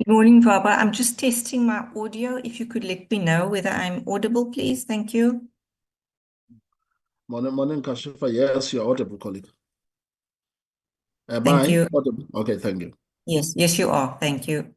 Good morning, Baba. I'm just testing my audio. If you could let me know whether I'm audible, please. Thank you. Morning, Kashifa. Yes, you're audible, colleague. Am Thank I you. audible? Okay, thank you. Yes, you are. Thank you.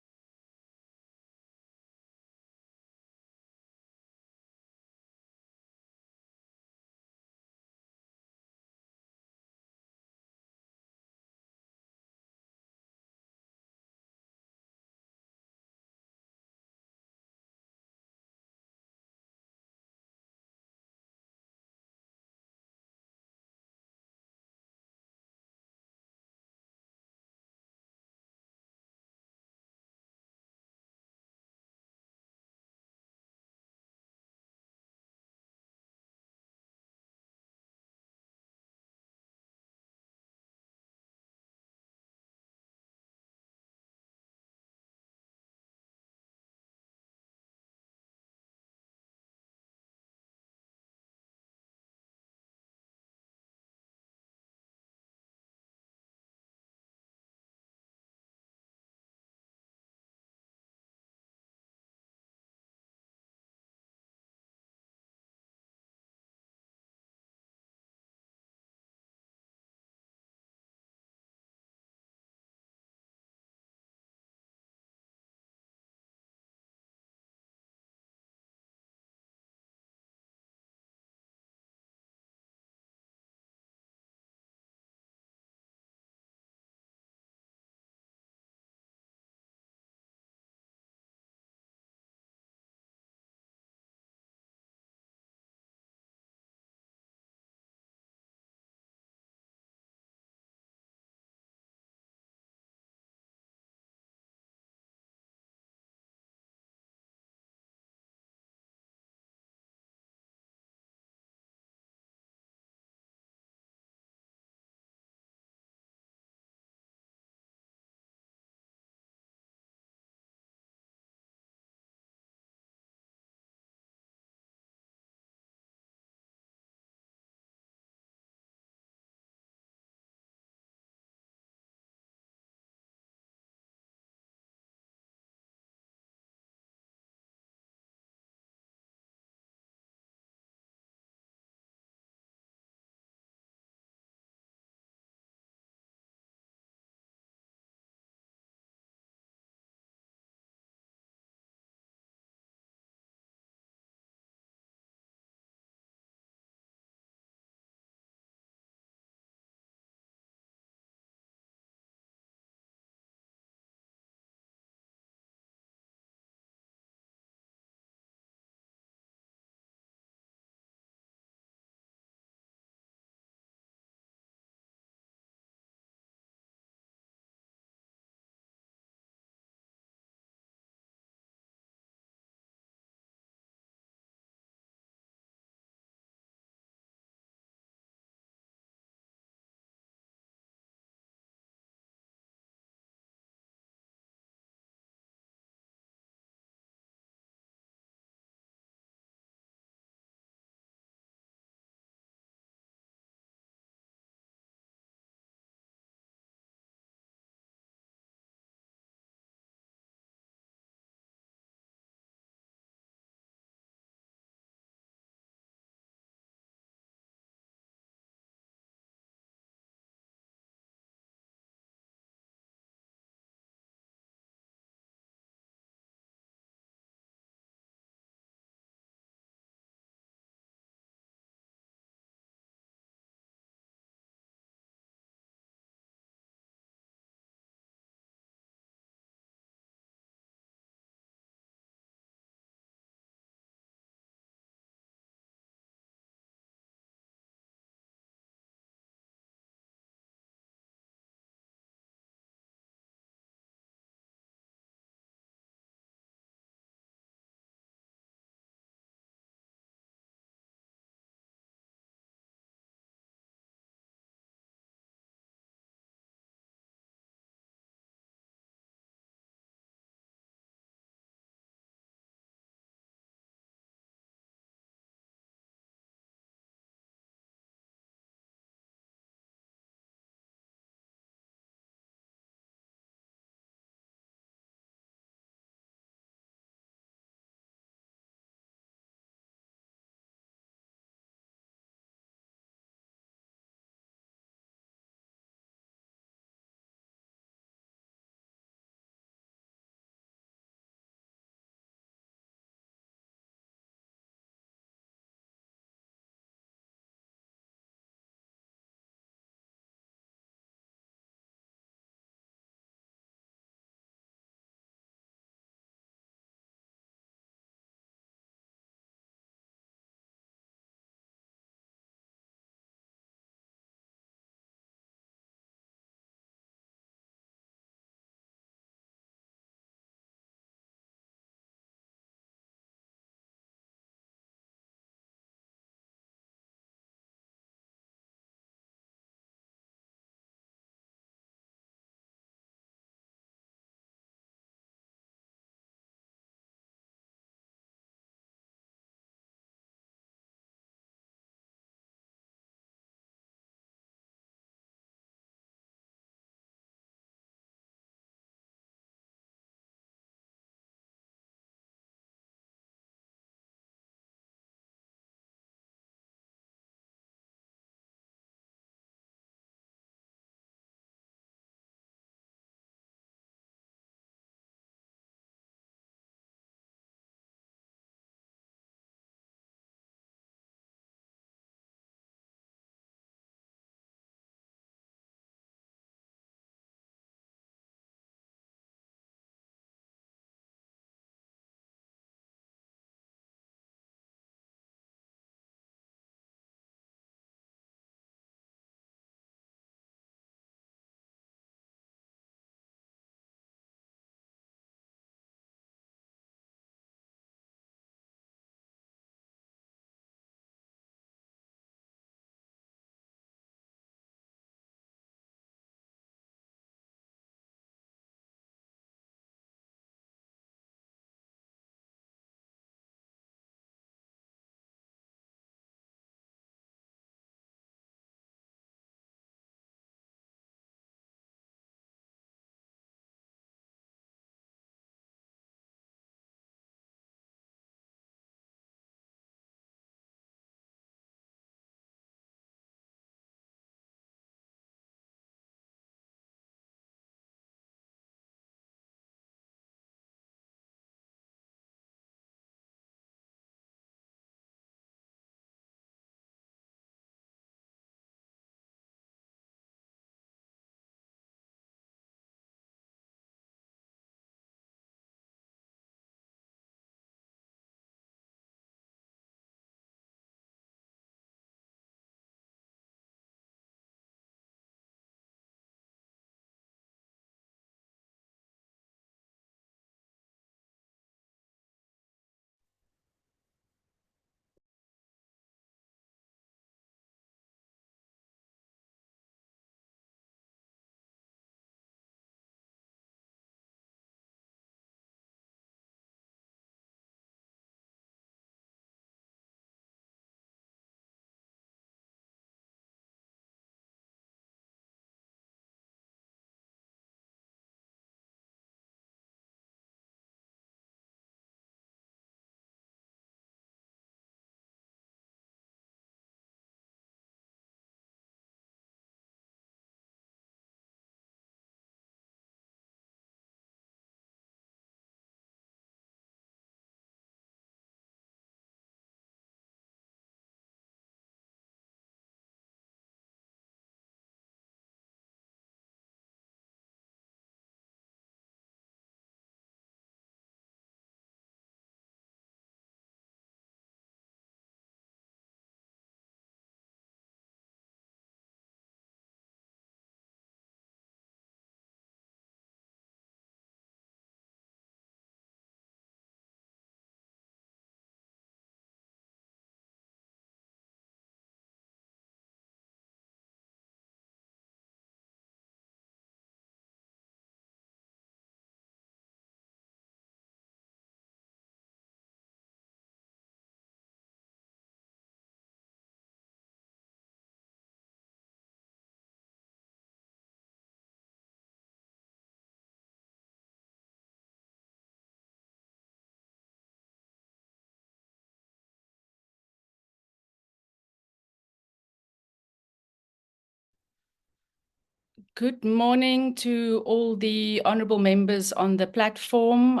Good morning to all the honorable members on the platform.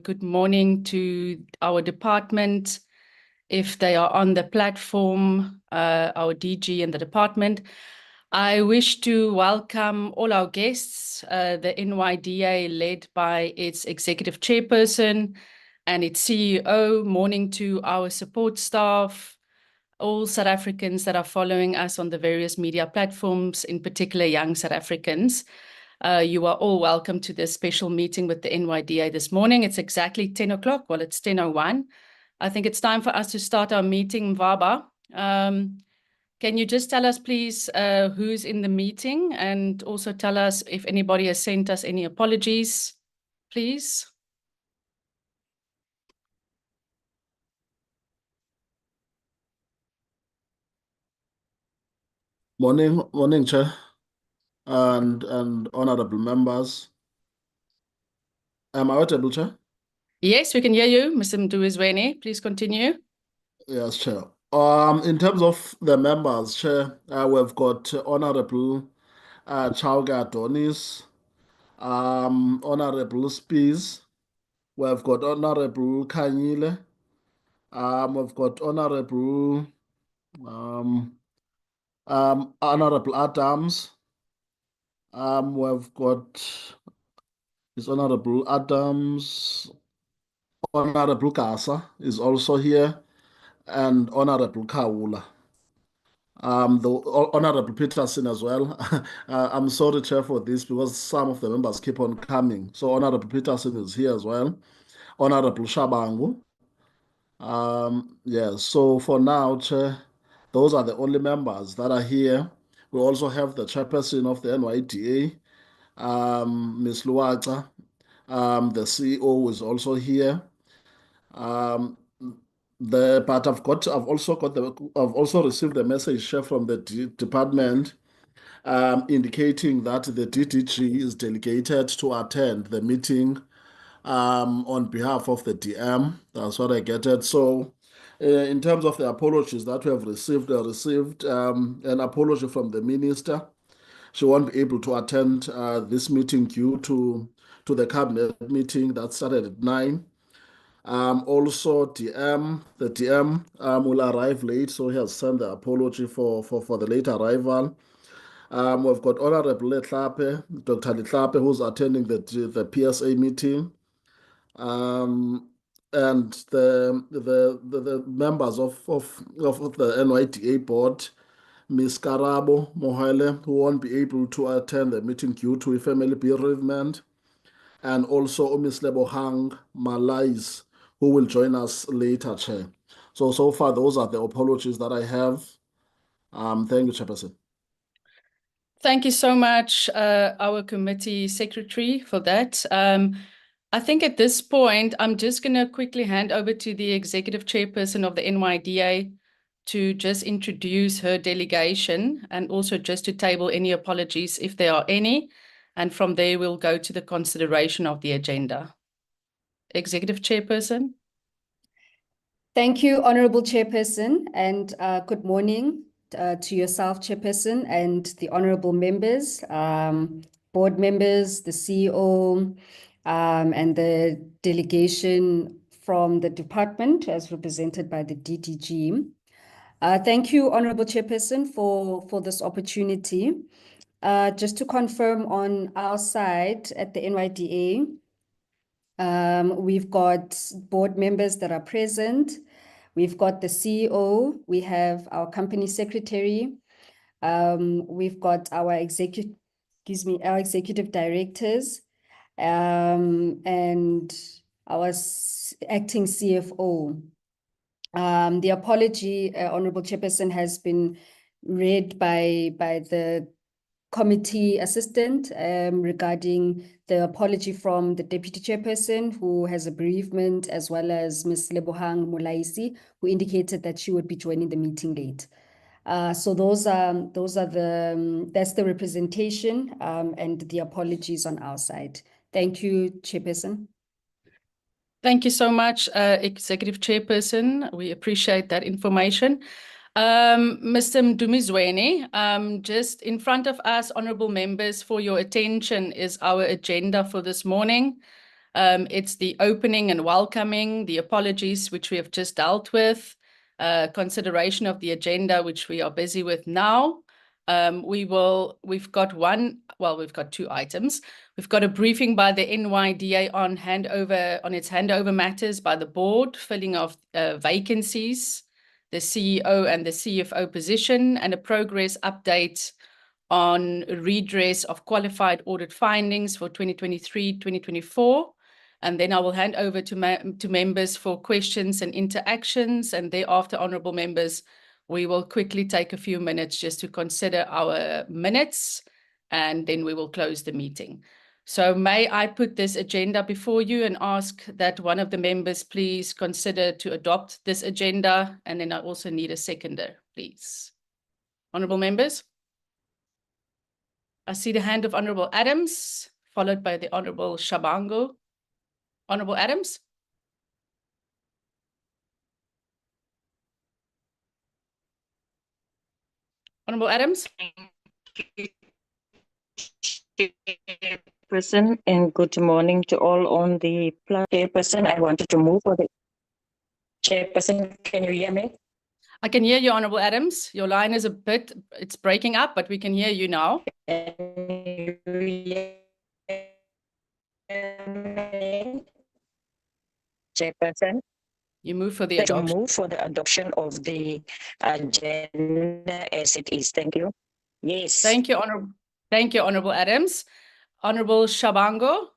Good morning to our department, if they are on the platform, our DG and the department. I wish to welcome all our guests, the NYDA led by its executive chairperson and its CEO. Morning to our support staff, all South Africans that are following us on the various media platforms, in particular young South Africans. You are all welcome to this special meeting with the NYDA this morning. It's exactly 10 o'clock. Well, it's 10:01. I think it's time for us to start our meeting, Mvaba. Can you just tell us, please, who's in the meeting, and also tell us if anybody has sent us any apologies, please? Morning, Chair, and honorable members. Am I audible, Chair? Yes, we can hear you, Mr. Mduizweni. Please continue. Yes, Chair. In terms of the members, Chair, we've got Honorable Chauga Adonis, Honorable Spies, we've got Honorable Kanyile, we've got Honorable Honorable Adams, we've got His Honorable Adams, Honorable Gasa is also here, and Honorable Kawula. The Honorable Peterson as well. I'm sorry, Chair, for this because some of the members keep on coming. So Honorable Peterson is here as well. Honorable Shabangu. Yeah, so for now, Chair, those are the only members that are here. We also have the chairperson of the NYDA, Ms. Luaca. The CEO is also here. But I've also received a message, Chair, from the department indicating that the DDG is delegated to attend the meeting on behalf of the DM. That's what I get it. So, in terms of the apologies that we have received, I received an apology from the minister. She won't be able to attend this meeting due to the cabinet meeting that started at 9. Also, the DM will arrive late, so he has sent the apology for the late arrival. We've got Honorable Letlape, Dr. Letlape, who's attending the PSA meeting. And the members of the NYDA board, Ms. Karabo Mohele, who won't be able to attend the meeting due to a family bereavement, and also Ms. Lebohang Malais, who will join us later, Chair. So far, those are the apologies that I have. Thank you, Chairperson. Thank you so much, our committee secretary, for that. I think at this point, I'm just going to quickly hand over to the executive chairperson of the NYDA to just introduce her delegation and also just to table any apologies if there are any. And from there, we'll go to the consideration of the agenda. Executive chairperson. Thank you, Honorable Chairperson, and good morning to yourself, Chairperson, and the honorable members, board members, the CEO, and the delegation from the department as represented by the DDG. Thank you, Honorable Chairperson, for this opportunity. Just to confirm on our side at the NYDA, we've got board members that are present. We've got the CEO. We have our company secretary. We've got our executive directors, and our acting CFO. The apology, Honorable Chairperson, has been read by the committee assistant regarding the apology from the deputy chairperson who has a bereavement, as well as Ms. Lebohang Molaisi, who indicated that she would be joining the meeting late. So that's the representation and the apologies on our side. Thank you, Chairperson. Thank you so much, Executive Chairperson. We appreciate that information. Mr. Mdumizweni, just in front of us, honorable members, for your attention is our agenda for this morning. It's the opening and welcoming, the apologies, which we have just dealt with, consideration of the agenda, which we are busy with now. We've got two items. We've got a briefing by the NYDA on its handover matters by the board, filling of vacancies, the CEO and the CFO position, and a progress update on redress of qualified audit findings for 2023-2024. And then I will hand over to members for questions and interactions. And thereafter, honorable members, we will quickly take a few minutes just to consider our minutes, and then we will close the meeting. So may I put this agenda before you and ask that one of the members please consider to adopt this agenda, and then I also need a seconder, please. Honorable members? I see the hand of Honorable Adams, followed by the Honorable Shabango. Honorable Adams? Honorable Adams? Chairperson, and good morning to all on the chairperson. I wanted to move for the chairperson. Can you hear me? I can hear you, Honorable Adams. Your line is it's breaking up, but we can hear you now. Can you hear me? Chairperson, You move for the to adoption. move for the adoption of the agenda as it is. Thank you. Yes. Thank you, Honorable Adams. Honorable Shabango.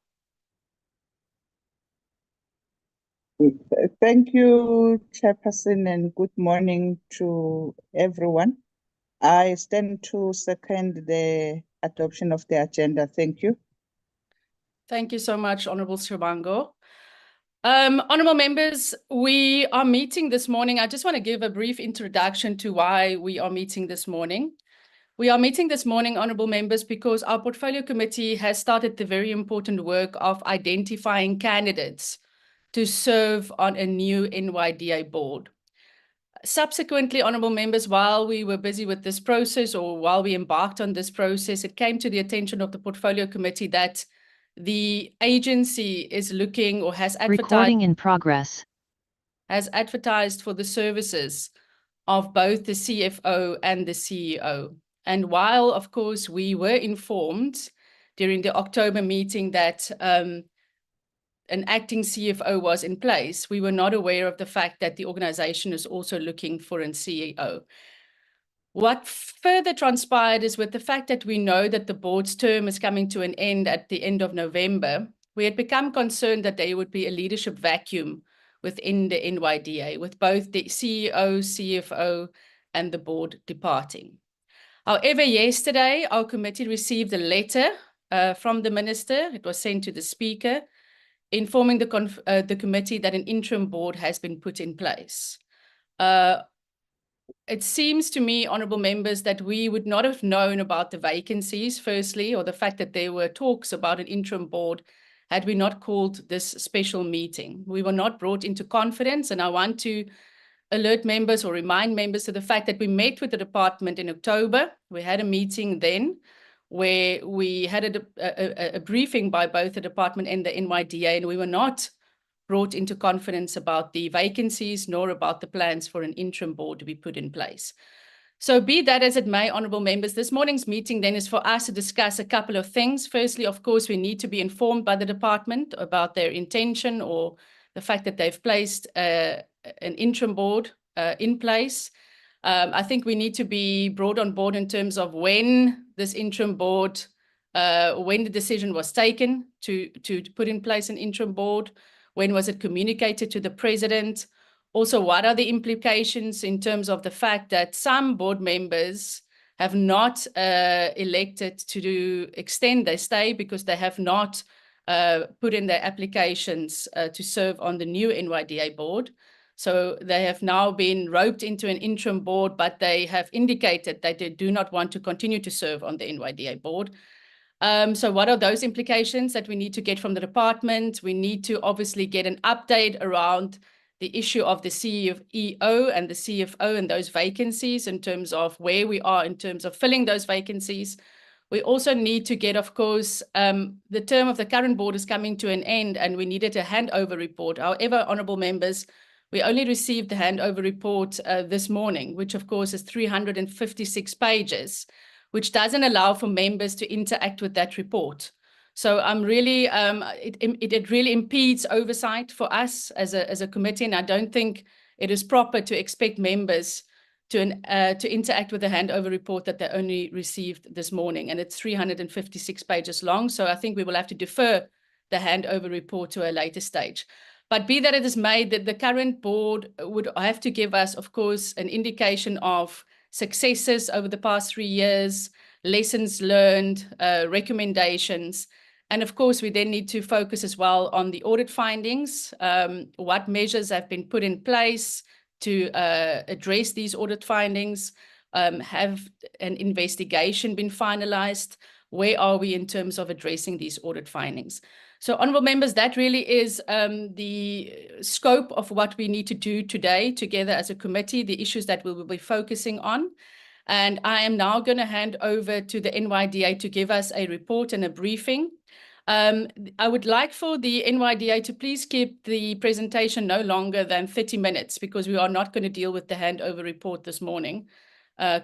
Thank you, Chairperson, and good morning to everyone. I stand to second the adoption of the agenda. Thank you. Thank you so much, Honorable Shabango. Honorable members, we are meeting this morning. I just want to give a brief introduction to why we are meeting this morning. We are meeting this morning, honorable members, because our portfolio committee has started the very important work of identifying candidates to serve on a new NYDA board. Subsequently, honorable members, while we were busy with this process, or while we embarked on this process, it came to the attention of the portfolio committee that the agency is looking, or has advertised. Recording in progress. Has advertised for the services of both the CFO and the CEO. And while, of course, we were informed during the October meeting that an acting CFO was in place, we were not aware of the fact that the organization is also looking for a CEO. What further transpired is, with the fact that we know that the board's term is coming to an end at the end of November, we had become concerned that there would be a leadership vacuum within the NYDA, with both the CEO, CFO, and the board departing. However, yesterday, our committee received a letter from the minister. It was sent to the speaker, informing the committee that an interim board has been put in place. It seems to me, honorable members, that we would not have known about the vacancies, firstly, or the fact that there were talks about an interim board had we not called this special meeting. We were not brought into confidence, and I want to alert members or remind members of the fact that we met with the department in October. We had a meeting then where we had a briefing by both the department and the NYDA, and we were not brought into confidence about the vacancies nor about the plans for an interim board to be put in place. So be that as it may, honorable members, this morning's meeting then is for us to discuss a couple of things. Firstly, of course, we need to be informed by the department about their intention or the fact that they've placed an interim board in place. I think we need to be brought on board in terms of when this interim board, when the decision was taken to put in place an interim board, when was it communicated to the president? Also, what are the implications in terms of the fact that some board members have not elected to extend their stay because they have not put in their applications to serve on the new NYDA board. So they have now been roped into an interim board, but they have indicated that they do not want to continue to serve on the NYDA board. So what are those implications that we need to get from the department? We need to obviously get an update around the issue of the CEO and the CFO and those vacancies in terms of where we are in terms of filling those vacancies. We also need to get, of course, the term of the current board is coming to an end and we needed a handover report. However, honourable members, we only received the handover report this morning, which of course is 356 pages, which doesn't allow for members to interact with that report. So I'm really, it really impedes oversight for us as a committee, and I don't think it is proper to expect members to interact with the handover report that they only received this morning, and it's 356 pages long. So I think we will have to defer the handover report to a later stage. But be that it is made, that the current board would have to give us, of course, an indication of successes over the past 3 years, lessons learned, recommendations. And of course, we then need to focus as well on the audit findings, what measures have been put in place to address these audit findings. Have an investigation been finalized? Where are we in terms of addressing these audit findings? So honourable members, that really is the scope of what we need to do today together as a committee, the issues that we will be focusing on. And I am now going to hand over to the NYDA to give us a report and a briefing. I would like for the NYDA to please keep the presentation no longer than 30 minutes, because we are not going to deal with the handover report this morning,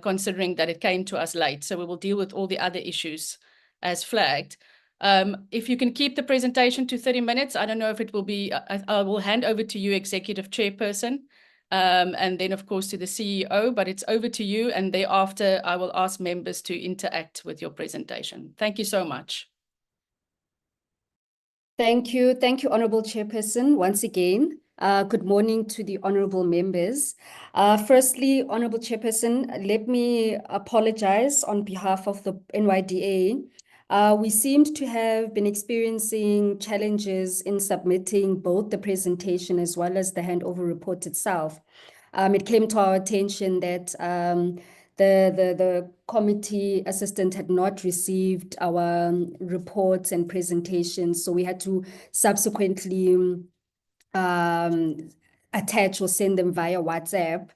considering that it came to us late. So we will deal with all the other issues as flagged. If you can keep the presentation to 30 minutes, I don't know if it will be, I will hand over to you, Executive Chairperson, and then of course to the CEO, but it's over to you. And thereafter, I will ask members to interact with your presentation. Thank you so much. Thank you, Honourable Chairperson, once again. Good morning to the honourable members. Firstly, Honourable Chairperson, let me apologise on behalf of the NYDA. We seemed to have been experiencing challenges in submitting both the presentation as well as the handover report itself. It came to our attention that the committee assistant had not received our reports and presentations, so we had to subsequently attach or send them via WhatsApp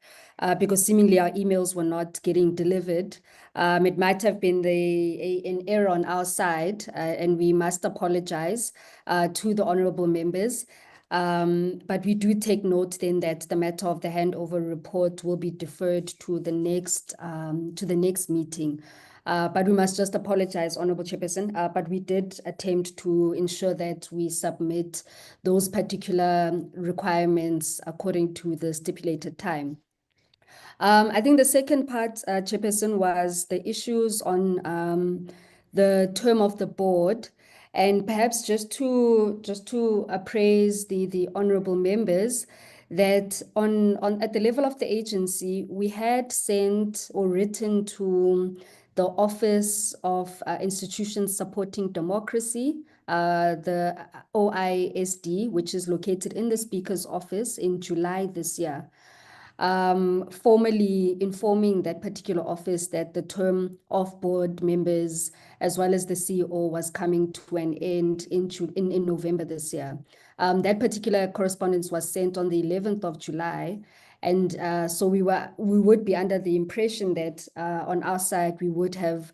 because seemingly our emails were not getting delivered. It might have been an error on our side, and we must apologize to the honourable members. But we do take note then that the matter of the handover report will be deferred to the next meeting. But we must just apologize, Honourable Chairperson, but we did attempt to ensure that we submit those particular requirements according to the stipulated time. I think the second part, Chairperson, was the issues on the term of the board. And perhaps just to appraise the honourable members that at the level of the agency, we had sent or written to the Office of Institutions Supporting Democracy, the OISD, which is located in the Speaker's office in July this year, formally informing that particular office that the term of board members as well as the CEO was coming to an end in November this year. That particular correspondence was sent on the 11th of July. And so we would be under the impression that on our side, we would have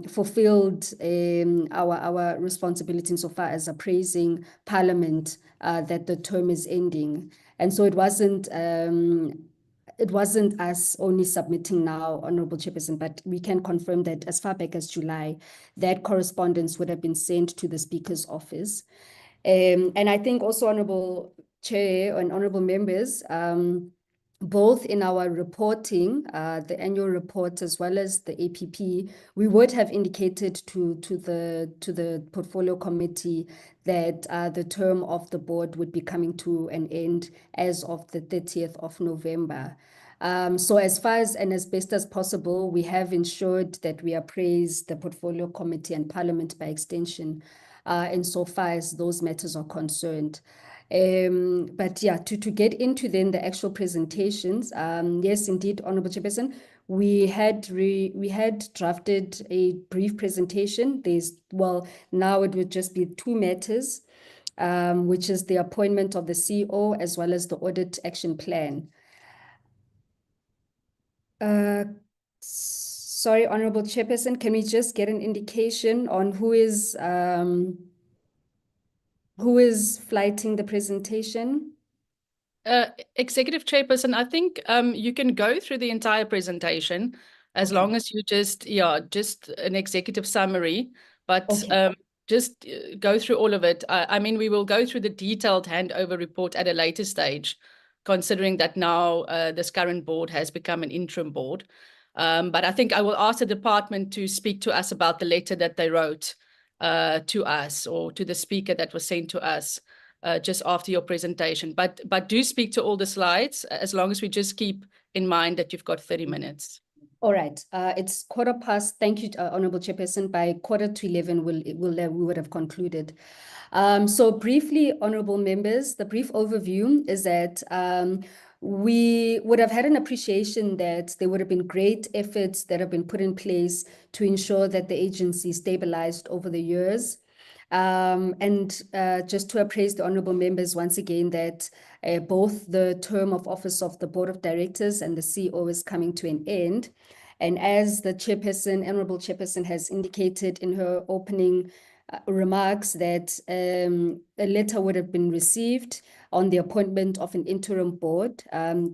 fulfilled our responsibility insofar as appraising Parliament that the term is ending. And so it wasn't us only submitting now, Honourable Chairperson, but we can confirm that as far back as July, that correspondence would have been sent to the Speaker's office. And I think also, Honourable Chair and Honourable members, both in our reporting, the annual report as well as the APP, we would have indicated to the portfolio committee that the term of the board would be coming to an end as of the 30th of November. So as far as and as best as possible, we have ensured that we appraise the portfolio committee and Parliament by extension insofar as those matters are concerned. But yeah, to get into then the actual presentations, yes, indeed, Honourable Chairperson, we had drafted a brief presentation. Now it would just be 2 matters. which is the appointment of the CEO as well as the audit action plan. Sorry, Honorable Chairperson, can we just get an indication on who is flighting the presentation? Executive Chairperson, I think you can go through the entire presentation as long as you just an executive summary, but just go through all of it. I mean, we will go through the detailed handover report at a later stage, considering that now this current board has become an interim board. But I think I will ask the department to speak to us about the letter that they wrote to us, or to the speaker that was sent to us just after your presentation. But do speak to all the slides, as long as we just keep in mind that you've got 30 minutes. All right, it's 15:15. Thank you, Honorable Chairperson. By 11:15, we would have concluded. So briefly, honorable members, the brief overview is that we would have had an appreciation that there would have been great efforts that have been put in place to ensure that the agency stabilized over the years. And just to appraise the honorable members once again that both the term of office of the Board of Directors and the CEO is coming to an end. And as the chairperson, Honorable Chairperson, has indicated in her opening remarks that a letter would have been received on the appointment of an interim board.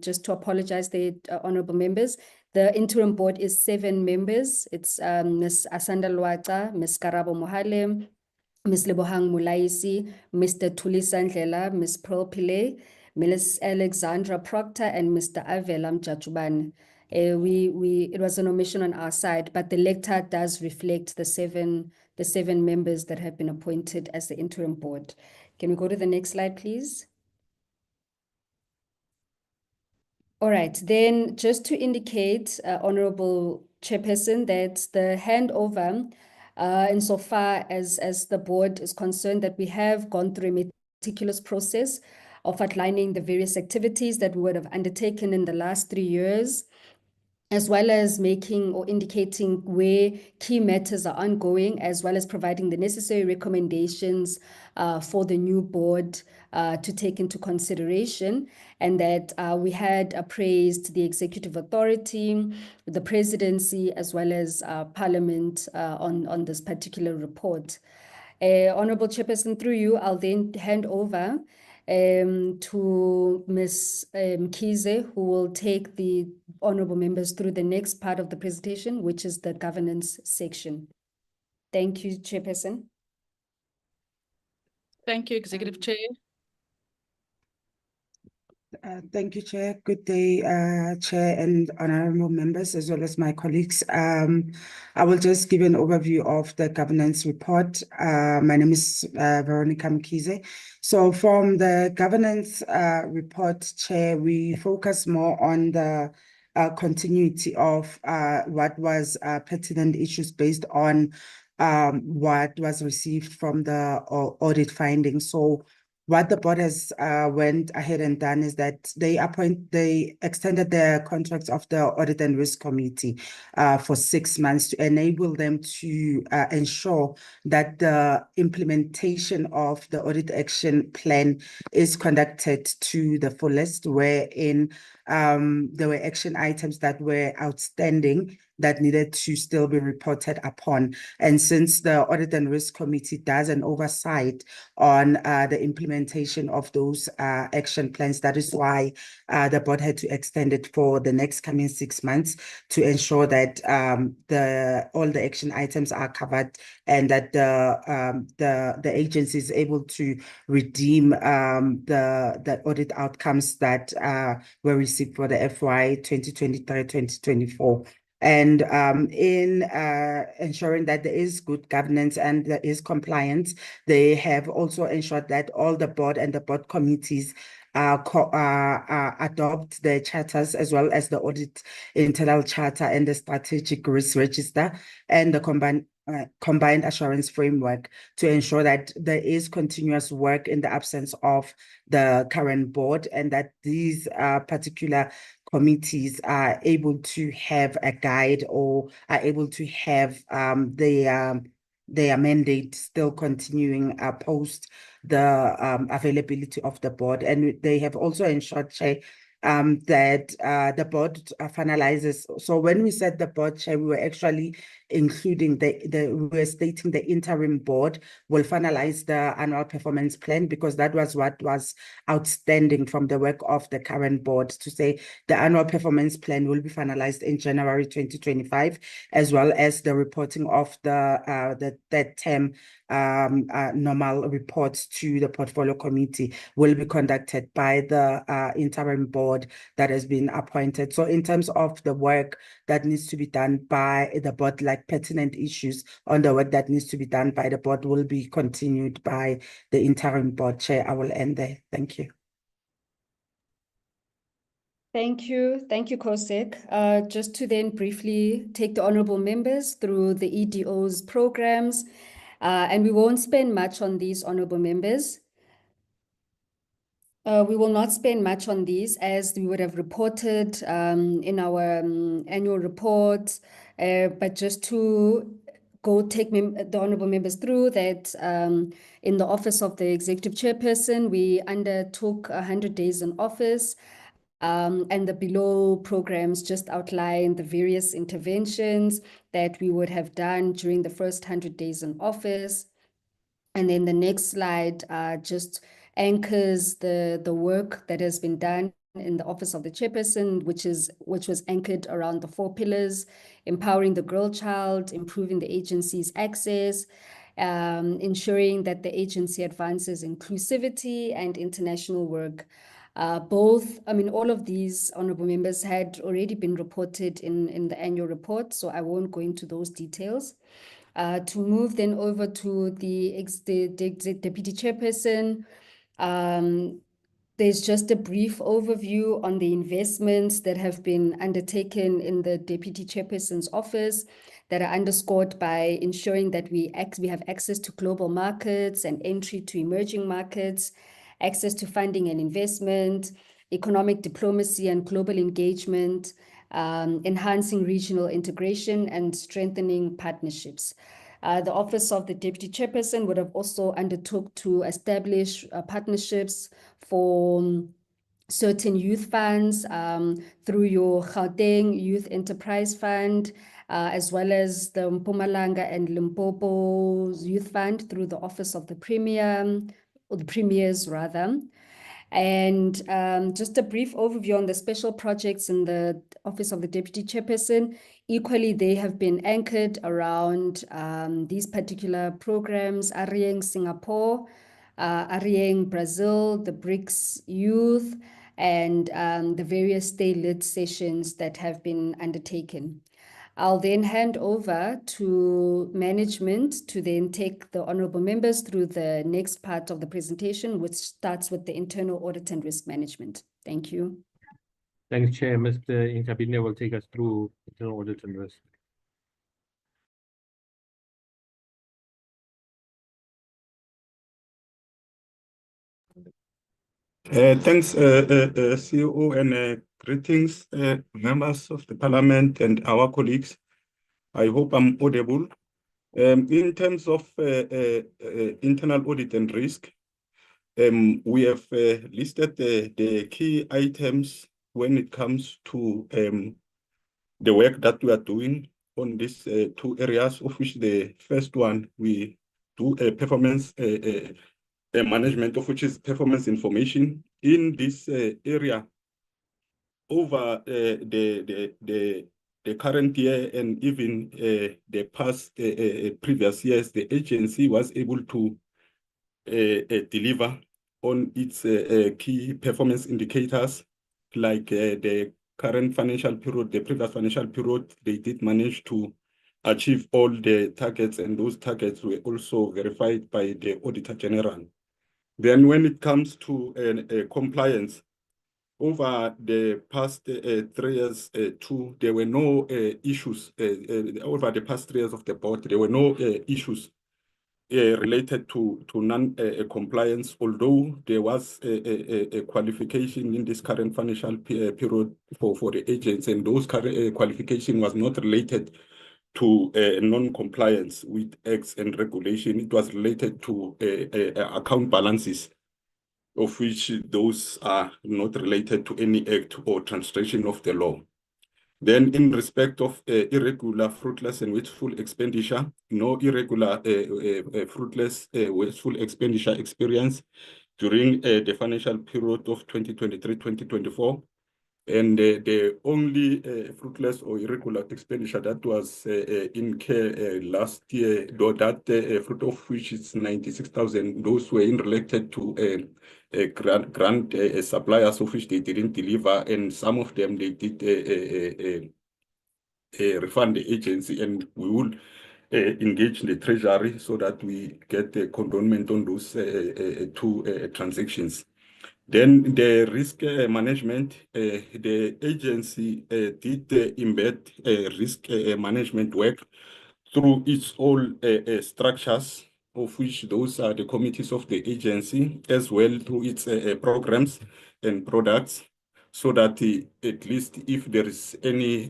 Just to apologize there, honorable members, the interim board is 7 members. It's Ms. Asanda Luata, Ms. Karabo Mohale, Ms. Lebohang Mulaisi, Mr. Tulisa Ndlela, Ms. Pearl Pillay, Ms. Alexandra Proctor, and Mr. Avelam Jachubane. It was an omission on our side, but the letter does reflect the seven members that have been appointed as the interim board. Can we go to the next slide, please? All right, then just to indicate, Honorable Chairperson, that the handover, insofar as the board is concerned, that we have gone through a meticulous process of outlining the various activities that we would have undertaken in the last 3 years, as well as making or indicating where key matters are ongoing, as well as providing the necessary recommendations for the new board to take into consideration, and that we had appraised the executive authority, the presidency, as well as Parliament on this particular report. Honorable Chairperson, through you, I'll then hand over to Ms. Mkhize, who will take the honorable members through the next part of the presentation, which is the governance section. Thank you, Chairperson. Thank you, Executive Chair. Thank you, Chair. Good day, Chair and honorable members, as well as my colleagues. I will just give an overview of the governance report. My name is Veronica Mkhize. So from the governance report, Chair, we focus more on the continuity of what was pertinent issues based on what was received from the audit findings. So what the board has went ahead and done is that they extended the contracts of the Audit and Risk Committee for 6 months to enable them to ensure that the implementation of the audit action plan is conducted to the fullest, wherein there were action items that were outstanding that needed to still be reported upon. And since the Audit and Risk Committee does an oversight on the implementation of those action plans, that is why the board had to extend it for the next coming 6 months to ensure that all the action items are covered and that the agency is able to redeem the audit outcomes that were received for the FY 2023-2024. And in ensuring that there is good governance and there is compliance, they have also ensured that all the board and the board committees adopt the charters, as well as the audit internal charter and the strategic risk register and the combined assurance framework, to ensure that there is continuous work in the absence of the current board, and that these particular committees are able to have a guide, or are able to have their mandate still continuing post the availability of the board. And they have also ensured, Chair, that the board finalizes. So when we said the board, Chair, we were actually including we were stating the interim board will finalize the annual performance plan, because that was what was outstanding from the work of the current board, to say the annual performance plan will be finalized in January 2025, as well as the reporting of the third term normal reports to the portfolio committee will be conducted by the interim board that has been appointed. So in terms of the work that needs to be done by the board, like pertinent issues on the work that needs to be done by the board, will be continued by the interim board. Chair, I will end there. Thank you. Thank you, Kosek. Just to then briefly take the honorable members through the EDO's programs, and we won't spend much on these, honorable members. We will not spend much on these, as we would have reported in our annual report, but just to take the honorable members through that, in the office of the executive chairperson, we undertook 100 days in office, and the below programs just outline the various interventions that we would have done during the first 100 days in office. And then the next slide just anchors the work that has been done in the office of the chairperson, which was anchored around the 4 pillars: empowering the girl child, improving the agency's access, ensuring that the agency advances inclusivity and international work. All of these, honorable members, had already been reported in the annual report, so I won't go into those details. To move then over to the deputy chairperson, there's just a brief overview on the investments that have been undertaken in the deputy chairperson's office, that are underscored by ensuring that we have access to global markets and entry to emerging markets, access to funding and investment, economic diplomacy and global engagement, enhancing regional integration and strengthening partnerships. The Office of the Deputy Chairperson would have also undertook to establish partnerships for certain youth funds through your Gauteng Youth Enterprise Fund, as well as the Mpumalanga and Limpopo Youth Fund through the Office of the Premier, or the Premiers rather. And just a brief overview on the special projects in the Office of the Deputy Chairperson. Equally, they have been anchored around these particular programs: Arieng Singapore, Arieng Brazil, the BRICS Youth, and the various state-led sessions that have been undertaken. I'll then hand over to management to then take the honorable members through the next part of the presentation, which starts with the internal audit and risk management. Thank you. Thanks, Chair. Mr. Inkabine will take us through internal audit and risk. Thanks, CEO, and greetings, members of the Parliament and our colleagues. I hope I'm audible. In terms of internal audit and risk, we have listed the key items when it comes to the work that we are doing on these 2 areas, of which the first one we do a performance management, of which is performance information. In this area, over the current year and even the past previous years, the agency was able to deliver on its key performance indicators, like the current financial period, the previous financial period. They did manage to achieve all the targets, and those targets were also verified by the Auditor General. Then when it comes to compliance, over the past 3 years, there were no issues. Over the past 3 years of the board, there were no issues related to non-compliance, although there was a qualification in this current financial period for the agents, and those qualification was not related to non-compliance with acts and regulation. It was related to account balances, of which those are not related to any act or transgression of the law. Then in respect of irregular, fruitless and wasteful expenditure, no irregular, fruitless, wasteful expenditure experience during the financial period of 2023-2024. And the only fruitless or irregular expenditure that was incurred last year, though that fruit of which is 96,000, those were in related to grant suppliers of which they didn't deliver, and some of them they did refund the agency, and we will engage the treasury so that we get a condonment on those two transactions. Then the risk management, the agency did embed risk management work through its all structures, of which those are the committees of the agency, as well through its programs and products, so that at least if there is any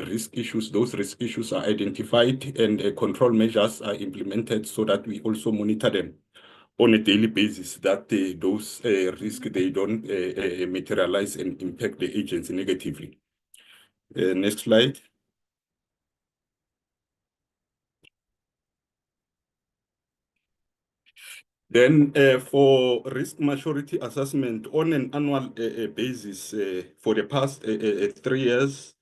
risk issues, those risk issues are identified and control measures are implemented so that we also monitor them on a daily basis, that those risks, they don't materialize and impact the agency negatively. Next slide. Then for risk maturity assessment on an annual basis for the past 3 years,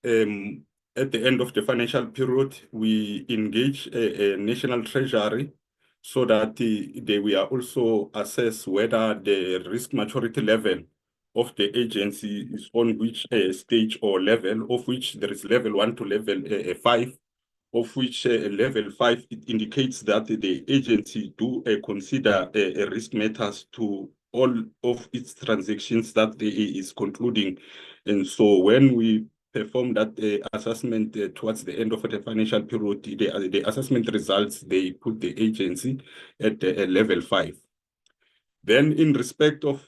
at the end of the financial period, we engage a National Treasury so that they will also assess whether the risk maturity level of the agency is on which stage or level, of which there is level 1 to level 5, of which level 5, it indicates that the agency do consider risk matters to all of its transactions that is concluding. And so when we perform that assessment towards the end of the financial period, the assessment results, they put the agency at level 5. Then in respect of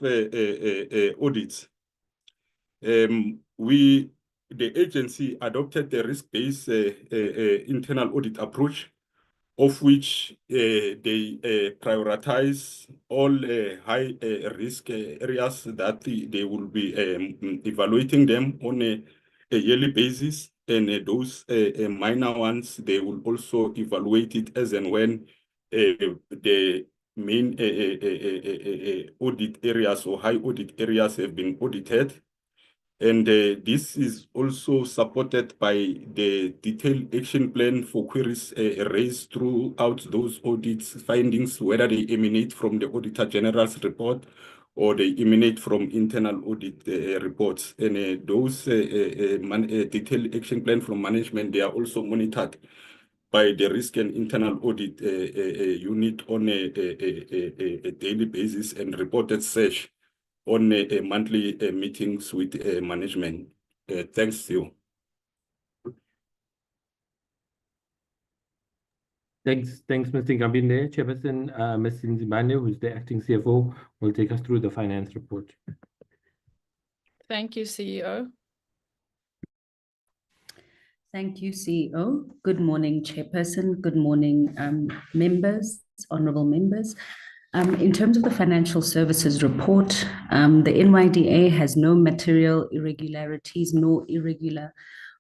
audits, the agency adopted the risk-based internal audit approach, of which they prioritize all high risk areas that they will be evaluating them on a yearly basis, and those minor ones, they will also evaluate it as and when the main audit areas or high audit areas have been audited. And this is also supported by the detailed action plan for queries raised throughout those audits findings, whether they emanate from the Auditor General's report or they emanate from internal audit reports. And those detailed action plan from management, they are also monitored by the risk and internal audit unit on a daily basis and reported such on monthly meetings with management. Thanks to you. Thanks, Mr. Nkambinde. Chairperson, Ms. Nzimande, who is the acting CFO, will take us through the finance report. Thank you, CEO. Thank you, CEO. Good morning, Chairperson. Good morning, members, honorable members. In terms of the financial services report, the NYDA has no material irregularities, nor irregular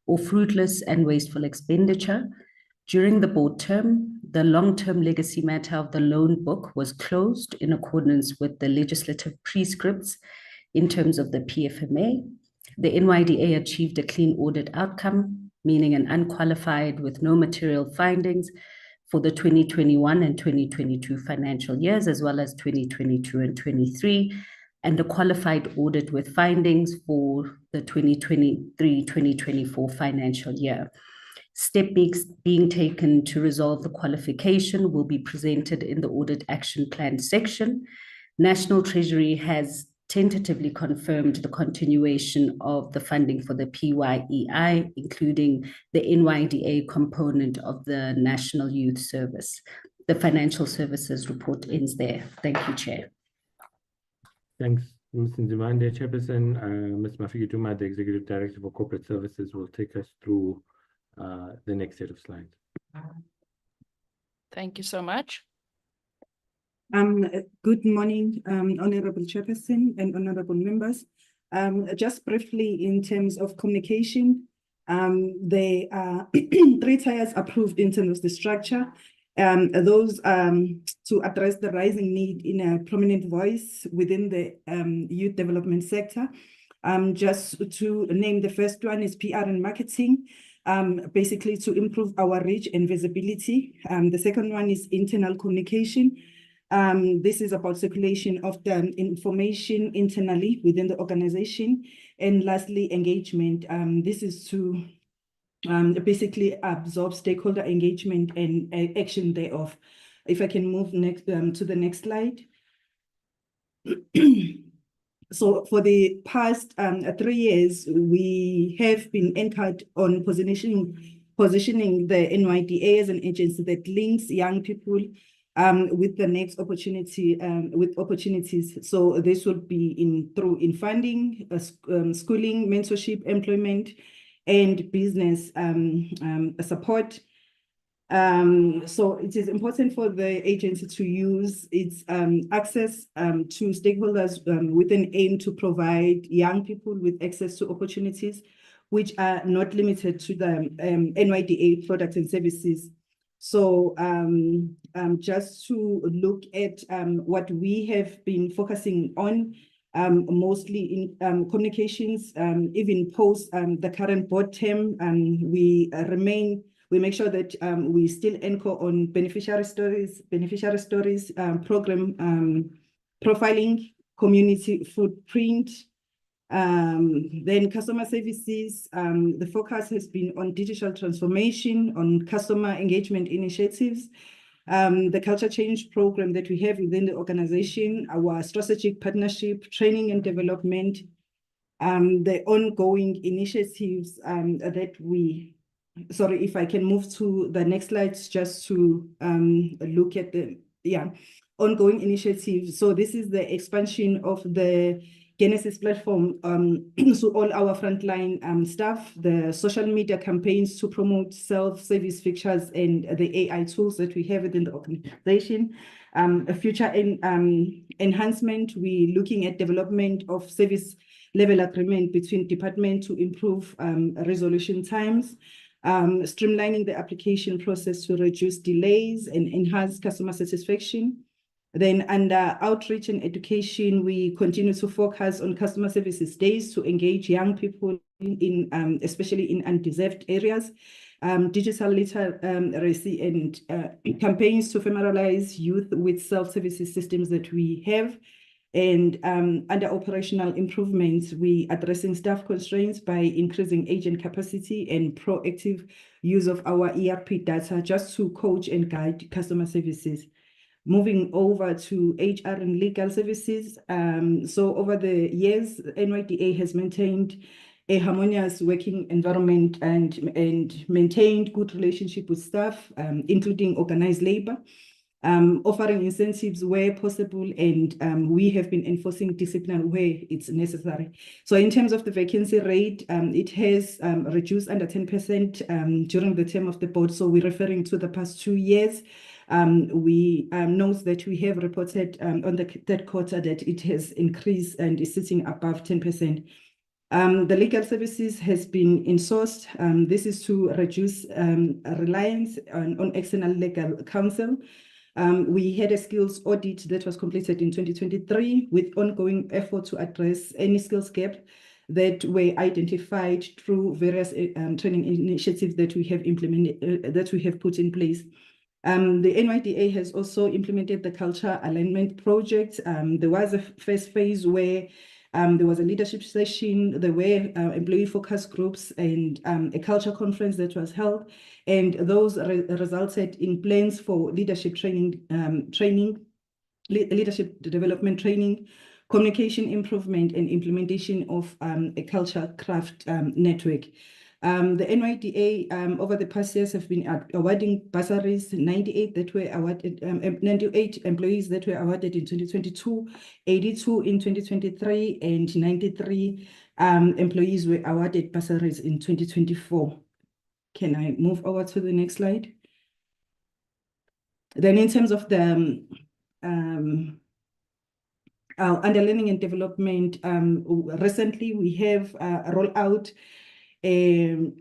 or fruitless and wasteful expenditure. During the board term, the long-term legacy matter of the loan book was closed in accordance with the legislative prescripts in terms of the PFMA. The NYDA achieved a clean audit outcome, meaning an unqualified with no material findings for the 2021 and 2022 financial years, as well as 2022 and 23, and a qualified audit with findings for the 2023-2024 financial year. Step being taken to resolve the qualification will be presented in the audit action plan section. National Treasury has tentatively confirmed the continuation of the funding for the PYEI, including the NYDA component of the National Youth Service. The financial services report ends there. Thank you, Chair. Thanks, Ms. Nzimande. Chairperson, Ms. Mafikituma, the Executive Director for Corporate Services, will take us through the next set of slides. Thank you so much. Good morning, Honorable Chairperson and honorable members. Just briefly in terms of communication, there are 3 tiers approved in terms of the structure. Those to address the rising need in a prominent voice within the youth development sector. Just to name, the first one is PR and marketing, basically to improve our reach and visibility. The second one is internal communication. This is about circulation of the information internally within the organization. And lastly, engagement. This is to basically absorb stakeholder engagement and action thereof. If I can move next to the next slide. So for the past 3 years, we have been anchored on positioning the NYDA as an agency that links young people with the next opportunity, with opportunities. So this would be through funding, schooling, mentorship, employment, and business support. So it is important for the agency to use its access to stakeholders with an aim to provide young people with access to opportunities which are not limited to the NYDA products and services. So just to look at what we have been focusing on, mostly in communications, even post the current board term, we make sure that we still anchor on beneficiary stories, program profiling, community footprint, then customer services. The focus has been on digital transformation, on customer engagement initiatives, the culture change program that we have within the organization, our strategic partnership, training and development, the ongoing initiatives that we, sorry, if I can move to the next slide, just to look at the, ongoing initiatives. So this is the expansion of the Genesis platform to all our frontline staff, the social media campaigns to promote self-service features and the AI tools that we have within the organization. A future enhancement, we're looking at development of service level agreement between departments to improve resolution times, streamlining the application process to reduce delays and enhance customer satisfaction. Then under outreach and education, we continue to focus on customer services days to engage young people in especially in undeserved areas, digital literacy and campaigns to familiarize youth with self-services systems that we have. And under operational improvements, we addressing staff constraints by increasing agent capacity and proactive use of our ERP data just to coach and guide customer services. Moving over to HR and legal services. So over the years, NYDA has maintained a harmonious working environment and maintained good relationship with staff, including organized labor, offering incentives where possible, and we have been enforcing discipline where it's necessary. So in terms of the vacancy rate, it has reduced under 10% during the term of the board. So we're referring to the past 2 years. We note that we have reported on the third quarter that it has increased and is sitting above 10%. The legal services has been insourced. This is to reduce reliance on external legal counsel. We had a skills audit that was completed in 2023 with ongoing effort to address any skills gap that were identified through various training initiatives that we have implemented, that we have put in place. The NYDA has also implemented the culture alignment project. There was a first phase where there was a leadership session, there were employee focus groups and a culture conference that was held. And those resulted in plans for leadership leadership development training, communication improvement, and implementation of a culture craft network. The NYDA over the past years have been awarding bursaries, 98 that were awarded, 98 employees that were awarded in 2022, 82 in 2023, and 93 employees were awarded bursaries in 2024. Can I move over to the next slide? Then in terms of the under learning and development, recently we have rolled out an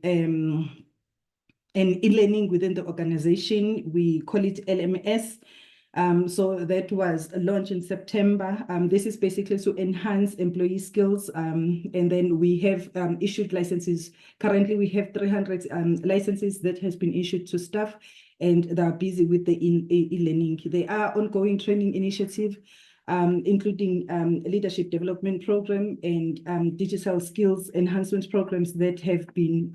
e-learning within the organization. We call it LMS. So that was launched in September. This is basically to enhance employee skills. And then we have issued licenses. Currently, we have 300 licenses that has been issued to staff, and they are busy with the e-learning. There are ongoing training initiatives, including leadership development program and digital skills enhancement programs that have been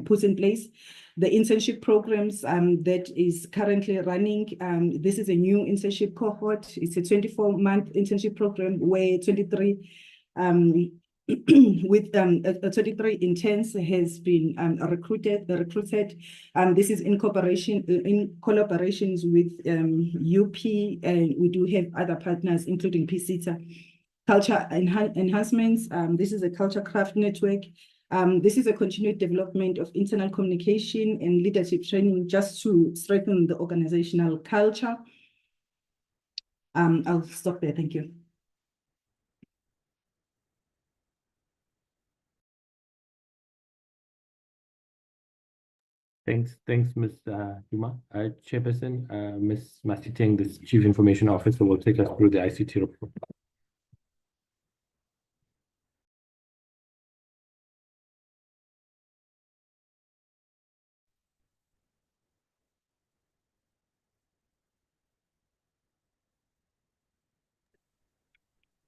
put in place. The internship programs that is currently running, this is a new internship cohort. It's a 24-month internship program where 23 with 23 interns has been recruited. This is in collaborations with UP, and we do have other partners, including PCTA. Culture enhancements. This is a culture craft network. This is a continued development of internal communication and leadership training just to strengthen the organizational culture. I'll stop there. Thank you. Thanks, Ms. Duma. Chairperson, Ms. Masiteng, the Chief Information Officer, will take us through the ICT report.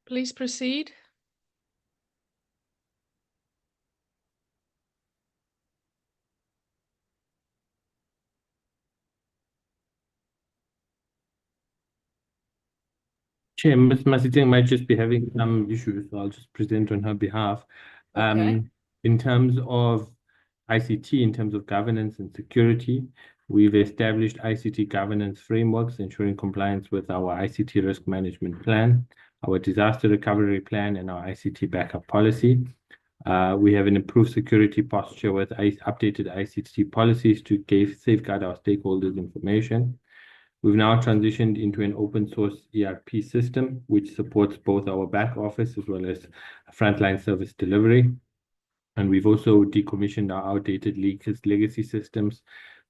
Please proceed. Chair, Ms. Masiteng might just be having some issues, so I'll just present on her behalf. Okay. In terms of ICT, in terms of governance and security, we've established ICT governance frameworks, ensuring compliance with our ICT risk management plan, our disaster recovery plan, and our ICT backup policy. We have an improved security posture with updated ICT policies to safeguard our stakeholders' information. We've now transitioned into an open source ERP system, which supports both our back office as well as frontline service delivery. And we've also decommissioned our outdated legacy systems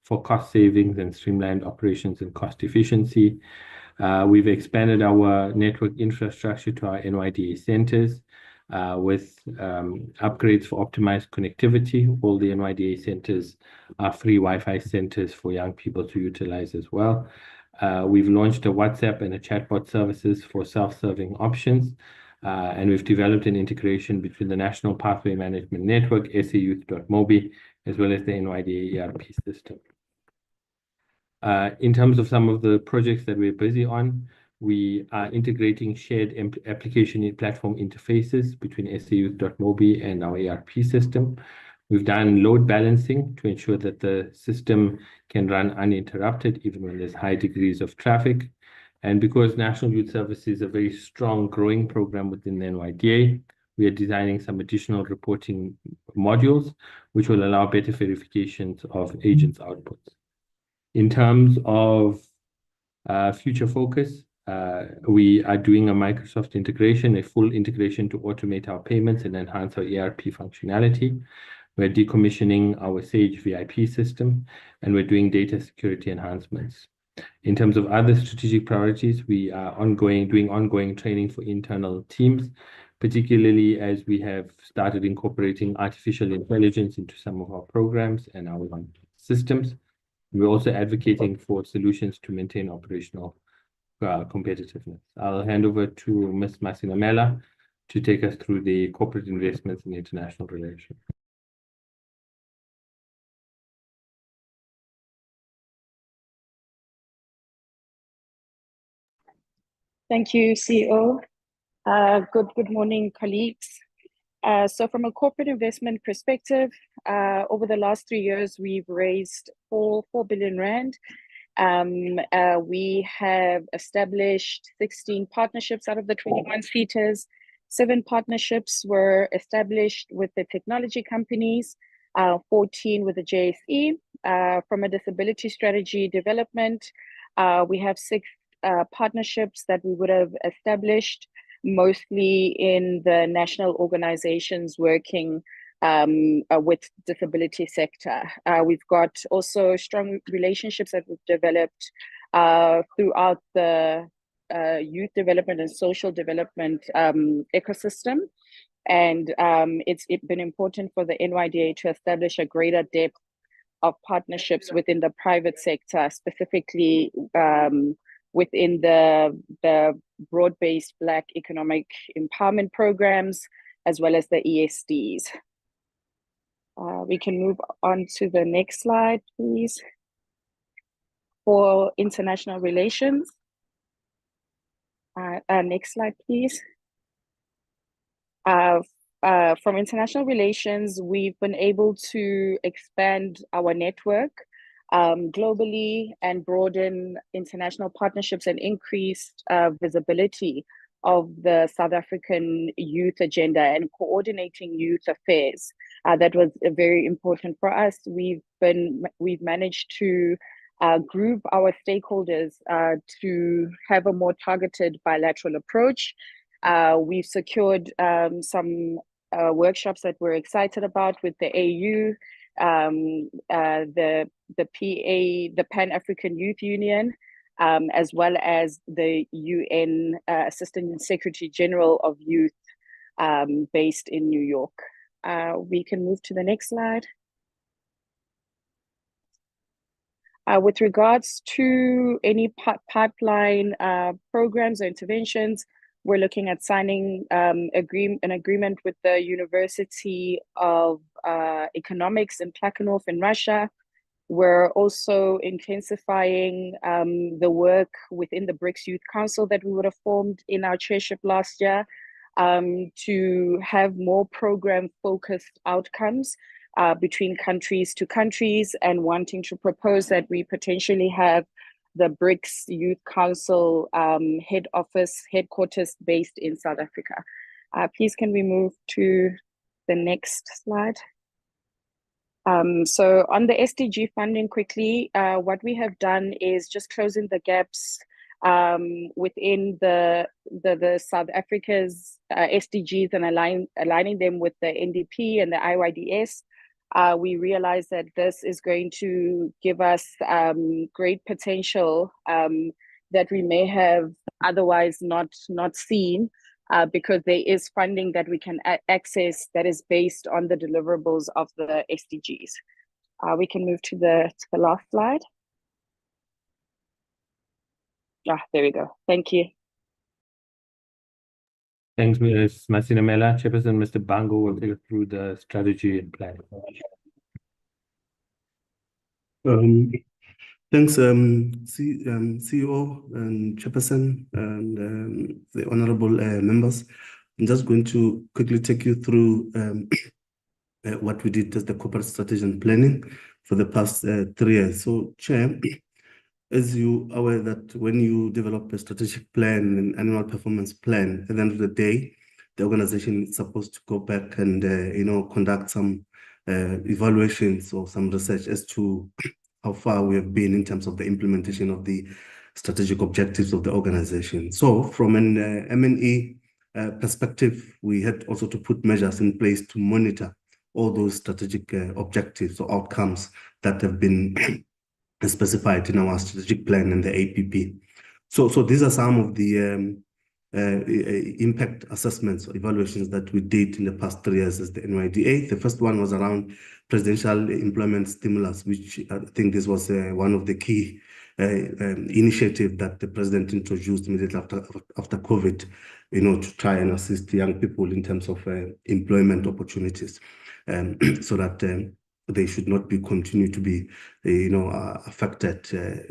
for cost savings and streamlined operations and cost efficiency. We've expanded our network infrastructure to our NYDA centers with upgrades for optimized connectivity. All the NYDA centers are free Wi-Fi centers for young people to utilize as well. We've launched a WhatsApp and a chatbot services for self-serving options. And we've developed an integration between the National Pathway Management Network, SAYouth.mobi, as well as the NYDA ERP system. In terms of some of the projects that we're busy on, we are integrating shared application platform interfaces between SAYouth.mobi and our ERP system. We've done load balancing to ensure that the system can run uninterrupted, even when there's high degrees of traffic. And because National Youth Service is a very strong growing program within the NYDA, we are designing some additional reporting modules, which will allow better verifications of agents' outputs. In terms of future focus, we are doing a Microsoft integration, a full integration to automate our payments and enhance our ERP functionality. We're decommissioning our Sage VIP system, and we're doing data security enhancements. In terms of other strategic priorities, we are doing ongoing training for internal teams, particularly as we have started incorporating artificial intelligence into some of our programs and our systems. We're also advocating for solutions to maintain operational competitiveness. I'll hand over to Ms. Masinamela to take us through the corporate investments and international relations. Thank you, CEO. Good morning, colleagues. So from a corporate investment perspective, over the last 3 years, we've raised 4 billion rand. We have established 16 partnerships out of the 21 seaters. 7 partnerships were established with the technology companies. 14 with the JSE. From a disability strategy development, we have 6 partnerships that we would have established, mostly in the national organizations working with disability sector. We've got also strong relationships that we've developed throughout the youth development and social development ecosystem. And it's been important for the NYDA to establish a greater depth of partnerships within the private sector, specifically within the broad-based Black economic empowerment programs, as well as the ESDs. We can move on to the next slide, please. For international relations. Next slide, please. From international relations, we've been able to expand our network globally and broaden international partnerships and increase visibility of the South African youth agenda and coordinating youth affairs. That was very important for us. We've managed to group our stakeholders to have a more targeted bilateral approach. We've secured some workshops that we're excited about with the AU, the PA, the Pan-African Youth Union, as well as the UN Assistant Secretary General of Youth based in New York. We can move to the next slide. With regards to any pipeline programs or interventions, we're looking at signing an agreement with the University of Economics in Plekhanov in Russia. We're also intensifying the work within the BRICS Youth Council that we would have formed in our chairship last year to have more program-focused outcomes between countries to countries, and wanting to propose that we potentially have the BRICS Youth Council headquarters based in South Africa. Please, can we move to the next slide? So on the SDG funding quickly, what we have done is just closing the gaps within the South Africa's SDGs and aligning them with the NDP and the IYDS. We realize that this is going to give us great potential that we may have otherwise not seen because there is funding that we can access that is based on the deliverables of the SDGs. We can move to the last slide. There we go. Thank you. Thanks, Ms. Masinamela. Chairperson, Mr. Bango will take us through the strategy and plan. Thanks, CEO and Chairperson and the honorable members. I'm just going to quickly take you through what we did as the corporate strategy and planning for the past 3 years. So, Chair, as you are aware that when you develop a strategic plan and annual performance plan, at the end of the day, the organization is supposed to go back and conduct some evaluations or some research as to how far we have been in terms of the implementation of the strategic objectives of the organization. So from an M&E perspective, we had also to put measures in place to monitor all those strategic objectives or outcomes that have been specified in our strategic plan and the APP. So these are some of the impact assessments or evaluations that we did in the past 3 years as the NYDA. The first one was around presidential employment stimulus, which I think this was one of the key initiatives that the president introduced immediately after COVID, to try and assist young people in terms of employment opportunities, so that they should not be continue to be, affected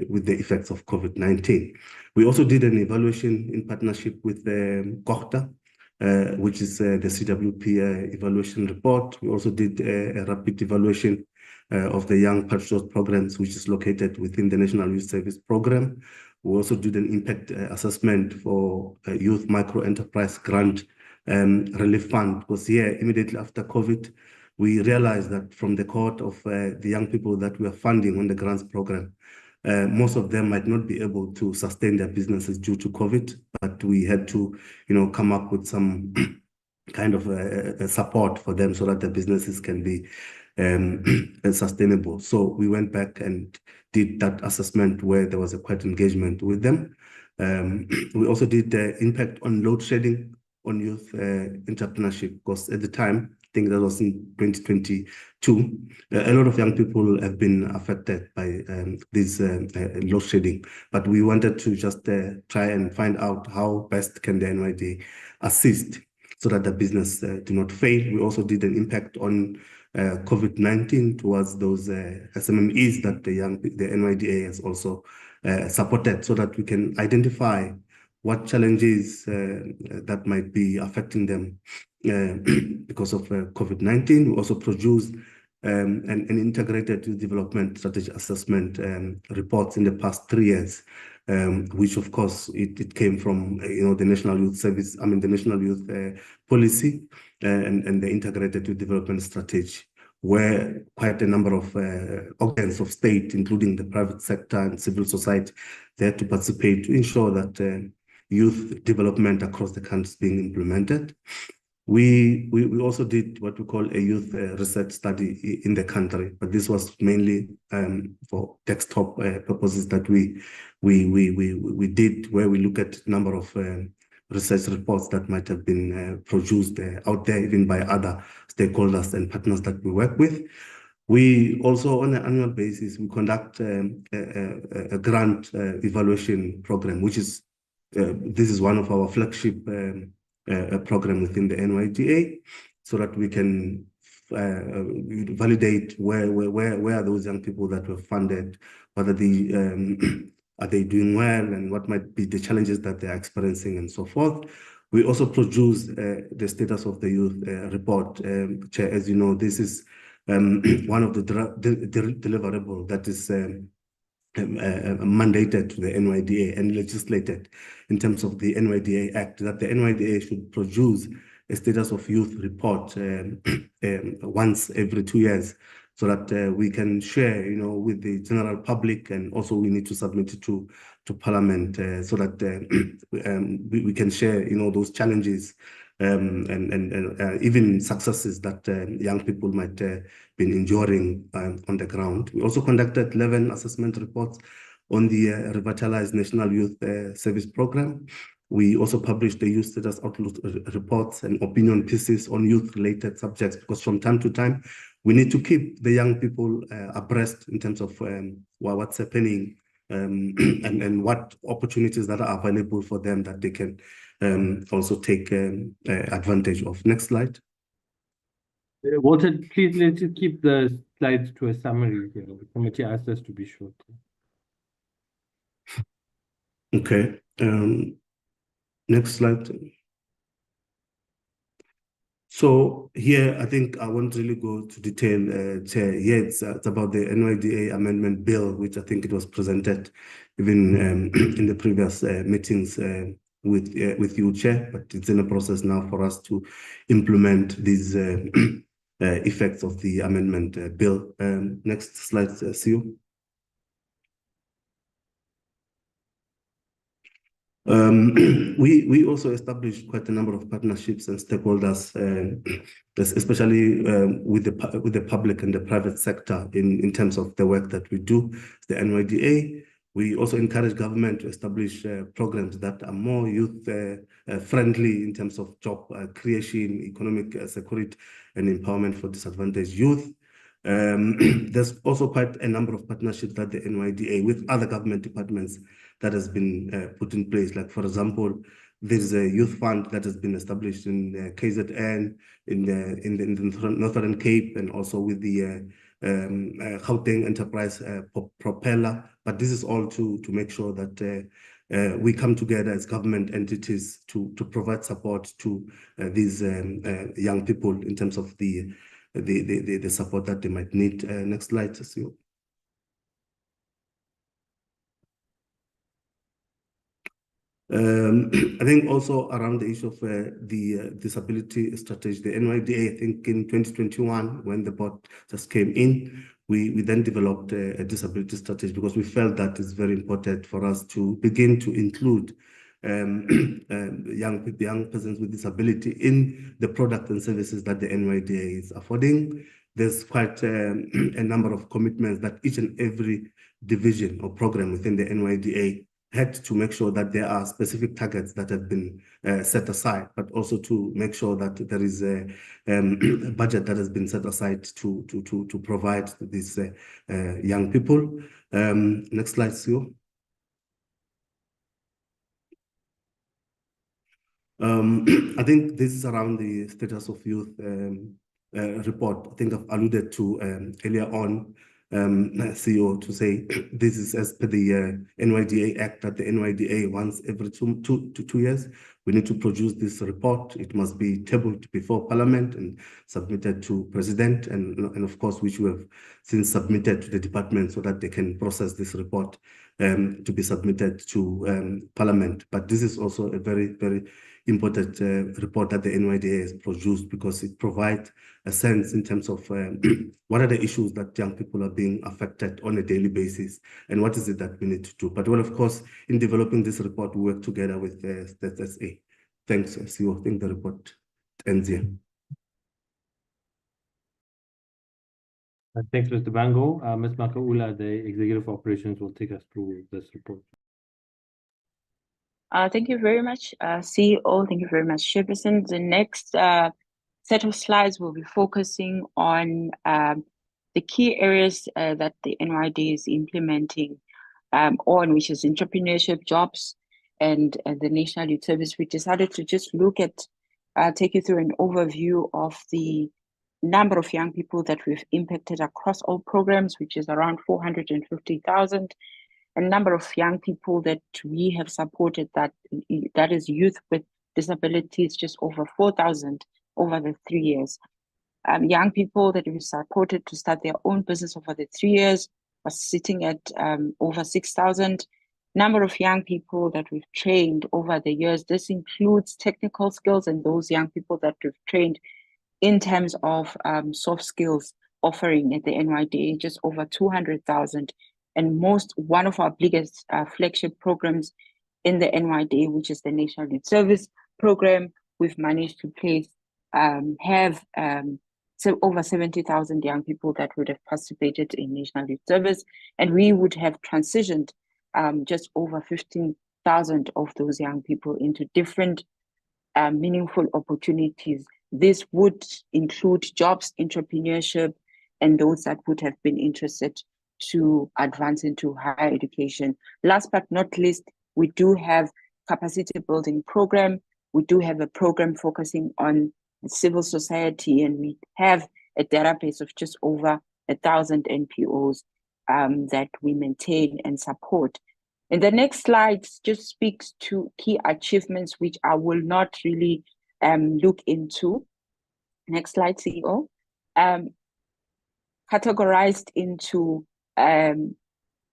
with the effects of COVID-19. We also did an evaluation in partnership with COGTA, which is the CWP evaluation report. We also did a rapid evaluation of the Young Patriots programs, which is located within the National Youth Service Program. We also did an impact assessment for Youth Micro Enterprise Grant Relief Fund, because here, immediately after COVID, we realized that from the cohort of the young people that we are funding on the grants program, most of them might not be able to sustain their businesses due to COVID, but we had to, come up with some kind of a support for them so that the businesses can be sustainable. So we went back and did that assessment where there was a quite engagement with them. We also did the impact on load shedding on youth entrepreneurship, because at the time, I think that was in 2022, a lot of young people have been affected by this load shedding. But we wanted to just try and find out how best can the NYDA assist so that the business do not fail. We also did an impact on COVID-19 towards those SMMEs that the NYDA has also supported, so that we can identify what challenges that might be affecting them because of COVID-19. We also produced an integrated youth development strategy assessment reports in the past 3 years, which of course it came from the National Youth Service, the National Youth Policy and the integrated youth development strategy, where quite a number of organs of state, including the private sector and civil society, they had to participate to ensure that youth development across the country is being implemented. We also did what we call a youth research study in the country, but this was mainly for desktop purposes that we did, where we look at number of research reports that might have been produced out there, even by other stakeholders and partners that we work with. We also, on an annual basis, we conduct a grant evaluation program, which is this is one of our flagship program within the NYDA, so that we can validate where are those young people that were funded, whether are they doing well, and what might be the challenges that they're experiencing, and so forth. We also produce the status of the youth report. Chair, as you know, this is one of the deliverables that is mandated to the NYDA and legislated in terms of the NYDA Act, that the NYDA should produce a status of youth report once every 2 years, so that we can share, with the general public, and also we need to submit it to Parliament so that we can share, those challenges and even successes that young people might been enduring on the ground. We also conducted 11 assessment reports on the revitalized National Youth Service Program. We also published the youth status outlook reports and opinion pieces on youth-related subjects, because from time to time, we need to keep the young people abreast in terms of what's happening and what opportunities that are available for them that they can also take advantage of. Next slide. Walter, please let's keep the slides to a summary here. The committee asked us to be short. Okay. Next slide. So here, I think I won't really go to detail, Chair. Here it's about the NYDA amendment bill, which I think it was presented even in the previous meetings with you, Chair, but it's in a process now for us to implement these effects of the amendment bill. Next slide, CEO. We also established quite a number of partnerships and stakeholders, especially with the public and the private sector in terms of the work that we do, the NYDA. We also encourage government to establish programs that are more youth friendly in terms of job creation, economic security, and empowerment for disadvantaged youth. There's also quite a number of partnerships that the NYDA with other government departments that has been put in place. Like, for example, there's a youth fund that has been established in KZN, in the Northern Cape, and also with the Gauteng Enterprise Propeller. But this is all to make sure that we come together as government entities to provide support to these young people in terms of the support that they might need. Next slide, CEO. I think also around the issue of the disability strategy, the NYDA, I think in 2021, when the board just came in, we then developed a disability strategy because we felt that it's very important for us to begin to include young persons with disability in the products and services that the NYDA is affording. There's quite a number of commitments that each and every division or program within the NYDA had to make sure that there are specific targets that have been set aside, but also to make sure that there is a budget that has been set aside to provide these young people. Next slide, Sue. I think this is around the status of youth report. I think I've alluded to earlier on, CEO, to say this is as per the NYDA Act, that the NYDA once every two years, we need to produce this report. It must be tabled before Parliament and submitted to President, and of course, which we have since submitted to the department so that they can process this report to be submitted to Parliament. But this is also a very, very important report that the NYDA has produced, because it provides a sense in terms of what are the issues that young people are being affected on a daily basis, and what is it that we need to do. But well, of course, in developing this report, we work together with Stats SA. Thanks, CEO. I think the report ends here. Thanks, Mr. Bango. Ms. Makaula, the Executive Operations, will take us through this report. Thank you very much, CEO. Thank you very much, Chairperson. The next set of slides will be focusing on the key areas that the NYDA is implementing on, which is entrepreneurship, jobs, and the National Youth Service. We decided to just look at, take you through an overview of the number of young people that we've impacted across all programs, which is around 450,000. A number of young people that we have supported, that is youth with disabilities, just over 4,000 over the 3 years. Young people that we supported to start their own business over the 3 years was sitting at over 6,000. Number of young people that we've trained over the years, this includes technical skills and those young people that we've trained in terms of soft skills offering at the NYDA, just over 200,000. And one of our biggest flagship programs in the NYDA, which is the National Youth Service program, we've managed to have over 70,000 young people that would have participated in National Youth Service, and we would have transitioned just over 15,000 of those young people into different meaningful opportunities. This would include jobs, entrepreneurship, and those that would have been interested to advance into higher education. Last but not least, we do have capacity building program. We do have a program focusing on civil society, and we have a database of just over 1,000 NPOs that we maintain and support. And the next slide just speaks to key achievements, which I will not really look into. Next slide, CEO. Categorized into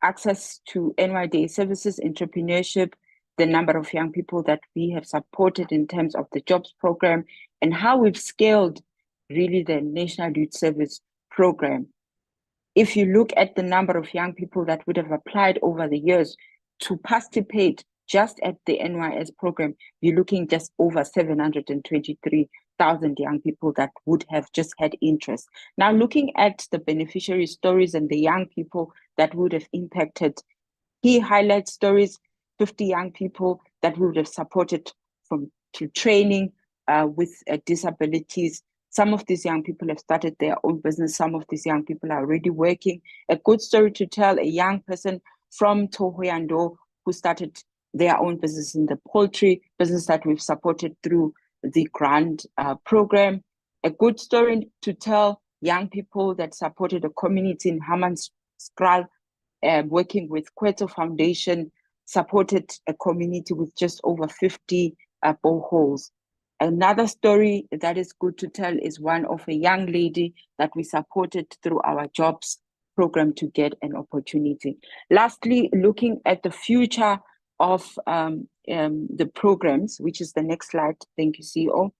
access to NYDA services, entrepreneurship, the number of young people that we have supported in terms of the jobs program, and how we've scaled really the National Youth Service program. If you look at the number of young people that would have applied over the years to participate just at the NYS program, you're looking just over 723,000 young people that would have just had interest. Now, looking at the beneficiary stories and the young people that would have impacted, key highlight stories, 50 young people that we would have supported through training with disabilities. Some of these young people have started their own business. Some of these young people are already working. A good story to tell, a young person from Tohoyando who started their own business in the poultry business that we've supported through the grant program. A good story to tell, young people that supported a community in Hammanskraal, working with Kweto Foundation, supported a community with just over 50 boreholes. Another story that is good to tell is one of a young lady that we supported through our jobs program to get an opportunity. Lastly, looking at the future of the programs, which is the next slide. Thank you, CEO,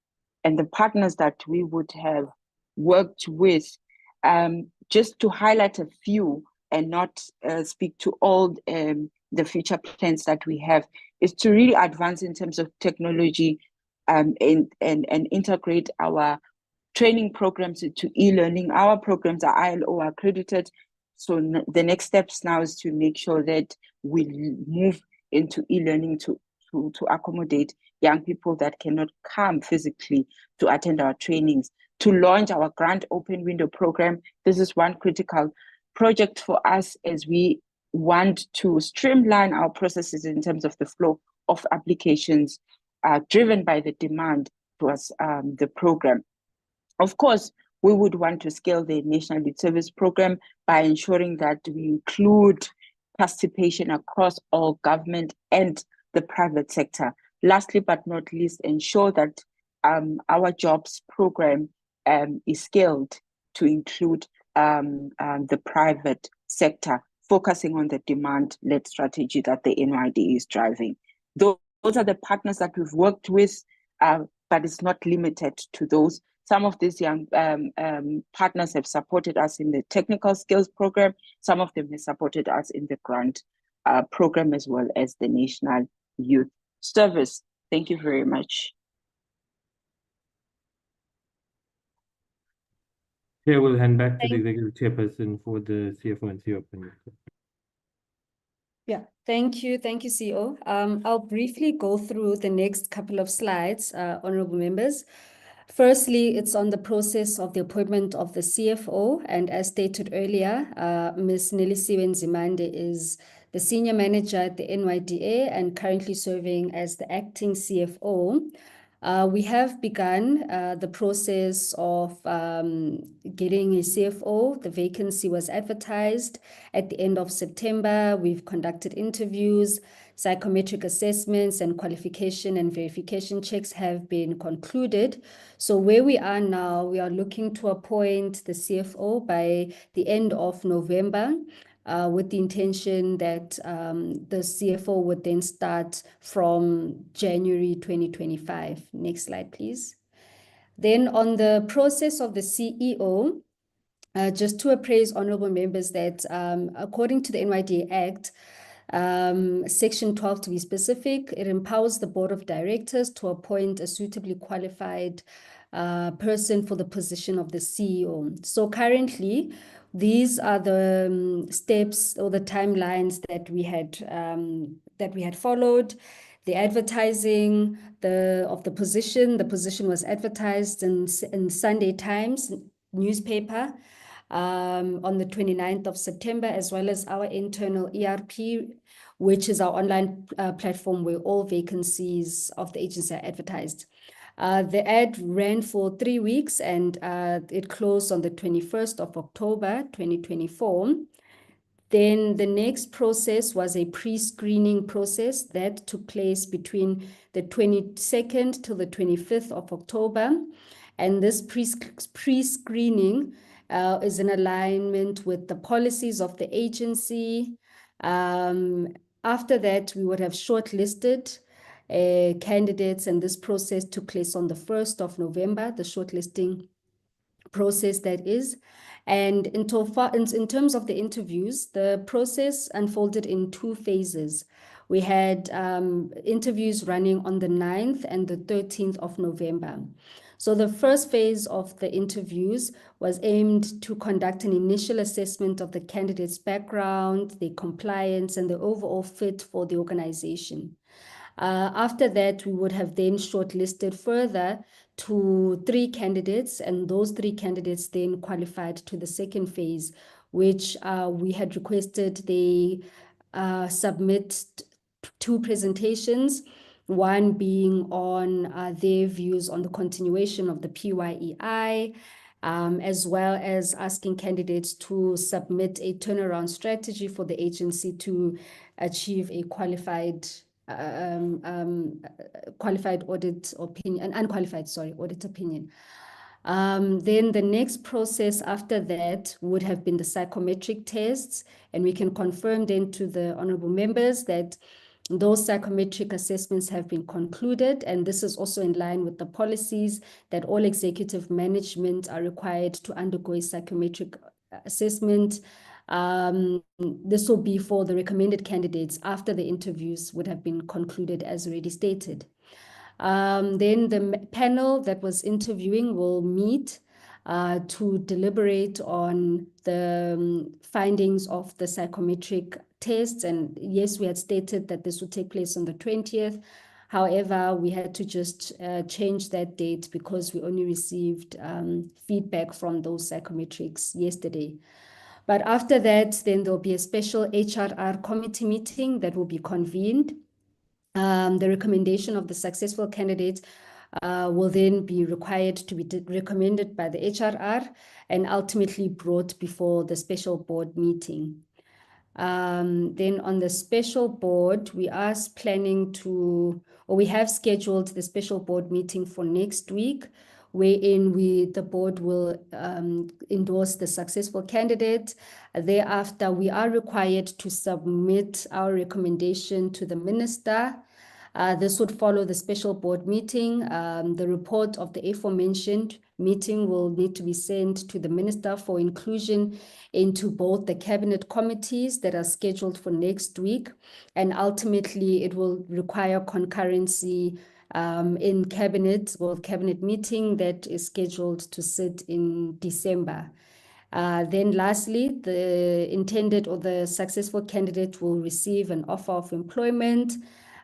and the partners that we would have worked with, just to highlight a few and not speak to all the future plans that we have, is to really advance in terms of technology and integrate our training programs into e-learning. Our programs are ILO accredited. So the next steps now is to make sure that we move into e-learning to accommodate young people that cannot come physically to attend our trainings, to launch our grant open window program. This is one critical project for us as we want to streamline our processes in terms of the flow of applications driven by the demand towards the program. Of course, we would want to scale the National Youth Service Program by ensuring that we include participation across all government and the private sector. Lastly, but not least, ensure that our jobs program is scaled to include the private sector, focusing on the demand-led strategy that the NYDA is driving. Those are the partners that we've worked with, but it's not limited to those. Some of these young partners have supported us in the technical skills program. Some of them have supported us in the grant program, as well as the National Youth Service. Thank you very much. Chair will hand back to the Executive Chairperson for the CFO and CEO opinion. Yeah, thank you, CEO. I'll briefly go through the next couple of slides, honorable members. Firstly, it's on the process of the appointment of the CFO, and as stated earlier, Ms. Nelisiwe Nzimande is the Senior Manager at the NYDA and currently serving as the Acting CFO. We have begun the process of getting a CFO. The vacancy was advertised at the end of September. We've conducted interviews, psychometric assessments, and qualification and verification checks have been concluded. So where we are now, we are looking to appoint the CFO by the end of November, with the intention that the CFO would then start from January 2025. Next slide, please. Then on the process of the CEO, just to appraise honorable members that according to the NYDA Act, Section 12 to be specific, it empowers the Board of Directors to appoint a suitably qualified person for the position of the CEO. So currently, these are the steps or the timelines that we had followed. The advertising of the position. The position was advertised in Sunday Times newspaper on the 29th of September, as well as our internal ERP, which is our online platform where all vacancies of the agency are advertised. The ad ran for 3 weeks and it closed on the 21st of October, 2024. Then the next process was a pre-screening process that took place between the 22nd till the 25th of October. And this pre-screening is in alignment with the policies of the agency. After that, we would have shortlisted candidates, and this process took place on the 1st of November, the shortlisting process that is. And in terms of the interviews, the process unfolded in 2 phases. We had interviews running on the 9th and the 13th of November. So the first phase of the interviews was aimed to conduct an initial assessment of the candidate's background, their compliance, and the overall fit for the organization. After that, we would have then shortlisted further to 3 candidates, and those 3 candidates then qualified to the second phase, which we had requested they submit 2 presentations, one being on their views on the continuation of the PYEI, as well as asking candidates to submit a turnaround strategy for the agency to achieve a qualified audit opinion, audit opinion. Then the next process after that would have been the psychometric tests, and we can confirm then to the honorable members that Those psychometric assessments have been concluded, and this is also in line with the policies that all executive management are required to undergo a psychometric assessment. This will be for the recommended candidates after the interviews would have been concluded, as already stated. Then the panel that was interviewing will meet to deliberate on the findings of the psychometric tests. And yes, we had stated that this would take place on the 20th. However, we had to just change that date because we only received feedback from those psychometrics yesterday. But after that, then there'll be a special HRR committee meeting that will be convened. The recommendation of the successful candidate will then be required to be recommended by the HRR and ultimately brought before the special board meeting. Then on the special board, we are planning to, or we have scheduled the special board meeting for next week, wherein the board will endorse the successful candidate. Thereafter, we are required to submit our recommendation to the minister. This would follow the special board meeting. The report of the aforementioned meeting will need to be sent to the minister for inclusion into both the cabinet committees that are scheduled for next week. And ultimately, it will require concurrency in cabinet meeting that is scheduled to sit in December. Then lastly, the intended or the successful candidate will receive an offer of employment,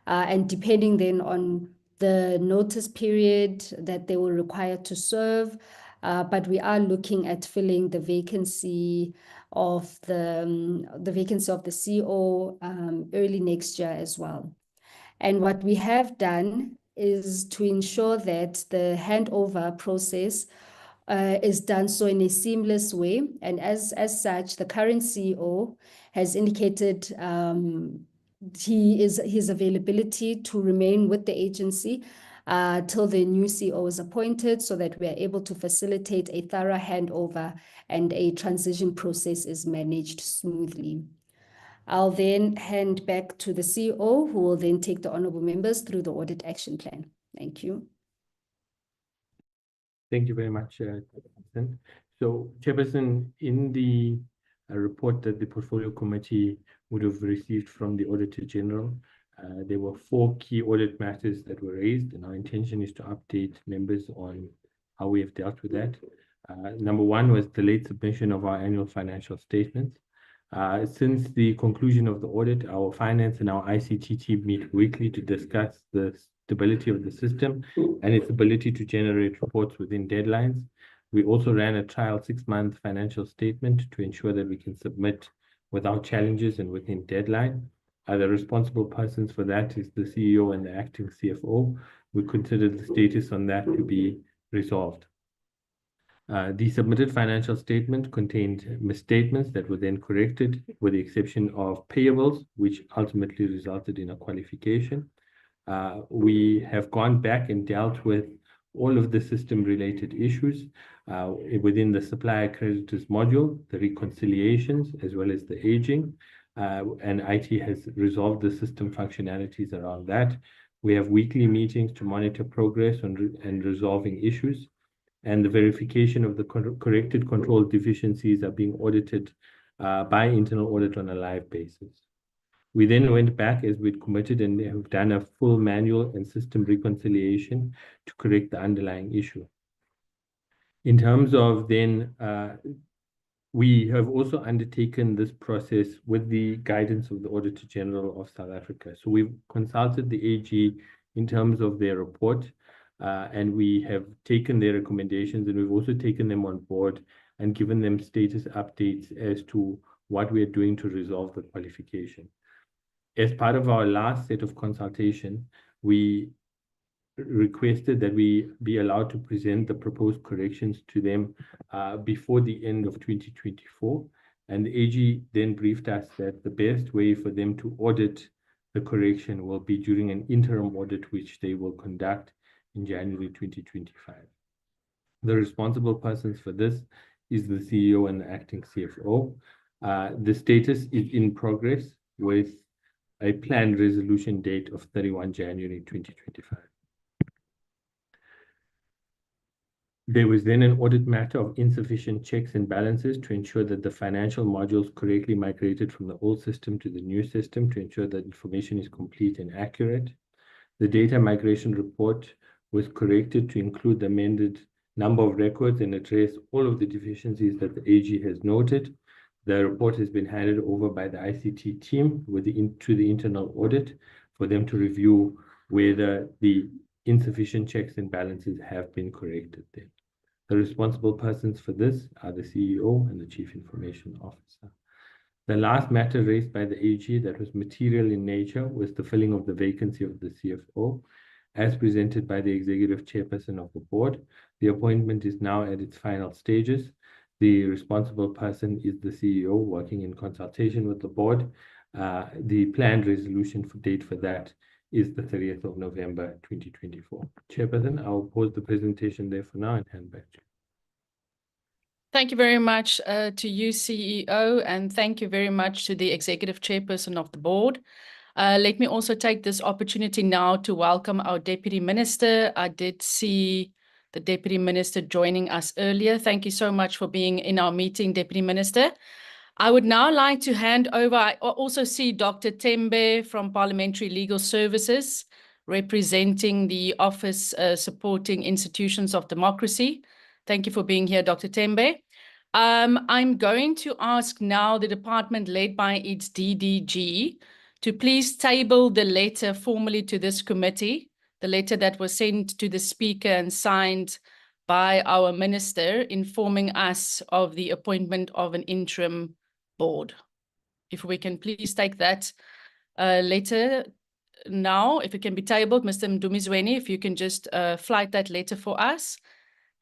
and depending then on the notice period that they will require to serve, but we are looking at filling the vacancy of the CO early next year as well. And what we have done is to ensure that the handover process is done so in a seamless way. And as such, the current CEO has indicated his availability to remain with the agency till the new CEO is appointed, so that we are able to facilitate a thorough handover and a transition process is managed smoothly. I'll then hand back to the CEO, who will then take the honorable members through the audit action plan. Thank you. Thank you very much, Chairperson. So, Chairperson, in the report that the Portfolio Committee would have received from the Auditor General, there were 4 key audit matters that were raised, and our intention is to update members on how we have dealt with that. Number 1 was the late submission of our annual financial statements. Since the conclusion of the audit, our finance and our ICT team meet weekly to discuss the stability of the system and its ability to generate reports within deadlines. We also ran a trial 6-month financial statement to ensure that we can submit without challenges and within deadline. The responsible persons for that is the CEO and the acting CFO. We consider the status on that to be resolved. The submitted financial statement contained misstatements that were then corrected, with the exception of payables, which ultimately resulted in a qualification. We have gone back and dealt with all of the system-related issues within the supplier creditors module, the reconciliations, as well as the aging, and IT has resolved the system functionalities around that. We have weekly meetings to monitor progress and resolving issues, and the verification of the corrected control deficiencies are being audited by internal audit on a live basis. We then went back as we'd committed and have done a full manual and system reconciliation to correct the underlying issue. In terms of then, we have also undertaken this process with the guidance of the Auditor General of South Africa. So we've consulted the AG in terms of their report, and we have taken their recommendations, and we've also taken them on board and given them status updates as to what we are doing to resolve the qualification. As part of our last set of consultation, we requested that we be allowed to present the proposed corrections to them before the end of 2024. And the AG then briefed us that the best way for them to audit the correction will be during an interim audit, which they will conduct in January 2025. The responsible persons for this is the CEO and the acting CFO. The status is in progress with a planned resolution date of 31 January 2025. There was then an audit matter of insufficient checks and balances to ensure that the financial modules correctly migrated from the old system to the new system to ensure that information is complete and accurate. The data migration report was corrected to include the amended number of records and address all of the deficiencies that the AG has noted. The report has been handed over by the ICT team to the internal audit for them to review whether the insufficient checks and balances have been corrected there. The responsible persons for this are the CEO and the Chief Information Officer. The last matter raised by the AG that was material in nature was the filling of the vacancy of the CFO, as presented by the Executive Chairperson of the Board. The appointment is now at its final stages. The responsible person is the CEO, working in consultation with the Board. The planned resolution date for that is the 30th of November 2024. Chairperson, I'll pause the presentation there for now and hand back to you. Thank you very much to you, CEO, and thank you very much to the Executive Chairperson of the Board. Let me also take this opportunity now to welcome our Deputy Minister. I did see the Deputy Minister joining us earlier. Thank you so much for being in our meeting, Deputy Minister. I would now like to hand over. I also see Dr. Tembe from Parliamentary Legal Services, representing the Office Supporting Institutions of Democracy. Thank you for being here, Dr. Tembe. I'm going to ask now the department led by its DDG to please table the letter formally to this committee, the letter that was sent to the Speaker and signed by our Minister, informing us of the appointment of an interim board. If we can please take that letter now, if it can be tabled, Mr. Mdumizweni, if you can just flight that letter for us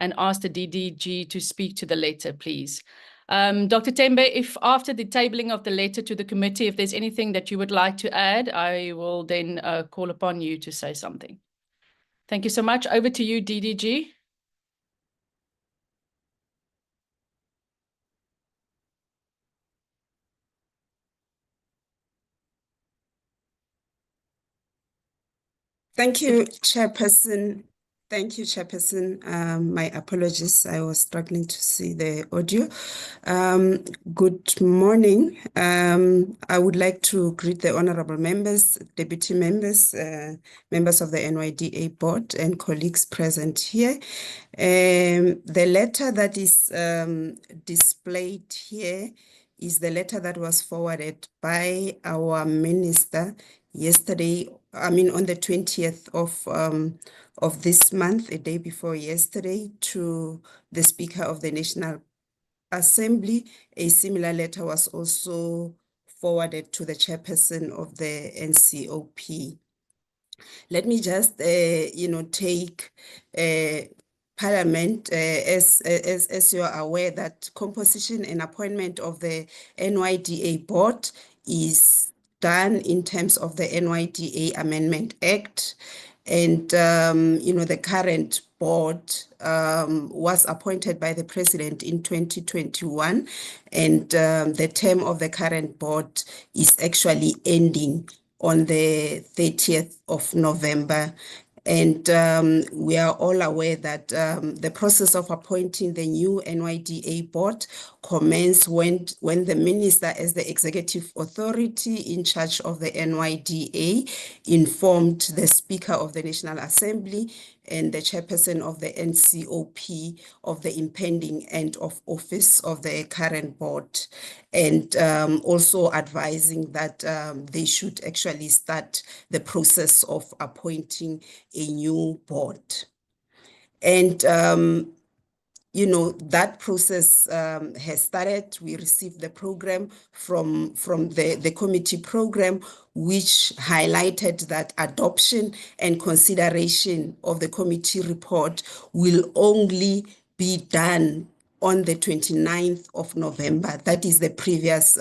and ask the DDG to speak to the letter, please. Dr. Tembe, if after the tabling of the letter to the committee, if there's anything that you would like to add, I will then call upon you to say something. Thank you so much. Over to you, DDG. Thank you, Chairperson. Thank you, Chairperson. My apologies. I was struggling to see the audio. Good morning. I would like to greet the honorable members, deputy members, members of the NYDA board and colleagues present here. The letter that is displayed here is the letter that was forwarded by our minister yesterday, on the 20th of this month, a day before yesterday, to the Speaker of the National Assembly. A similar letter was also forwarded to the chairperson of the NCOP. Let me just, take Parliament, as you are aware, that composition and appointment of the NYDA board is done in terms of the NYDA Amendment Act. And, the current board was appointed by the president in 2021. And the term of the current board is actually ending on the 30th of November. And we are all aware that the process of appointing the new NYDA board commenced when the minister, as the executive authority in charge of the NYDA, informed the Speaker of the National Assembly and the chairperson of the NCOP of the impending end of office of the current board, and also advising that they should actually start the process of appointing a new board. And that process has started. We received the program from the committee program, which highlighted that adoption and consideration of the committee report will only be done on the 29th of November. That is the previous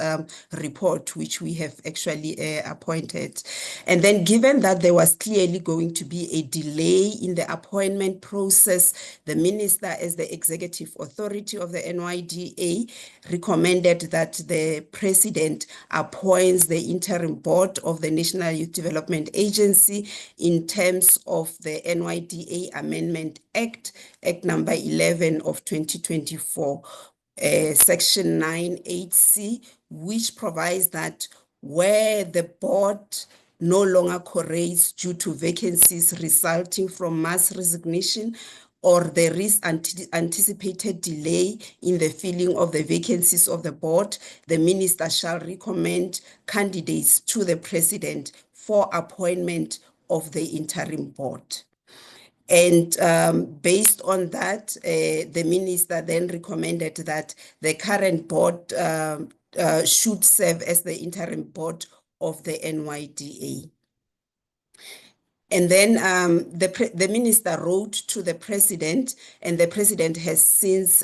report which we have actually appointed. And then given that there was clearly going to be a delay in the appointment process, the minister, as the executive authority of the NYDA, recommended that the president appoints the interim board of the National Youth Development Agency in terms of the NYDA Amendment Act number 11 of 2024, section 9(8)(c), which provides that where the board no longer correlates due to vacancies resulting from mass resignation, or there is anticipated delay in the filling of the vacancies of the board, the minister shall recommend candidates to the president for appointment of the interim board. And based on that, the minister then recommended that the current board should serve as the interim board of the NYDA. And then the minister wrote to the president, and the president has since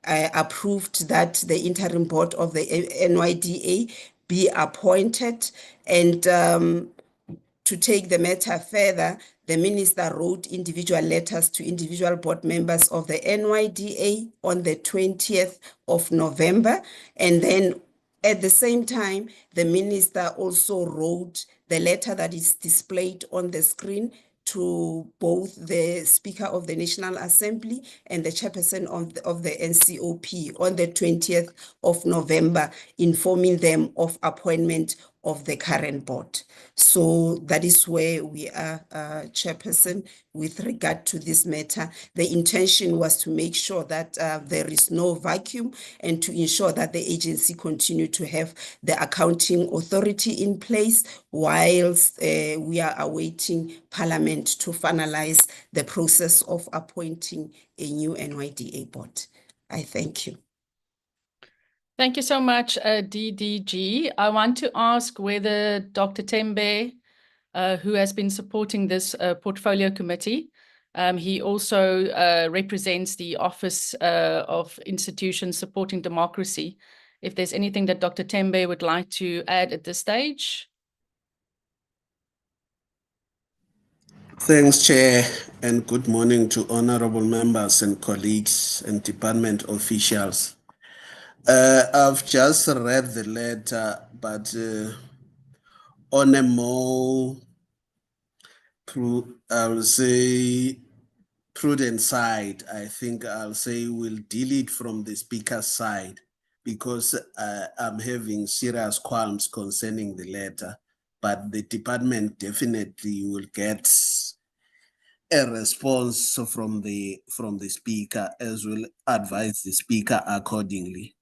approved that the interim board of the NYDA be appointed. And to take the matter further, the minister wrote individual letters to individual board members of the NYDA on the 20th of November. And then at the same time, the minister also wrote the letter that is displayed on the screen to both the Speaker of the National Assembly and the chairperson of the NCOP on the 20th of November, informing them of appointment of the current board. So that is where we are, Chairperson, with regard to this matter. The intention was to make sure that there is no vacuum and to ensure that the agency continue to have the accounting authority in place whilst we are awaiting Parliament to finalize the process of appointing a new NYDA board. I thank you. Thank you so much, DDG. I want to ask whether Dr. Tembe, who has been supporting this portfolio committee, he also represents the Office of Institutions Supporting Democracy. If there's anything that Dr. Tembe would like to add at this stage. Thanks, Chair, and good morning to honorable members and colleagues and department officials. I've just read the letter, but on a more, I'll say, prudent side, I think I'll say we'll delete from the speaker's side because I'm having serious qualms concerning the letter, but the department definitely will get a response from the speaker, as will advise the speaker accordingly.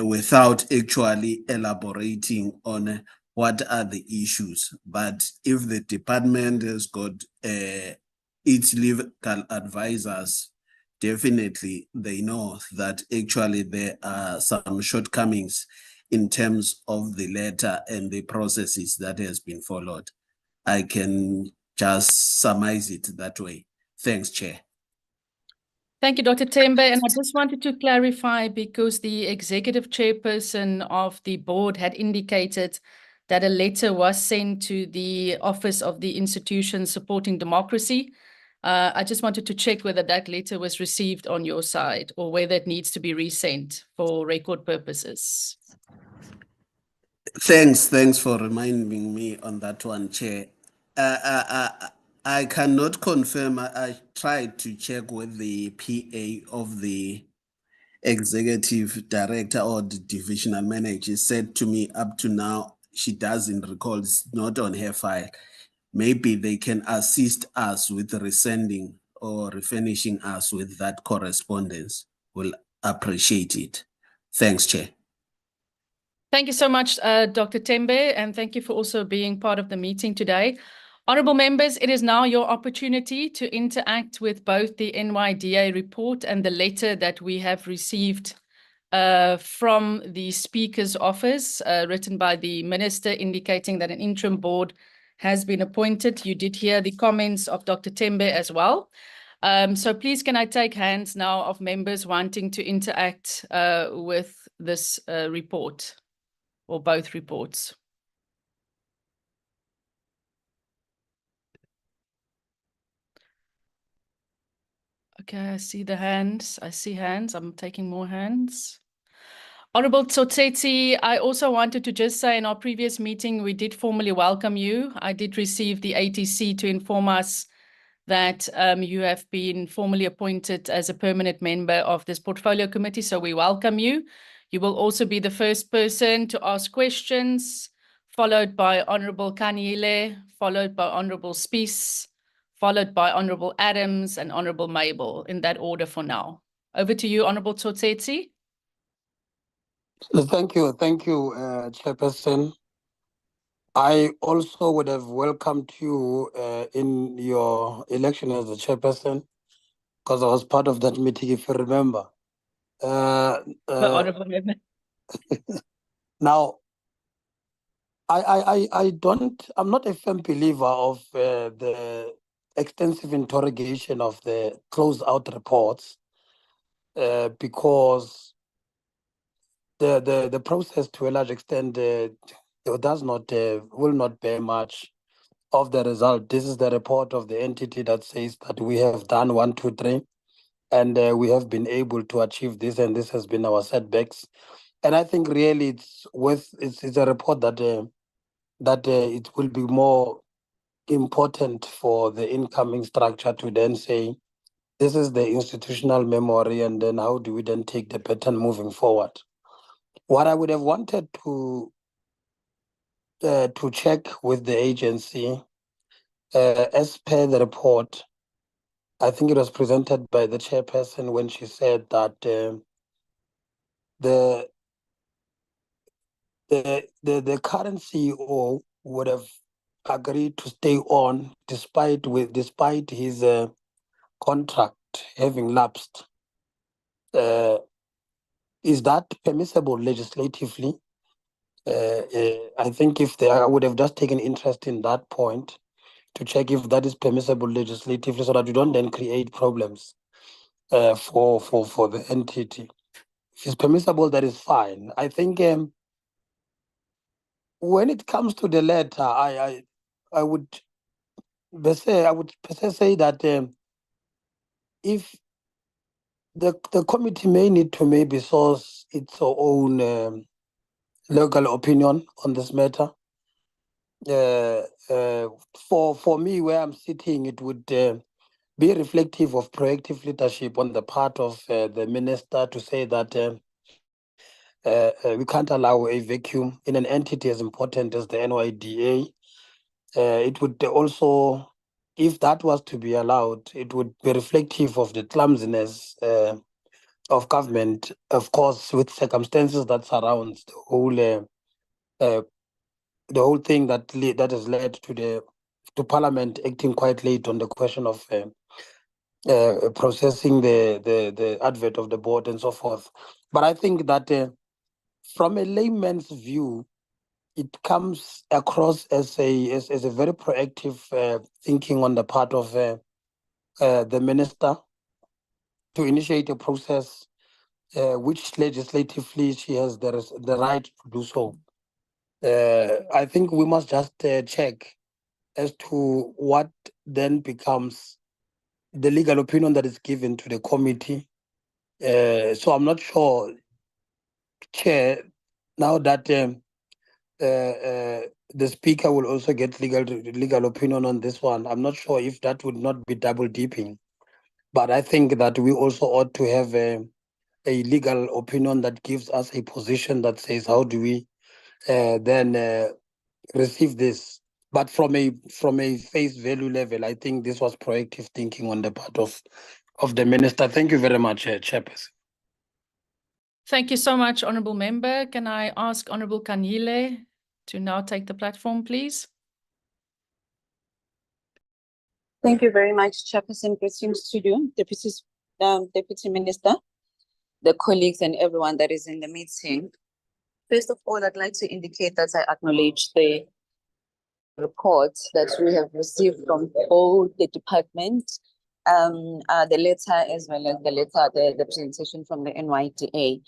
Without actually elaborating on what are the issues. But if the department has got its legal advisors, definitely they know that actually there are some shortcomings in terms of the letter and the processes that has been followed. I can just surmise it that way. Thanks, Chair. Thank you, Dr. Tembe. And I just wanted to clarify because the executive chairperson of the board had indicated that a letter was sent to the Office of the Institution Supporting Democracy. I just wanted to check whether that letter was received on your side or whether it needs to be resent for record purposes. Thanks for reminding me on that one, Chair. I cannot confirm. I tried to check with the PA of the executive director or the divisional manager. Said to me up to now, she doesn't recall, it's not on her file. Maybe they can assist us with resending or refinishing us with that correspondence. We'll appreciate it. Thanks, Chair. Thank you so much, Dr. Tembe, and thank you for also being part of the meeting today. Honourable members, it is now your opportunity to interact with both the NYDA report and the letter that we have received from the Speaker's office, written by the Minister, indicating that an interim board has been appointed. You did hear the comments of Dr. Tembe as well. So please can I take hands now of members wanting to interact with this report or both reports? Okay, I see the hands. I see hands. I'm taking more hands. Honorable Tsotsetse, I also wanted to just say in our previous meeting, we did formally welcome you. I did receive the ATC to inform us that you have been formally appointed as a permanent member of this portfolio committee, so we welcome you. You will also be the first person to ask questions, followed by Honorable Kanile, followed by Honorable Spies, followed by Honorable Adams and Honorable Mabel, in that order for now. Over to you, Honorable Tsotsetse. Thank you, Chairperson. I also would have welcomed you in your election as the chairperson, because I was part of that meeting, if you remember. Honorable Member. Now, I'm not a firm believer of the extensive interrogation of the closed-out reports because the process, to a large extent, will not bear much of the result. This is the report of the entity that says that we have done 1, 2, 3, and we have been able to achieve this, and this has been our setbacks. And I think really it's a report that it will be more important for the incoming structure to then say, this is the institutional memory, and then how do we then take the pattern moving forward? What I would have wanted to check with the agency, as per the report, I think it was presented by the chairperson when she said that the current CEO would have agreed to stay on despite his contract having lapsed. Is that permissible legislatively? I think I would have just taken interest in that point to check if that is permissible legislatively, so that you don't then create problems for the entity. If it's permissible, that is fine. I think when it comes to the letter, I would say that if the committee may need to maybe source its own legal opinion on this matter. For me, where I'm sitting, it would be reflective of proactive leadership on the part of the minister to say that we can't allow a vacuum in an entity as important as the NYDA. It would also, if that was to be allowed, it would be reflective of the clumsiness of government, of course, with circumstances that surround the whole thing that has led to Parliament acting quite late on the question of processing the advert of the board and so forth. But I think that from a layman's view, it comes across as a very proactive thinking on the part of the minister to initiate a process which legislatively she has the right to do so. I think we must just check as to what then becomes the legal opinion that is given to the committee. So I'm not sure, Chair, now that the speaker will also get legal opinion on this one. I'm not sure if that would not be double dipping, but I think that we also ought to have a legal opinion that gives us a position that says how do we then receive this. But from a face value level, I think this was proactive thinking on the part of the minister. Thank you very much, Chairperson. Thank you so much, Honourable Member. Can I ask Honourable Kanile to now take the platform, please? Thank you very much, Chairperson. Greetings to you, Deputy Minister, the colleagues and everyone that is in the meeting. First of all, I'd like to indicate that I acknowledge the report that we have received from all the departments the letter as well as the presentation from the NYDA.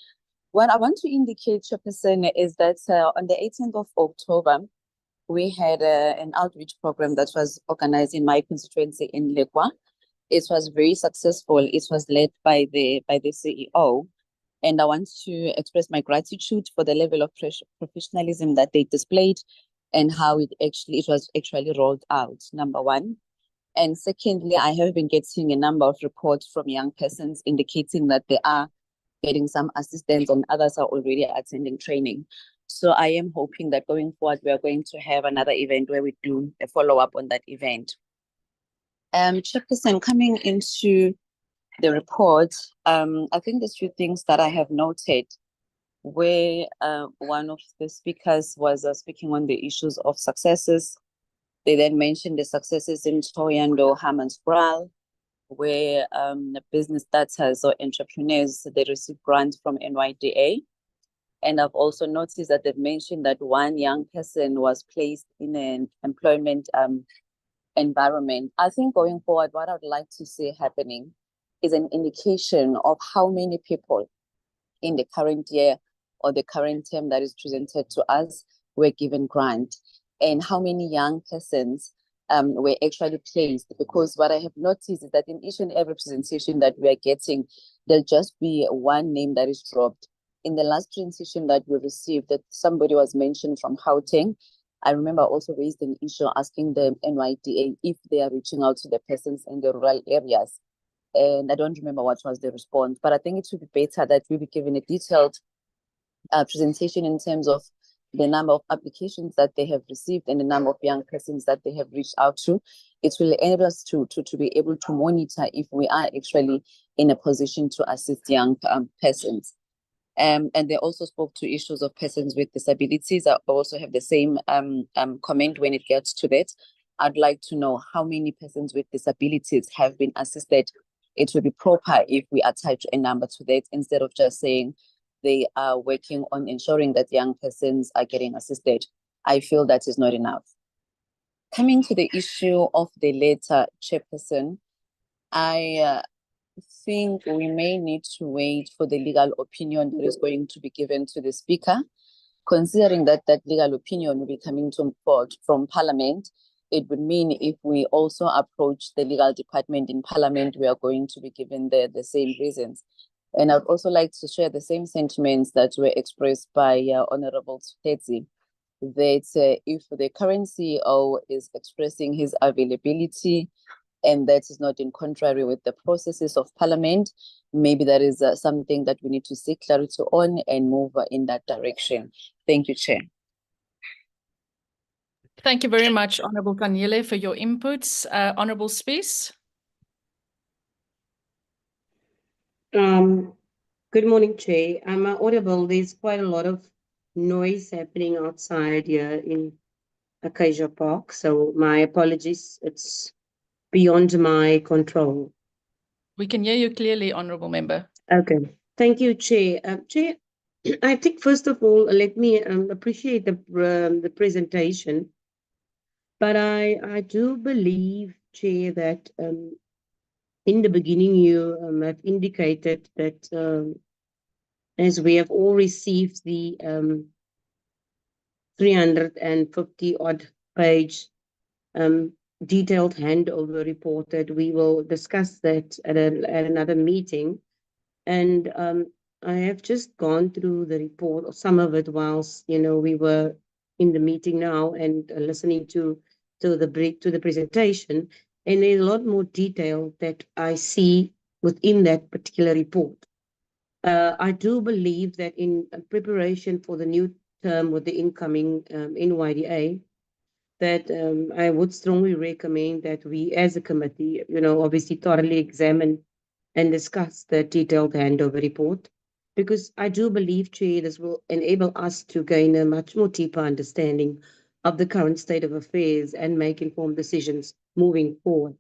What I want to indicate, Chairperson, is that on the 18th of October, we had an outreach program that was organized in my constituency in Lekwa. It was very successful. It was led by the CEO. And I want to express my gratitude for the level of professionalism that they displayed and how it was actually rolled out, number one. And secondly, I have been getting a number of reports from young persons indicating that they are getting some assistance and others are already attending training. So I am hoping that going forward, we are going to have another event where we do a follow-up on that event. Chairperson, coming into the report, I think there's few things that I have noted where one of the speakers was speaking on the issues of successes. They then mentioned the successes in Thohoyandou, Hammanskraal, where business starters or entrepreneurs, they receive grants from NYDA. And I've also noticed that they've mentioned that one young person was placed in an employment environment. I think going forward, what I would like to see happening is an indication of how many people in the current year or the current term that is presented to us were given grant, and how many young persons were actually placed. Because what I have noticed is that in each and every presentation that we are getting, there'll just be one name that is dropped. In the last presentation that we received, that somebody was mentioned from Gauteng, I remember also raised an issue asking the NYDA if they are reaching out to the persons in the rural areas. And I don't remember what was the response, but I think it would be better that we be given a detailed presentation in terms of the number of applications that they have received and the number of young persons that they have reached out to. It will enable us to be able to monitor if we are actually in a position to assist young persons. And they also spoke to issues of persons with disabilities. I also have the same comment when it gets to that. I'd like to know how many persons with disabilities have been assisted. It would be proper if we attach a number to that instead of just saying they are working on ensuring that young persons are getting assisted. I feel that is not enough. Coming to the issue of the letter, Chairperson, I think we may need to wait for the legal opinion that is going to be given to the Speaker, considering that that legal opinion will be coming from Parliament. It would mean if we also approach the legal department in Parliament, we are going to be given the same reasons. And I'd also like to share the same sentiments that were expressed by Honorable Tshetsi, that if the current CEO is expressing his availability and that is not in contrary with the processes of Parliament, maybe that is something that we need to seek clarity on and move in that direction. Thank you, Chair. Thank you very much, Honorable Kanyele, for your inputs. Honorable Spies. Good morning, Chair. I'm audible. There's quite a lot of noise happening outside here in Acacia Park, so my apologies. It's beyond my control. We can hear you clearly, Honorable Member. Okay. Thank you, Chair. Chair, I think first of all, let me appreciate the presentation, but I do believe, Chair, that in the beginning you have indicated that as we have all received the 350 odd page detailed handover report, that we will discuss that at another meeting. And I have just gone through the report, or some of it, whilst we were in the meeting now and listening to the presentation. And there's a lot more detail that I see within that particular report. I do believe that in preparation for the new term with the incoming NYDA, that I would strongly recommend that we as a committee, obviously thoroughly examine and discuss the detailed handover report, because I do believe, Chair, this will enable us to gain a much more deeper understanding of the current state of affairs and make informed decisions moving forward.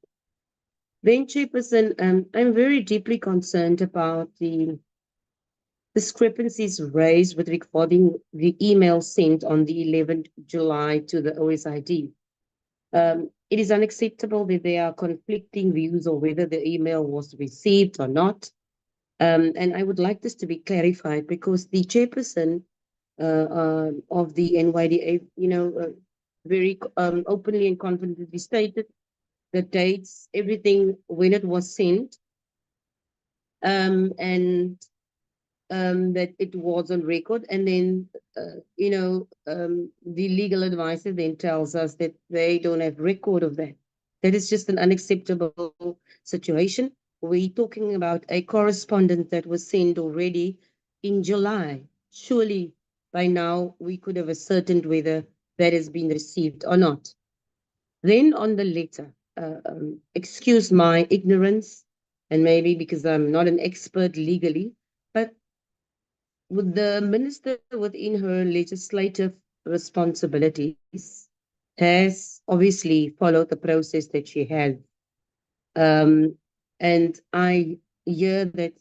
Then, Chairperson, I'm very deeply concerned about the discrepancies raised with regarding the email sent on the 11th July to the OSID. It is unacceptable that there are conflicting views on whether the email was received or not. And I would like this to be clarified because the chairperson of the NYDA, very openly and confidently stated the dates, everything, when it was sent, and that it was on record. And then, the legal advisor then tells us that they don't have record of that. That is just an unacceptable situation. We're talking about a correspondence that was sent already in July. Surely by now we could have ascertained whether that has been received or not. Then on the letter, excuse my ignorance, and maybe because I'm not an expert legally, but with the minister within her legislative responsibilities has obviously followed the process that she had. And I hear that,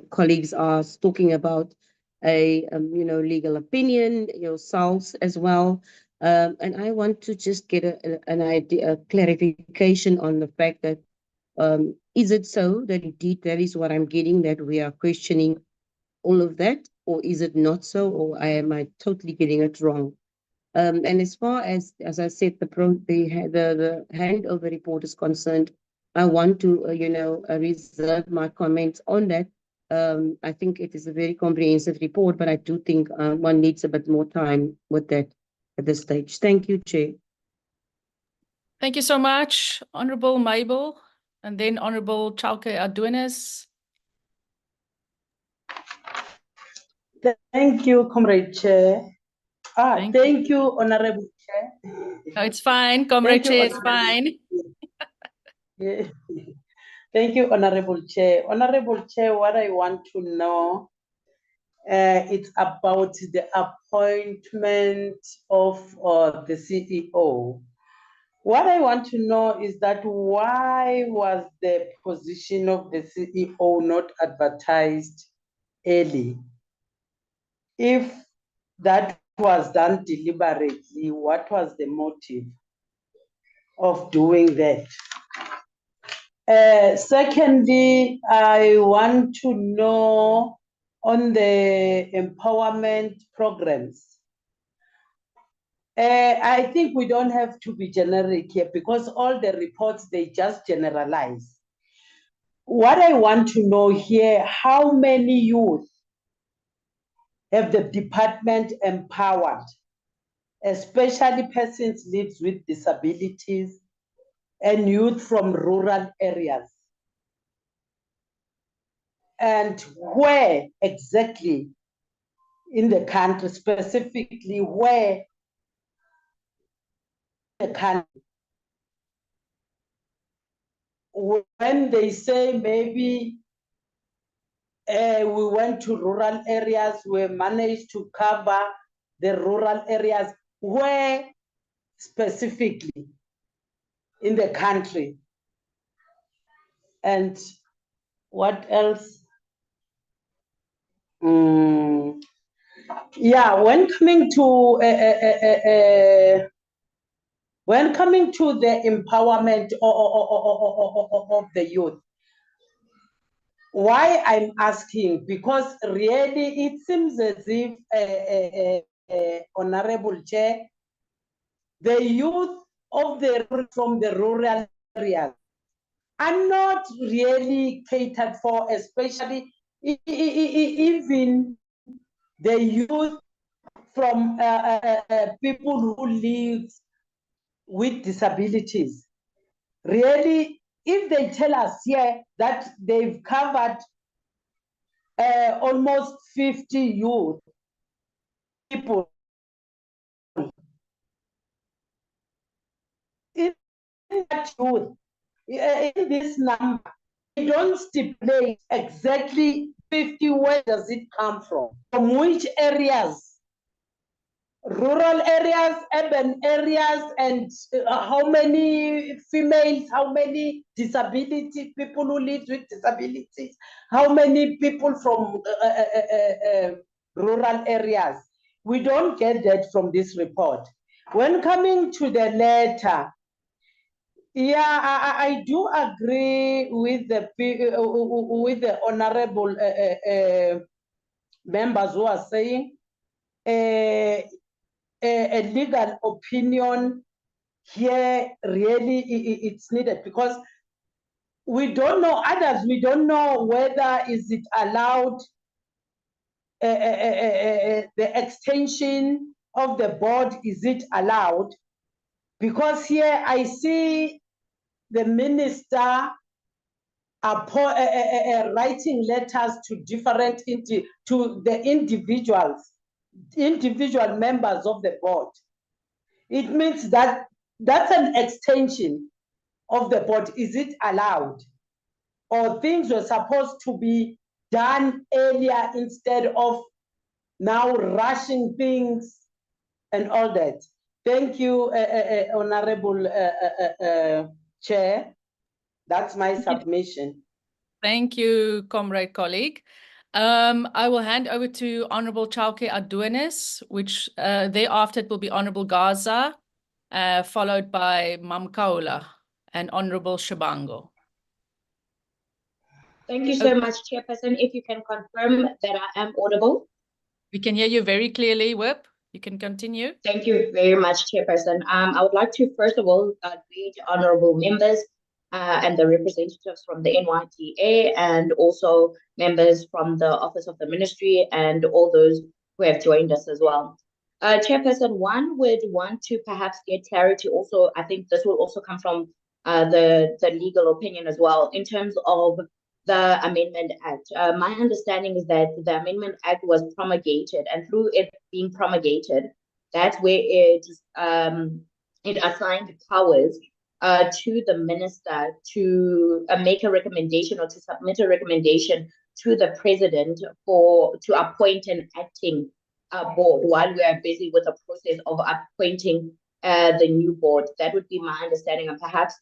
colleagues are talking about a, legal opinion, yourselves as well. And I want to just get an idea, a clarification on the fact that, is it so that indeed that is what I'm getting, that we are questioning all of that, or is it not so, or am I totally getting it wrong? And as far as I said, the handover report is concerned, I want to, reserve my comments on that. I think it is a very comprehensive report, but I do think one needs a bit more time with that at this stage. Thank you, Chair. Thank you so much, Honourable Mabel, and then Honourable Chauke Adonis. Thank you, Comrade Chair. Thank you, Honourable Chair. No, it's fine, Comrade Chair, it's fine. Yeah. Thank you, Honourable Chair. Honourable Chair, what I want to know, it's about the appointment of the CEO. What I want to know is that why was the position of the CEO not advertised early? If that was done deliberately, what was the motive of doing that? Secondly, I want to know on the empowerment programs. I think we don't have to be generic here because all the reports, they just generalize. What I want to know here, how many youth have the department empowered, especially persons living with disabilities and youth from rural areas? And where exactly in the country, specifically where in the country? When they say maybe we went to rural areas, we managed to cover the rural areas, where specifically in the country? And what else? Yeah, when coming to the empowerment of the youth, why I'm asking, because really it seems as if, Honorable Chair, the youth from the rural areas are not really catered for, especially even the youth from people who live with disabilities. Really, if they tell us here that they've covered almost 50 youth people, in that youth, in this number, they don't stipulate exactly 50, where does it come from which areas? Rural areas, urban areas, and how many females, how many disability people who live with disabilities, how many people from rural areas. We don't get that from this report. When coming to the letter, Yeah, I do agree with the honorable members who are saying a legal opinion here really it's needed, because we don't know others. We don't know whether is it allowed the extension of the board, is it allowed? Because here I see the minister writing letters to different to the individual members of the board. It means that that's an extension of the board. Is it allowed? Or things were supposed to be done earlier instead of now rushing things and all that. Thank you, Honorable Chair. That's my submission. Thank you, comrade colleague. I will hand over to Honorable Chauke Adonis, which thereafter it will be Honorable Gaza, followed by Mamkaula and Honorable Shabango. Thank you so much, Chairperson. If you can confirm that I am audible. We can hear you very clearly, Whip. You can continue. Thank you very much, Chairperson. I would like to, first of all, greet honorable members and the representatives from the NYDA, and also members from the Office of the Ministry, and all those who have joined us as well. Chairperson, one would want to perhaps get clarity also. I think this will also come from the legal opinion as well, in terms of the Amendment Act. My understanding is that the Amendment Act was promulgated, and through it being promulgated, that's where it assigned powers to the minister to make a recommendation or to submit a recommendation to the president to appoint an acting board while we are busy with the process of appointing the new board. That would be my understanding, and perhaps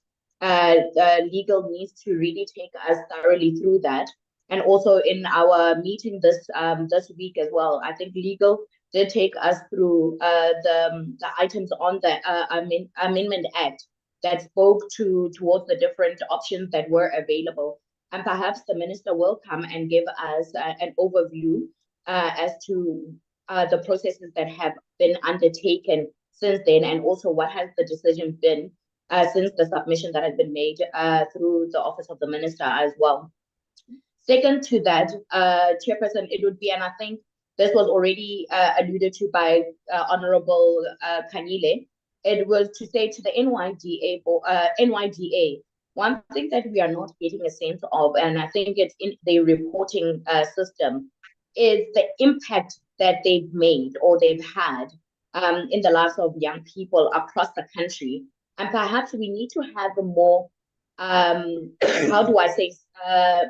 legal needs to really take us thoroughly through that. And also in our meeting this week as well, I think legal did take us through the items on the Amendment Act that spoke towards the different options that were available. And perhaps the minister will come and give us an overview as to the processes that have been undertaken since then, and also what has the decision been since the submission that has been made through the Office of the Minister as well. Second to that, Chairperson, it would be, and I think this was already alluded to by Honorable Kanile, it was to say to the NYDA, one thing that we are not getting a sense of, and I think it's in the reporting system, is the impact that they've made or they've had in the lives of young people across the country. And perhaps we need to have a more, how do I say,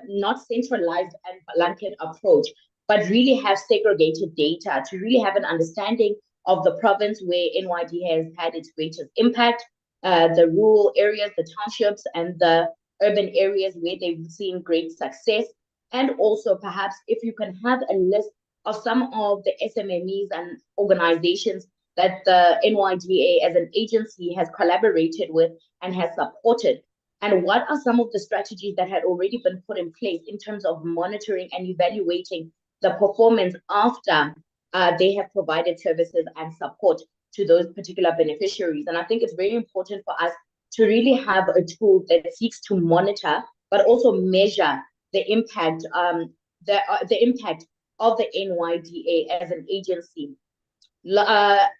not centralized and blanket approach, but really have segregated data to really have an understanding of the province where NYD has had its greatest impact, the rural areas, the townships, and the urban areas where they've seen great success. And also perhaps if you can have a list of some of the SMMEs and organizations that the NYDA as an agency has collaborated with and has supported, and what are some of the strategies that had already been put in place in terms of monitoring and evaluating the performance after they have provided services and support to those particular beneficiaries. And I think it's very important for us to really have a tool that seeks to monitor, but also measure the impact, the impact of the NYDA as an agency.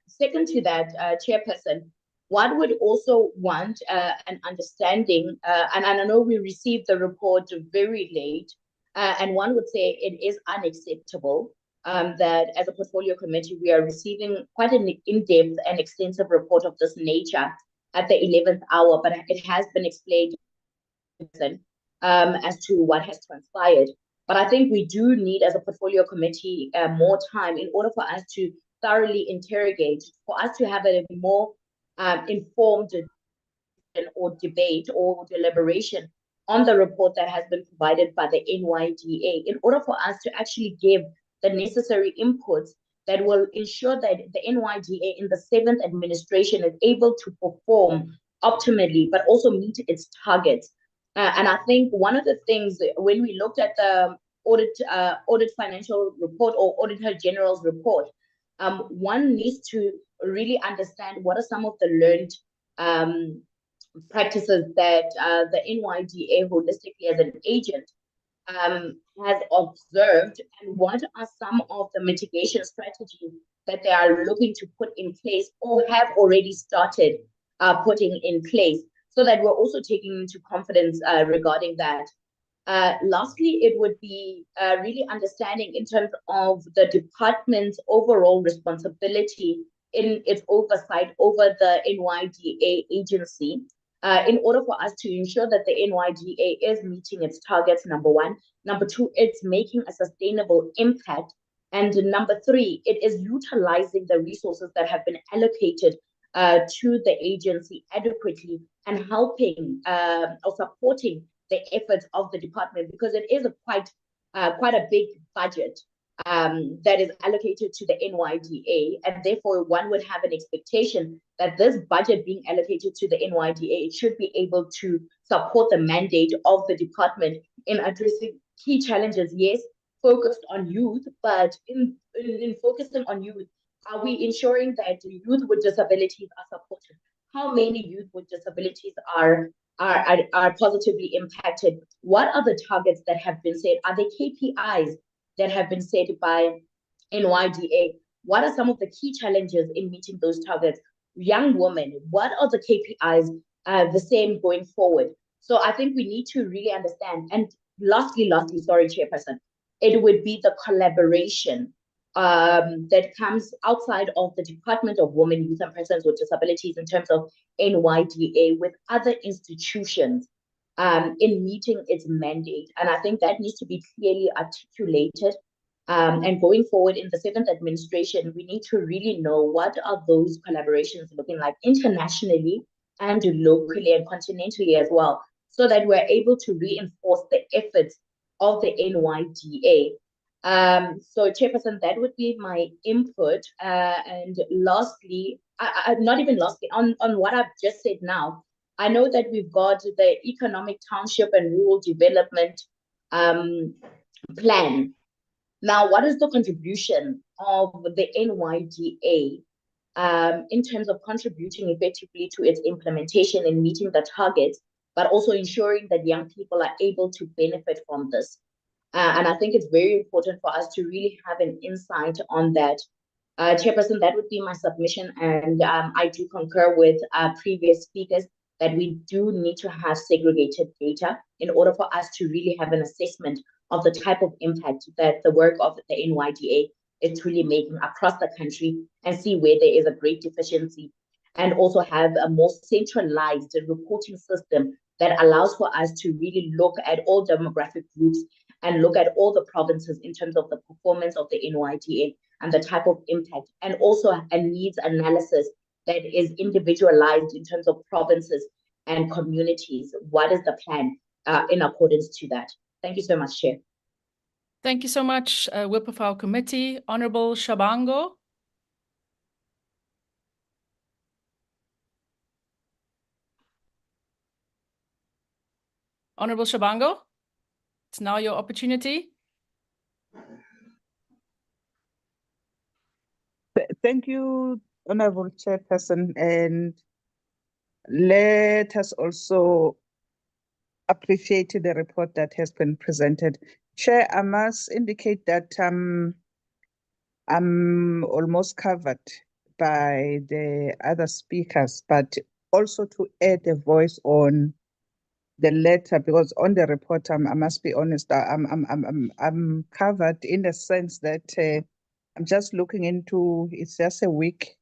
Second to that, Chairperson, one would also want an understanding, and I know we received the report very late, and one would say it is unacceptable that as a portfolio committee, we are receiving quite an in-depth and extensive report of this nature at the 11th hour, but it has been explained as to what has transpired. But I think we do need, as a portfolio committee, more time in order for us to thoroughly interrogate, for us to have a more informed or debate or deliberation on the report that has been provided by the NYDA, in order for us to actually give the necessary inputs that will ensure that the NYDA in the 7th administration is able to perform optimally, but also meet its targets. And I think one of the things when we looked at the audit financial report or Auditor General's report, one needs to really understand what are some of the learned practices that the NYDA holistically as an agent has observed, and what are some of the mitigation strategies that they are looking to put in place or have already started putting in place, so that we're also taking into confidence regarding that. Lastly, it would be really understanding in terms of the department's overall responsibility in its oversight over the NYDA agency, in order for us to ensure that the NYDA is meeting its targets, number one. Number two, it's making a sustainable impact. And number three, it is utilizing the resources that have been allocated to the agency adequately and helping or supporting the efforts of the department, because it is a quite a big budget that is allocated to the NYDA, and therefore one would have an expectation that this budget being allocated to the NYDA, it should be able to support the mandate of the department in addressing key challenges, yes, focused on youth, but in focusing on youth, are we ensuring that youth with disabilities are supported? How many youth with disabilities are positively impacted? What are the targets that have been set? Are there KPIs that have been set by NYDA? What are some of the key challenges in meeting those targets? Young women, what are the KPIs the same going forward? So I think we need to really understand. And lastly, sorry, Chairperson, it would be the collaboration that comes outside of the Department of Women, Youth and Persons with Disabilities in terms of NYDA with other institutions in meeting its mandate. And I think that needs to be clearly articulated. And going forward in the seventh administration, we need to really know what are those collaborations looking like internationally and locally and continentally as well, so that we're able to reinforce the efforts of the NYDA. So Chairperson, that would be my input. And lastly, not even lastly, on what I've just said now, I know that we've got the Economic Township and Rural Development Plan. Now, what is the contribution of the NYDA in terms of contributing effectively to its implementation and meeting the targets, but also ensuring that young people are able to benefit from this? And I think it's very important for us to really have an insight on that. Chairperson, that would be my submission. And I do concur with previous speakers that we do need to have segregated data in order for us to really have an assessment of the type of impact that the work of the NYDA is really making across the country, and see where there is a great deficiency, and also have a more centralized reporting system that allows for us to really look at all demographic groups and look at all the provinces in terms of the performance of the NYDA and the type of impact, and also a needs analysis that is individualized in terms of provinces and communities. What is the plan in accordance to that? Thank you so much, Chair. Thank you so much, Whip of our committee, Honorable Shabango. Honorable Shabango, it's now your opportunity. Thank you, Honorable Chairperson, and let us also appreciate the report that has been presented. Chair, I must indicate that I'm almost covered by the other speakers, but also to add a voice on the letter, because on the report, I must be honest, I'm covered in the sense that I'm just looking into, it's just a week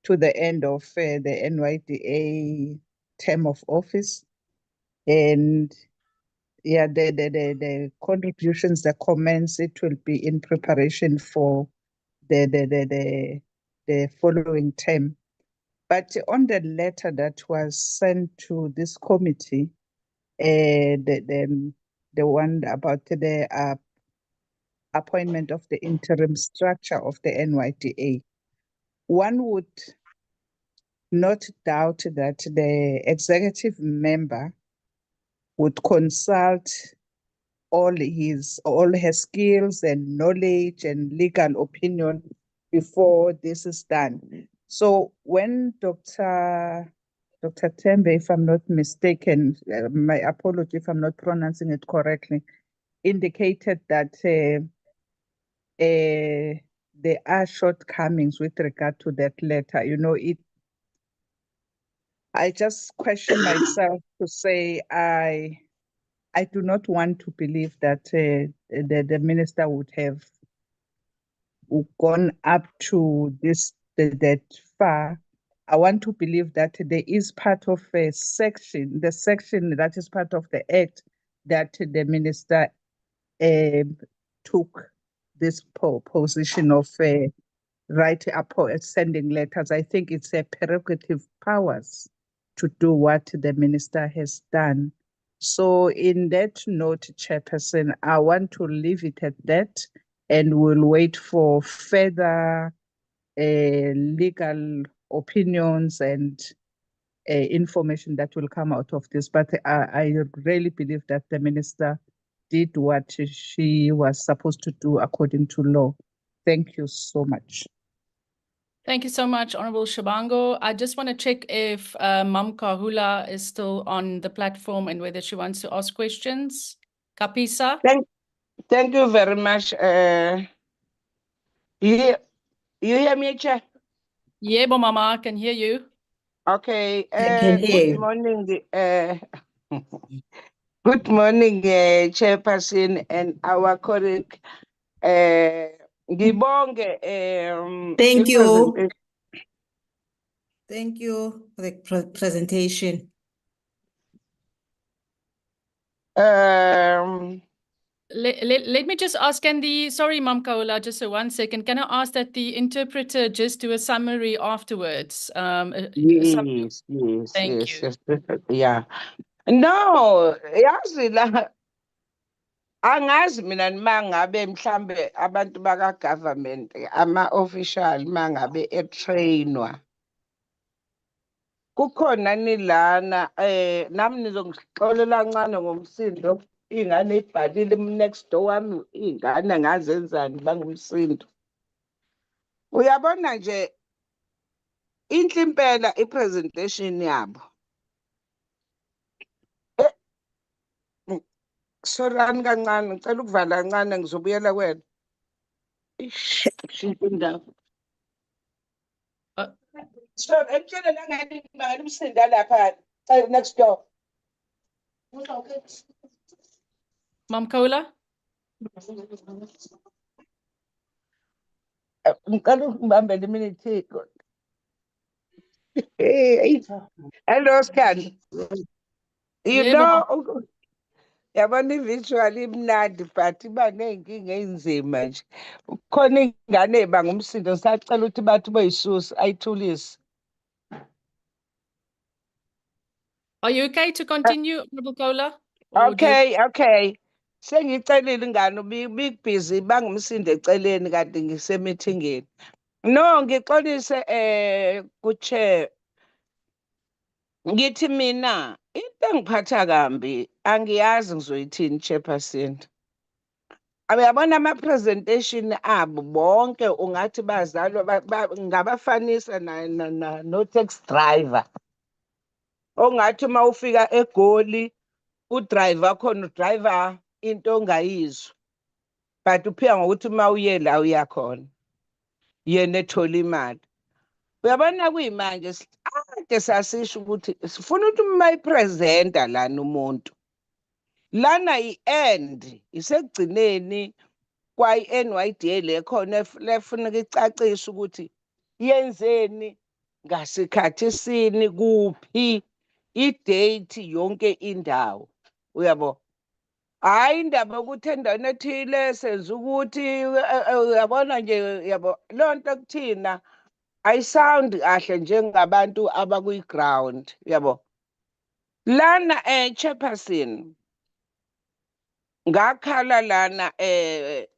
to the end of the NYDA term of office. And yeah, the contributions, the comments, it will be in preparation for the following term. But on the letter that was sent to this committee, the one about the appointment of the interim structure of the NYDA, one would not doubt that the executive member would consult all her skills and knowledge and legal opinion before this is done. So when Dr. Tembe, if I'm not mistaken, my apology if I'm not pronouncing it correctly, indicated that there are shortcomings with regard to that letter. You know, I just question myself to say I do not want to believe that the minister would have gone up to that far. I want to believe that there is part of the section that is part of the act that the minister took this position of sending letters. I think it's a prerogative powers to do what the minister has done. So in that note, Chairperson, I want to leave it at that, and we'll wait for further legal opinions and information that will come out of this. But I really believe that the minister did what she was supposed to do according to law. Thank you so much. Thank you so much, Honorable Shabango. I just want to check if Mam Kahula is still on the platform and whether she wants to ask questions. Kapisa? Thank you very much. You hear me, Chair? Yeah, Mama, I can hear you. Okay. can hear Good you. morning. Good morning, Chairperson and our colleague. Ngibonge, Thank you. i-presentation. Thank you for the presentation. Let me just ask, sorry, Mam Kaula, just 1 second. Can I ask that the interpreter just do a summary afterwards? Yes, Thank you. yeah. No, yazi la angazi mina mangabe mhlambe abantu baka government ama official mangabe etrainwa kukhona nilana nami nizongixolela kancane ngomsindo ingane ibhalile next door wami ingane ngazenzani bangumsindo uyabona nje inhle impela ipresentation yabo sorani kancane ngicela ukuvala kancane ngizobuyela kwena shintsha indawo so ekutshela nangani imali umsinda lapha next door Mam Kaula? ngicela ukungibambela iminute hello Scan. You know yabona i-virtual imnandi but iba ney'nkinga ey'nzima nje khona ingane ey'banga umsindo ngisacela ukuthi bathi bayisusa ayithulise. Are you okay to continue, Honorable Kaula? Okay. Sengicelile ingane ubibhizi bangumsindo eceleni kanti ngisemithingeni. No, ngixolise ku-chair. Ngithi mina into engiphatha kambi angiyazi ngizoyithini Chairperson. Uyabona ama-presentation abo bonke ungathi bazalwa ngabafanisa no-tax driver. Ongathi uma ufika eGoli udriver khona udriver into ongayizwa. But uphika ngokuthi uma uye la uyakhona. Yena ethola imali. Uyabona kuyimanje ade sasisho ukuthi sifuna ukuthi uma ipresenta lana umuntu lana i-end isekugcineni kwa-NYDA lekhona lefuna icacise ukuthi yenzeni ngasikhathi sini kuphi i-date yonke indawo uyabo hayi indaba yokuthi endaweni ethile senza ukuthi uyabona nje yabo lonto kuthina ayisound kahle njengabantu abakuyi-ground yabo lana Chairperson ngakhala lana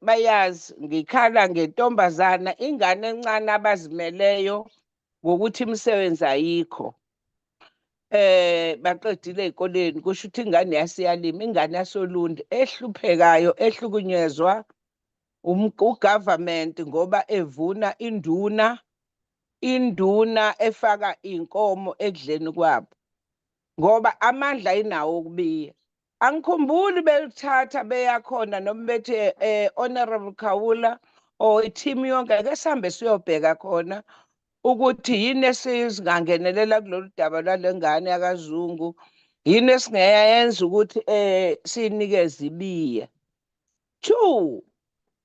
bayazi ngikhala ngentombazana ingane encane abazimeleyo ngokuthi imisebenzi ayikho. Baqedile ey'koleni kusho ukuthi ingane yasiyalima, ingane yasolunde ehluphekayo, ehlukunyezwa ugovernment ngoba evuna induna efaka inkomo ekudleni kwabo ngoba amandla ayinawo okubiya. Angikhumbuli belithatha beyakhona noma bethe Honorable Khawula or i-team yonke ake sihambe siyobheka khona ukuthi yini esingangenelela kulolu daba lwale ngane yakazungu, yini esingayenza ukuthi siyinikeze ibiya. 2,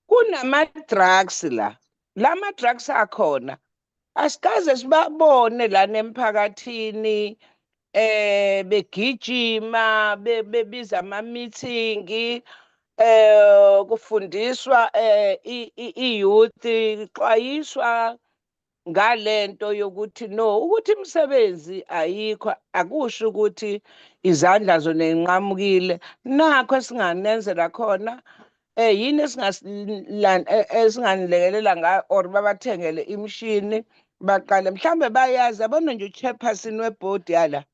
kunama-drugs lama drugs akhona asikaze sibabone lana emphakathini begijima bebiza ama-meeting kufundiswa i-youth, ixwayiswa ngalento yokuthi no, ukuthi imisebenzi ayikho akusho ukuthi izandla zona zinqamukile. Nakho esinganenzela khona yini esinganilekelela ngayo or babathengele imishini baqale mhlambe bayazi yabona nje uchairperson webhodi yala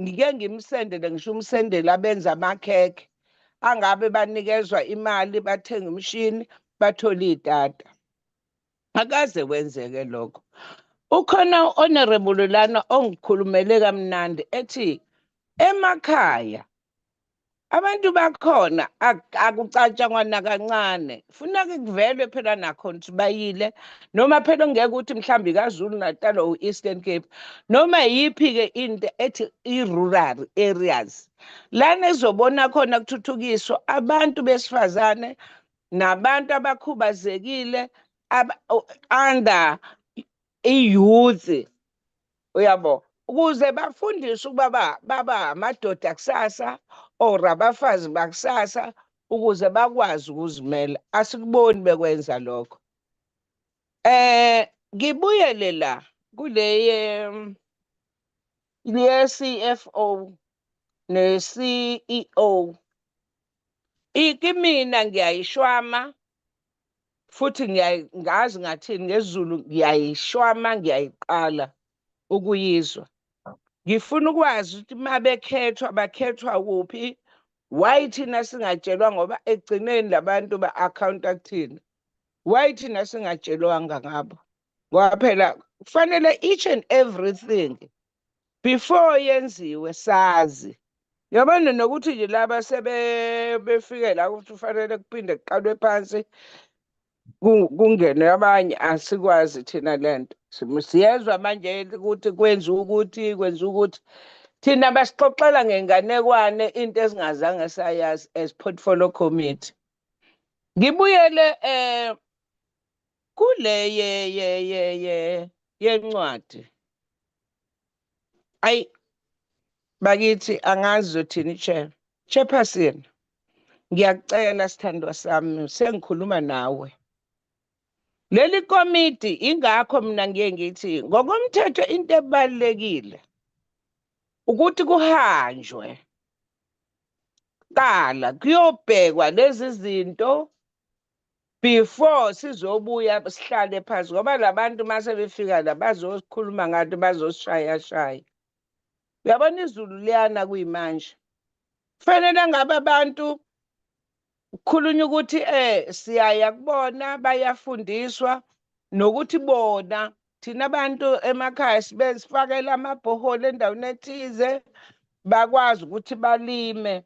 ngike ngimsendele ngisho umsendele abenza amakhekhe angabe banikezwa imali bathenga imishini bathole idatha. Akaze kwenzeke lokho. Ukhona honorable lana ongikhulumele kamnandi ethi emakhaya abantu bakhona akucatshangwa nakancane, funeka kuvelwe phela nakhona ukuthi bayile noma phela ongeke ukuthi mhlawumbe KwaZulu Natal or Eastern Cape noma yiphi-ke into ethi i-rural areas lana ezobona khona kuthuthukiswa abantu besifazane nabantu abakhubazekile under i-youth, uyabo, ukuze bafundiswe ukuba baba amadoda kusasa or abafazi bakusasa ukuze bakwazi ukuzimela. Asikuboni bekwenza lokho. Ngibuyele la kule CFO ne-CEO. Kimina ngiyayishwama futhi ngazi ngathini ngesiZulu ngiyayishwama, ngiyayiqala ukuyizwa. Ngifuna ukwazi ukuthi uma bekhethwa bakhethwa kuphi, why thina singatshelwa ngoba ekugcineni labantu ba-account-a kuthina. Why thina singatshelwanga ngabo? Ngoba phela kufanele each and everything before yenziwe sazi. Yabona nokuthi nje laba befike la ukuthi kufanele kuphinde kuqalwe phansi kungene abanye asikwazi thina lento. Siyezwa manje ukuthi kwenziwa ukuthi thina basixoxela ngenganekwane into esingazange sayazi as portfolio committee. Ngibuyele kule yencwadi. Ayi bakithi angazi uthini chairperson, ngiyakucela sithandwa sami sengikhuluma nawe. Leli komiti ingakho mina ngiye ngithi ngokomthetho into ebalekile ukuthi kuhanjwe qala kuyobhekwa lezi zinto before sizobuya sihlale phansi ngoba labantu mase befika la bazosikhuluma ngathi bazosishaya. Uyabona izulu liyana kuyimanje. Kufanele ngabe abantu kukhulunywa ukuthi siyaya kubona bayafundiswa nokuthi bona thina abantu emakhaya sifakela amabhoholi endaweni ethize bakwazi ukuthi balime,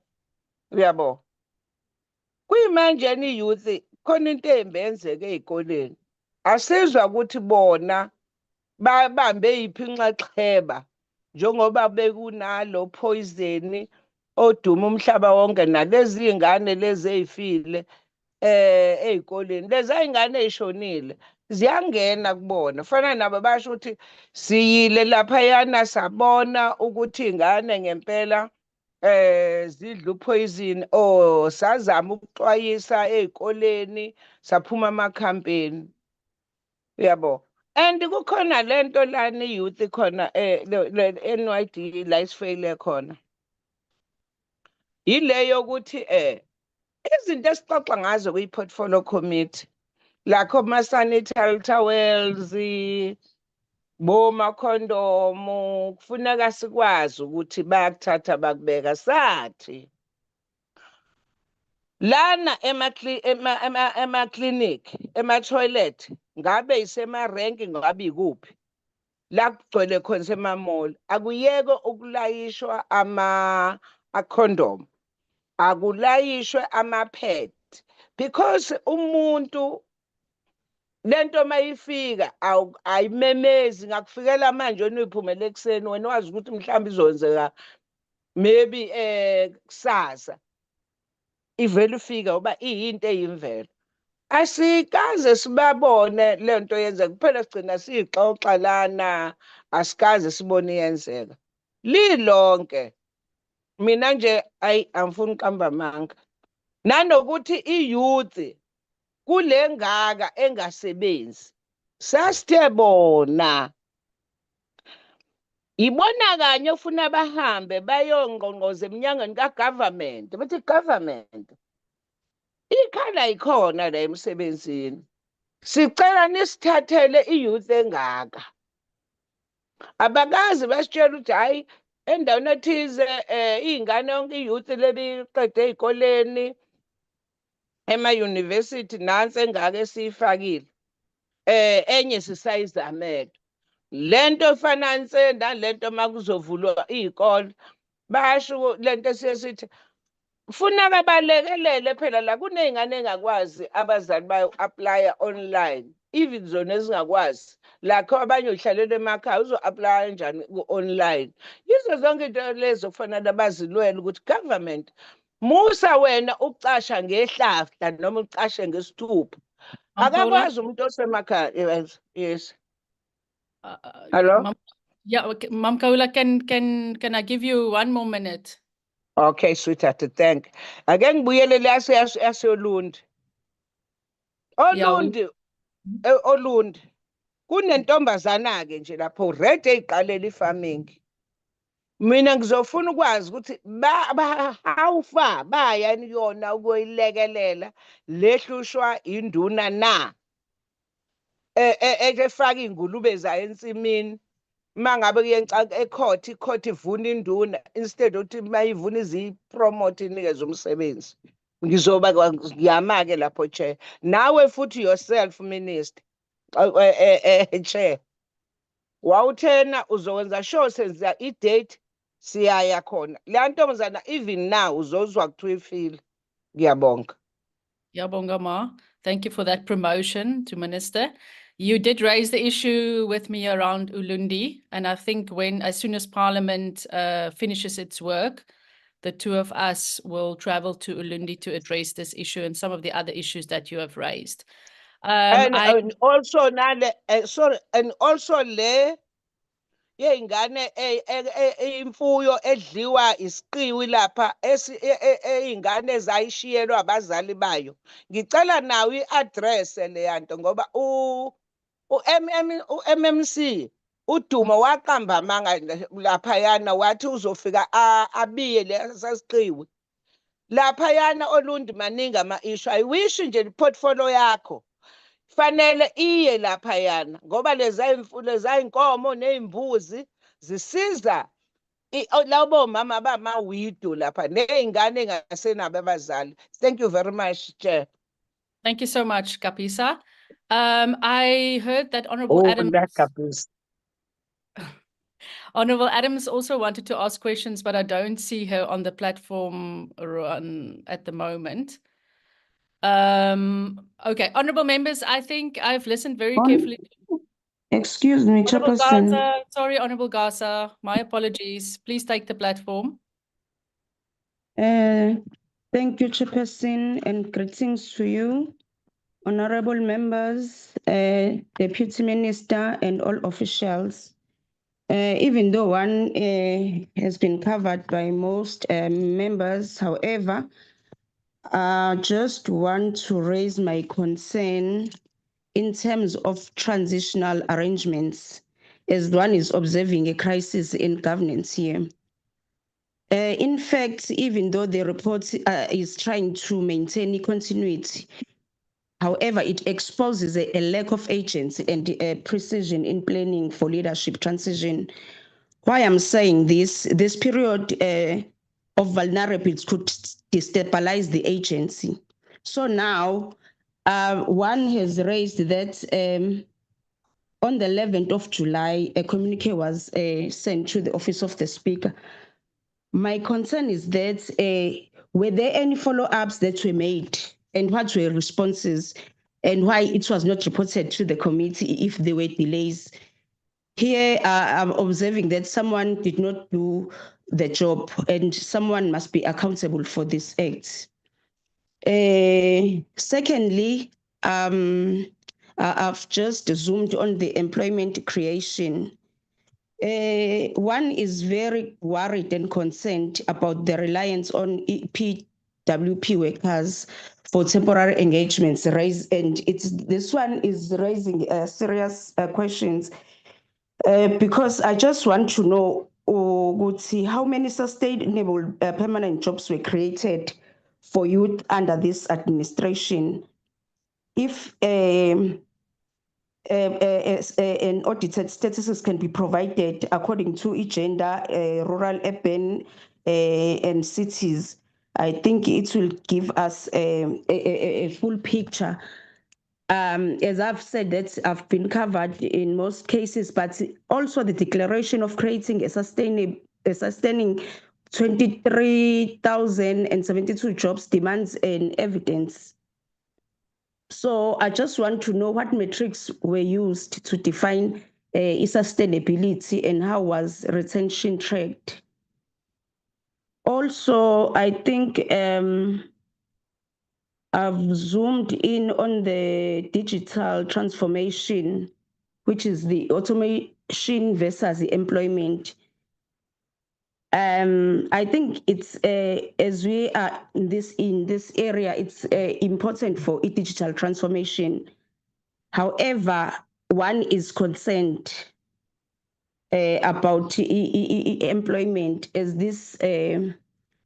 uyabo. Kuyimanje i-youth khona into embi yenzeke ey'koleni. Asizwa ukuthi bona babambe yiphi inxaxheba njengoba bekunalo poison oduma umhlaba wonke nalezi ingane lezi ey'file ey'koleni. Lezi y'ngane ey'shonile ziyangena kubona. Fana nabo basho ukuthi siyile laphayana sabona ukuthi ingane ngempela zidla uphoyizini or sazama ukuxwayisa ey'koleni saphuma amakhampeni, uyabo. And kukhona lento lana i-youth khona NYDA la isifeyile khona. Yile yokuthi izinto esixoxa ngazo kwi-portfolio committee lakho ma-sanitary towels bomakhondomu kufuneka sikwazi ukuthi bayakuthatha bakubeka sathi lana ema-clinic ema-toilet ngabe isemarenki ngabe ikuphi la kugcwele khona semamall akuyeke ukulayishwa akhondom akulayishwe ama-pad because umuntu lento mayifika ayimemezi ngakufikela manje wena uyiphumela ekuseni wena wazi ukuthi mhlawumbe izowenzeka maybe kusasa ivele ifika uba iyinto eyimvelo asikaze sibabone lento yenzeka kuphela sigcina siyixoxa lana asikaze sibone iyenzeka lilonke mina nje angifuni uqamba amanga nanokuthi iyouth kule ngaka engasebenzi sasithe bona ibona kanye ufuna bahambe bayongqongqoza eminyangweni kagovernment bathi government ikhala ikhona la emsebenzini sicela nisithathele iyouth engaka abakazi basitshela ukuthi hayi endaweni ethize iy'ngane yonke iyouth lebiqede ey'koleni ema-university nansi engaka esiyifakile enye sisayizamele lento efananise nalento makuzovulwa iy'kole basho lento esiye sithi kufuneka balekelele phela la kuney'ngane engakwazi abazali bayo-aplya online even zona ezingakwazi lakho abanye uhlalela emakhaya uzo-aplya njani ku-online yizo zonke into lezo kufanele bazilwele ukuthi government musa wena ukucasha ngehlahla noma ucashe ngesithupha akakwazi umuntu osemakhaya yes hello Yeah, okay. Mam Kaula, can I give you 1 more minute? Okay, sweetheart, thank. Ake ngibuyele la yasolundi. Olundi, olundi. Kunentombazana ke nje lapho red eyiqalela ifarming. Mina ngizofuna ukwazi ukuthi how far baya yona ukuyilekelela lehlushwa induna na. Efaka ingulube zayo ensimini. Mangabe kuyenca ecourt ivuna induna instead ukuthi mayivuna izipromote inikeze umsebenzi ngizoba ngiyama-ke lapho chair nawe futhi yourself minister chair wawuthena uzokwenza sure senza i-date siyaya khona leya ntombazana even now uzozwa kuthiwa ifile ngiyabonga. Yabonga Ma. Thank you for that promotion to Minister. You did raise the issue with me around Ulundi, and I think as soon as Parliament finishes its work, the two of us will travel to Ulundi to address this issue and some of the other issues that you have raised. And also le yey'ngane imfuyo edliwa isiqiwi lapha ey'ngane zayishiyelwa abazali bayo ngicela nawo i-address leya nto ngoba u-MMC uDumo waqamba amanga laphayana wathi uzofika abiye lesasiqiwi laphayana olundi maningi ama-issue I wish nje i-portfolio yakho fanele iye laphayana ngoba leza inkomo nezimbuzi zisiza labo mama bama-widow lapha ney'ngane engasenabo abazali. Thank you very much, Chair. Thank you so much, Kapisa. I heard that Honorable Adams. Honorable Adams also wanted to ask questions, but I don't see her on the platform at the moment. Okay, honorable members, I think I've listened very carefully. Excuse me, Chairperson. Sorry, Honorable Gasa, my apologies. Please take the platform. Thank you, Chairperson, and greetings to you, honorable members, Deputy Minister, and all officials. Even though one has been covered by most members, however, I just want to raise my concern in terms of transitional arrangements, as one is observing a crisis in governance here. In fact, even though the report is trying to maintain continuity, However, it exposes a lack of agency and precision in planning for leadership transition. Why I'm saying this period of vulnerabilities could destabilize the agency. So now, one has raised that on the 11th of July, a communique was sent to the Office of the Speaker. My concern is that were there any follow-ups that were made, and what were responses, and why it was not reported to the committee if there were delays? Here, I'm observing that someone did not do the job, and someone must be accountable for this act. Secondly, I've just zoomed on the employment creation. One is very worried and concerned about the reliance on PWP workers for temporary engagements, and this one is raising serious questions because I just want to know how many sustainable permanent jobs were created for youth under this administration. If an audited statistics can be provided according to gender, rural, urban, and cities, I think it will give us a full picture. As I've said, that have been covered in most cases, but also the declaration of creating a sustaining 23,072 jobs demands an evidence. So I just want to know what metrics were used to define sustainability and how was retention tracked. Also, I think I've zoomed in on the digital transformation, which is the automation versus the employment. I think it's as we are in this area, it's important for digital transformation. However, one is concerned about employment, as this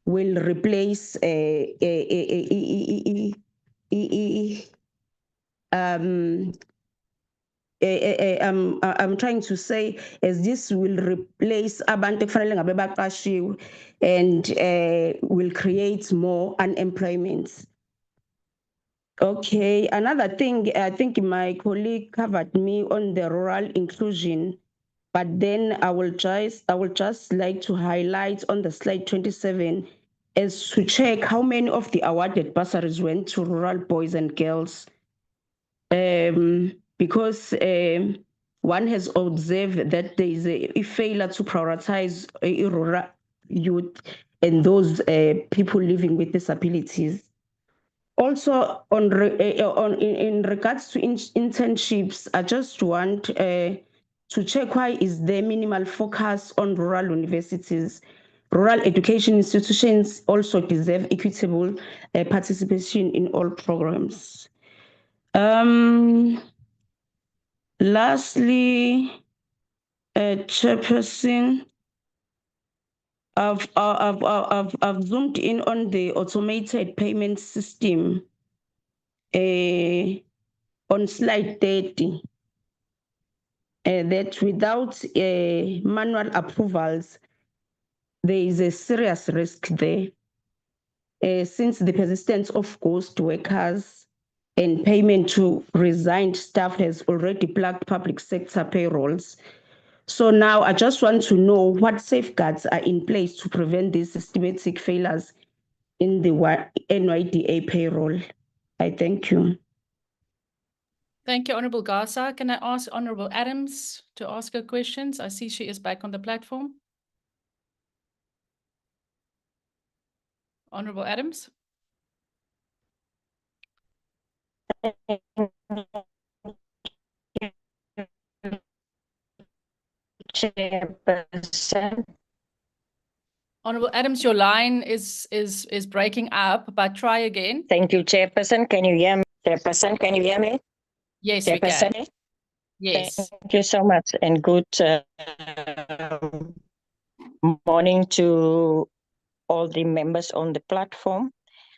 will replace I'm trying to say, as this will replace abantu ekufanele ngabe baqashiwe and will create more unemployment. Okay, another thing, I think my colleague covered me on the rural inclusion, but then I will just like to highlight on the slide 27 as to check how many of the awarded bursaries went to rural boys and girls. Because one has observed that there is a failure to prioritize rural youth and those people living with disabilities. Also, in regards to internships, I just want to check why is there minimal focus on rural universities. Rural education institutions also deserve equitable participation in all programs. Lastly, Chairperson, I've zoomed in on the automated payment system on slide 30. That without manual approvals, there is a serious risk there. Since the persistence of ghost workers and payment to resigned staff has already plagued public sector payrolls. So now I just want to know what safeguards are in place to prevent these systematic failures in the NYDA payroll. I thank you. Thank you, Honourable Gasa. Can I ask Honourable Adams to ask her questions? I see she is back on the platform. Honourable Adams. Chairperson. Honourable Adams, your line is breaking up, but try again. Thank you, Chairperson. Can you hear me? Chairperson, can you hear me? Yes, we can. Yes. Thank you so much, and good morning to all the members on the platform.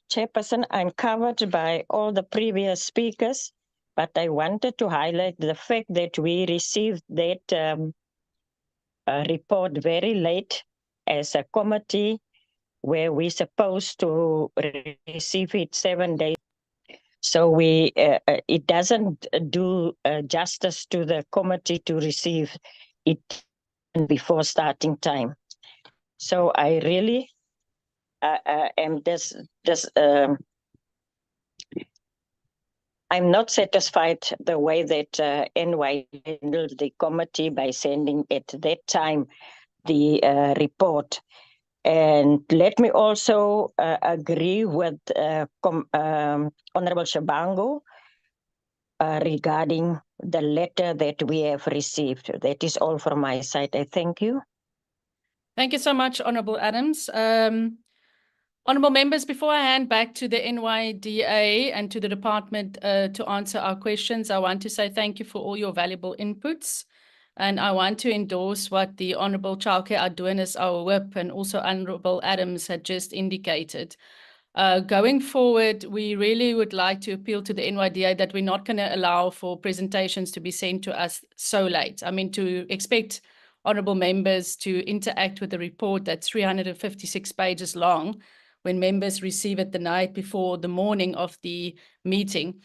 Chairperson, I'm covered by all the previous speakers, but I wanted to highlight the fact that we received that report very late as a committee, where we're supposed to receive it 7 days. So we it doesn't do justice to the committee to receive it before starting time. So I really am I'm not satisfied the way that NYDA handled the committee by sending at that time the report. And let me also agree with Honorable Shabangu regarding the letter that we have received. That is all from my side. I thank you. Thank you so much, Honorable Adams. Honorable members, before I hand back to the NYDA and to the department to answer our questions, I want to say thank you for all your valuable inputs. And I want to endorse what the Honorable Childcare Adonis, our whip, and also Honorable Adams had just indicated. Going forward, we really would like to appeal to the NYDA that we're not going to allow for presentations to be sent to us so late. I mean, to expect honorable members to interact with a report that's 356 pages long when members receive it the night before the morning of the meeting.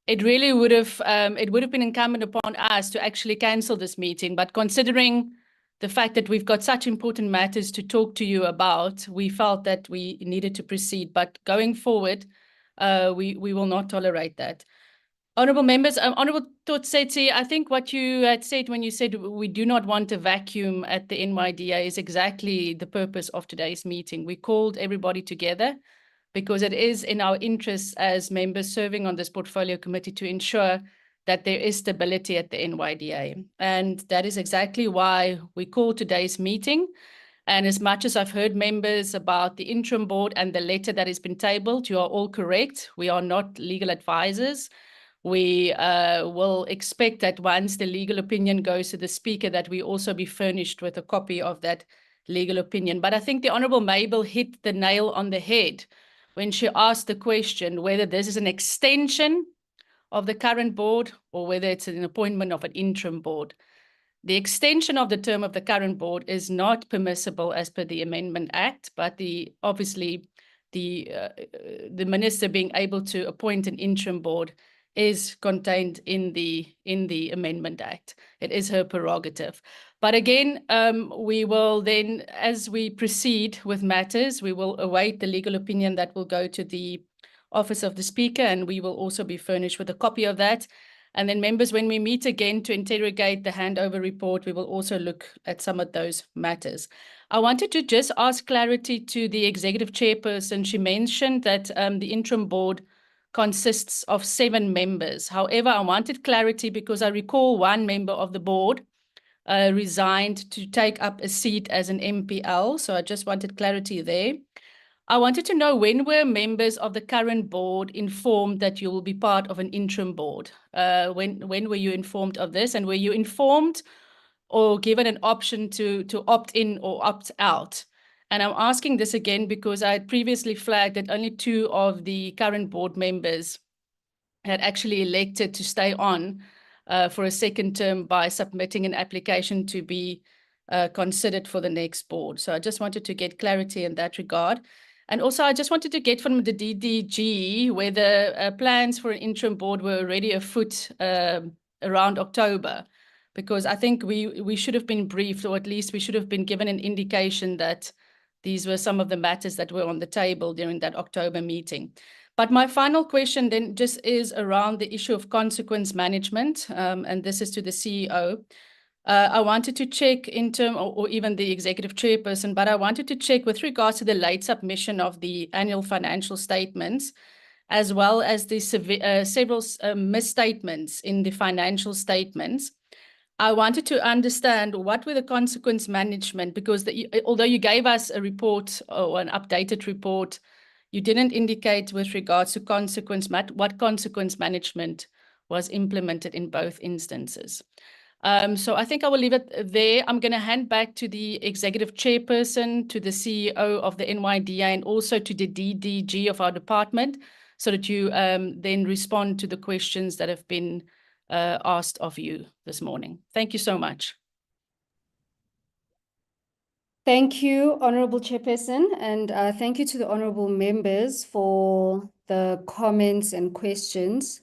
It really would have been incumbent upon us to actually cancel this meeting, but considering the fact that we've got such important matters to talk to you about, we felt that we needed to proceed. But going forward, we will not tolerate that. Honourable members, Honourable Totsetsi, I think what you had said when you said we do not want a vacuum at the NYDA is exactly the purpose of today's meeting. We called everybody together because it is in our interests as members serving on this portfolio committee to ensure that there is stability at the NYDA. And that is exactly why we called today's meeting. And as much as I've heard members about the interim board and the letter that has been tabled, you are all correct. We are not legal advisors. We will expect that once the legal opinion goes to the speaker, that we also be furnished with a copy of that legal opinion. But I think the Honourable Mabel hit the nail on the head when she asked the question whether this is an extension of the current board or whether it's an appointment of an interim board. The extension of the term of the current board is not permissible as per the Amendment Act, but obviously the minister being able to appoint an interim board is contained in the Amendment Act. It is her prerogative. But again, we will then, as we proceed with matters, we will await the legal opinion that will go to the Office of the Speaker, and we will also be furnished with a copy of that. And then members, when we meet again to interrogate the handover report, we will also look at some of those matters. I wanted to just ask clarity to the executive chairperson. She mentioned that the interim board consists of 7 members. However, I wanted clarity because I recall one member of the board resigned to take up a seat as an MPL. So I just wanted clarity there. I wanted to know, when were members of the current board informed that you will be part of an interim board? When were you informed of this? And were you informed or given an option to opt in or opt out? And I'm asking this again because I had previously flagged that only 2 of the current board members had actually elected to stay on for a second term by submitting an application to be considered for the next board. So I just wanted to get clarity in that regard. And also, I just wanted to get from the DDG whether plans for an interim board were already afoot around October, because I think we should have been briefed, or at least we should have been given an indication that these were some of the matters that were on the table during that October meeting. But my final question then just is around the issue of consequence management, and this is to the CEO. I wanted to check in terms, or even the executive chairperson, but I wanted to check with regards to the late submission of the annual financial statements, as well as the several misstatements in the financial statements. I wanted to understand what were the consequence management, because although you gave us a report or an updated report, you didn't indicate with regards to what consequence management was implemented in both instances. So I think I will leave it there. I'm going to hand back to the executive chairperson, to the CEO of the NYDA, and also to the DDG of our department, so that you then respond to the questions that have been asked of you this morning. Thank you so much. Thank you, Honorable Chairperson, and thank you to the honorable members for the comments and questions.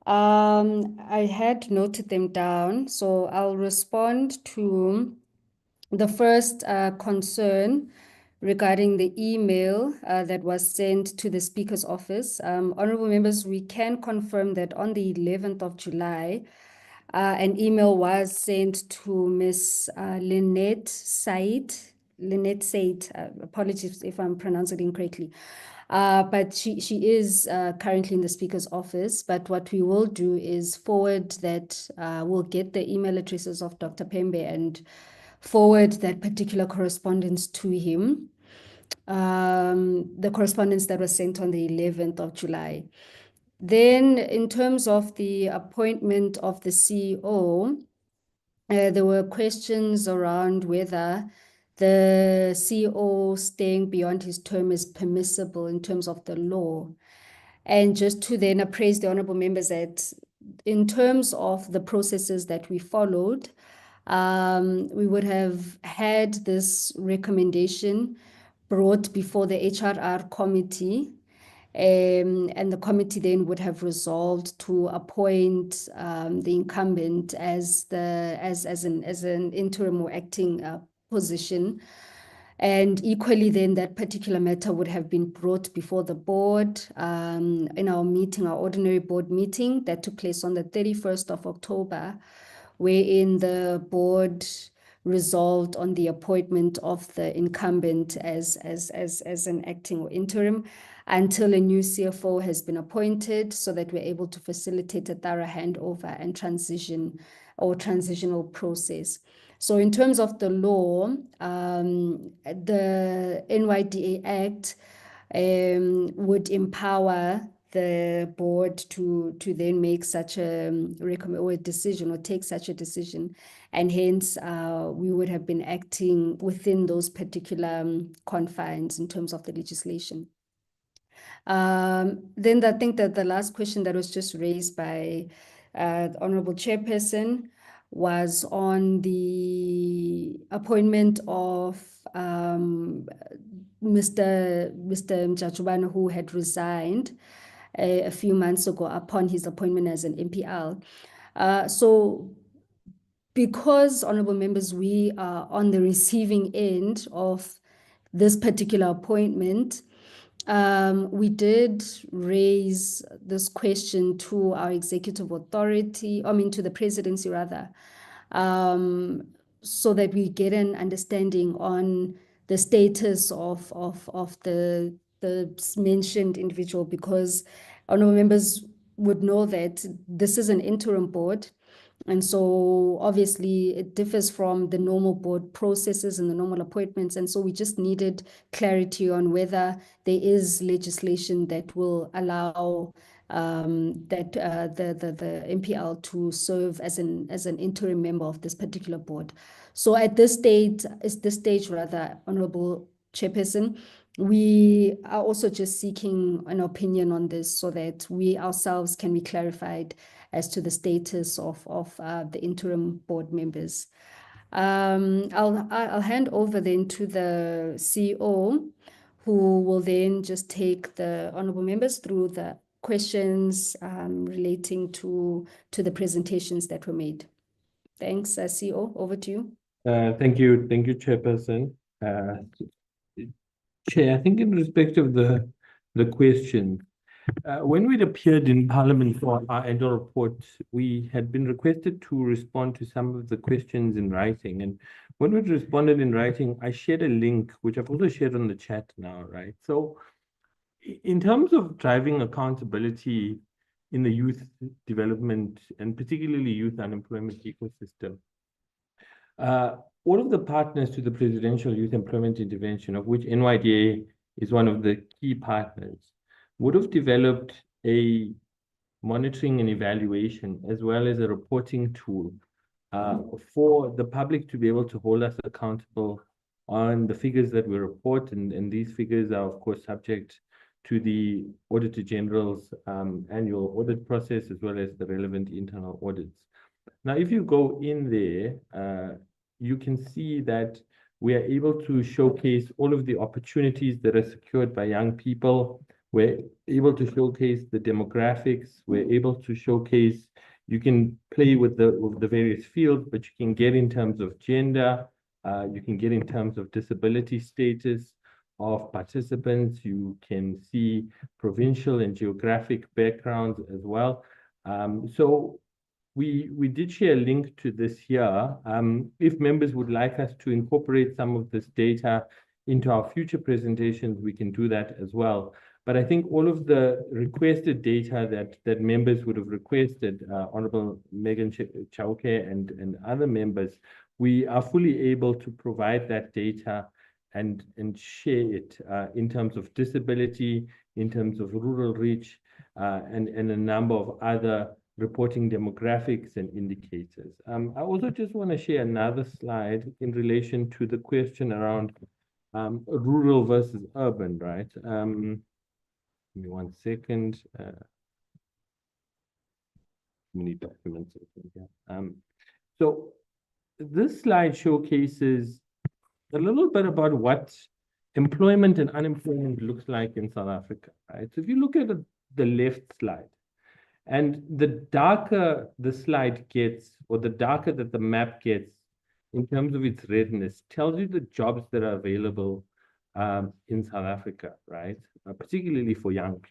I had noted them down, so I'll respond to the first concern regarding the email that was sent to the Speaker's office. Honorable members, we can confirm that on the 11th of July, an email was sent to Ms. Lynette Said. Apologies if I'm pronouncing it incorrectly. But she is currently in the Speaker's office. But what we will do is forward that, we'll get the email addresses of Dr. Pembe and forward that particular correspondence to him. The correspondence that was sent on the 11th of July. Then in terms of the appointment of the CEO, there were questions around whether the CEO staying beyond his term is permissible in terms of the law. And just to then appraise the honorable members that in terms of the processes that we followed, we would have had this recommendation brought before the HRR committee, and the committee then would have resolved to appoint the incumbent as an interim or acting position. And equally then that particular matter would have been brought before the board in our meeting, our ordinary board meeting that took place on the 31st of October, wherein the board resolved on the appointment of the incumbent as an acting or interim until a new CFO has been appointed, so that we're able to facilitate a thorough handover and transition or transitional process. So in terms of the law, the NYDA Act would empower the board to then make such a decision or take such a decision. And hence, we would have been acting within those particular confines in terms of the legislation. Then I think that the last question that was just raised by the Honorable Chairperson was on the appointment of Mr. Mjajubana, who had resigned a few months ago upon his appointment as an MPL. So because, honorable members, we are on the receiving end of this particular appointment, we did raise this question to our executive authority, to the presidency rather, so that we get an understanding on the status of the mentioned individual, because honorable members would know that this is an interim board. And so obviously it differs from the normal board processes and the normal appointments. And so we just needed clarity on whether there is legislation that will allow the MPL to serve as an interim member of this particular board. So at this stage, Honorable Chairperson, we are also just seeking an opinion on this so that we ourselves can be clarified as to the status of the interim board members. I'll hand over then to the CEO, who will then just take the honorable members through the questions relating to the presentations that were made. Thanks, CEO. Over to you. Thank you, Chairperson. Chair, I think in respect of the question, when we'd appeared in Parliament for our annual report, we had been requested to respond to some of the questions in writing. And when we responded in writing, I shared a link, which I've also shared on the chat now, right? So in terms of driving accountability in the youth development and particularly youth unemployment ecosystem, all of the partners to the Presidential Youth Employment Intervention, of which NYDA is one of the key partners, would have developed a monitoring and evaluation as well as a reporting tool for the public to be able to hold us accountable on the figures that we report, and these figures are, of course, subject to the Auditor General's annual audit process, as well as the relevant internal audits. Now, if you go in there, you can see that we are able to showcase all of the opportunities that are secured by young people. We're able to showcase the demographics. We're able to showcase, you can play with the various fields, but you can get in terms of gender, you can get in terms of disability status of participants. You can see provincial and geographic backgrounds as well. So we did share a link to this here. If members would like us to incorporate some of this data into our future presentations, we can do that as well. But I think all of the requested data that members would have requested, Honorable Megan Chauke and other members, we are fully able to provide that data and share it in terms of disability, in terms of rural reach, and a number of other reporting demographics and indicators. I also just want to share another slide in relation to the question around rural versus urban, right? Give me 1 second. Many documents. So this slide showcases a little bit about what employment and unemployment looks like in South Africa, right? So if you look at the left slide, and the darker the slide gets, or the darker that the map gets in terms of its redness, tells you the jobs that are available in South Africa, right? Particularly for young people.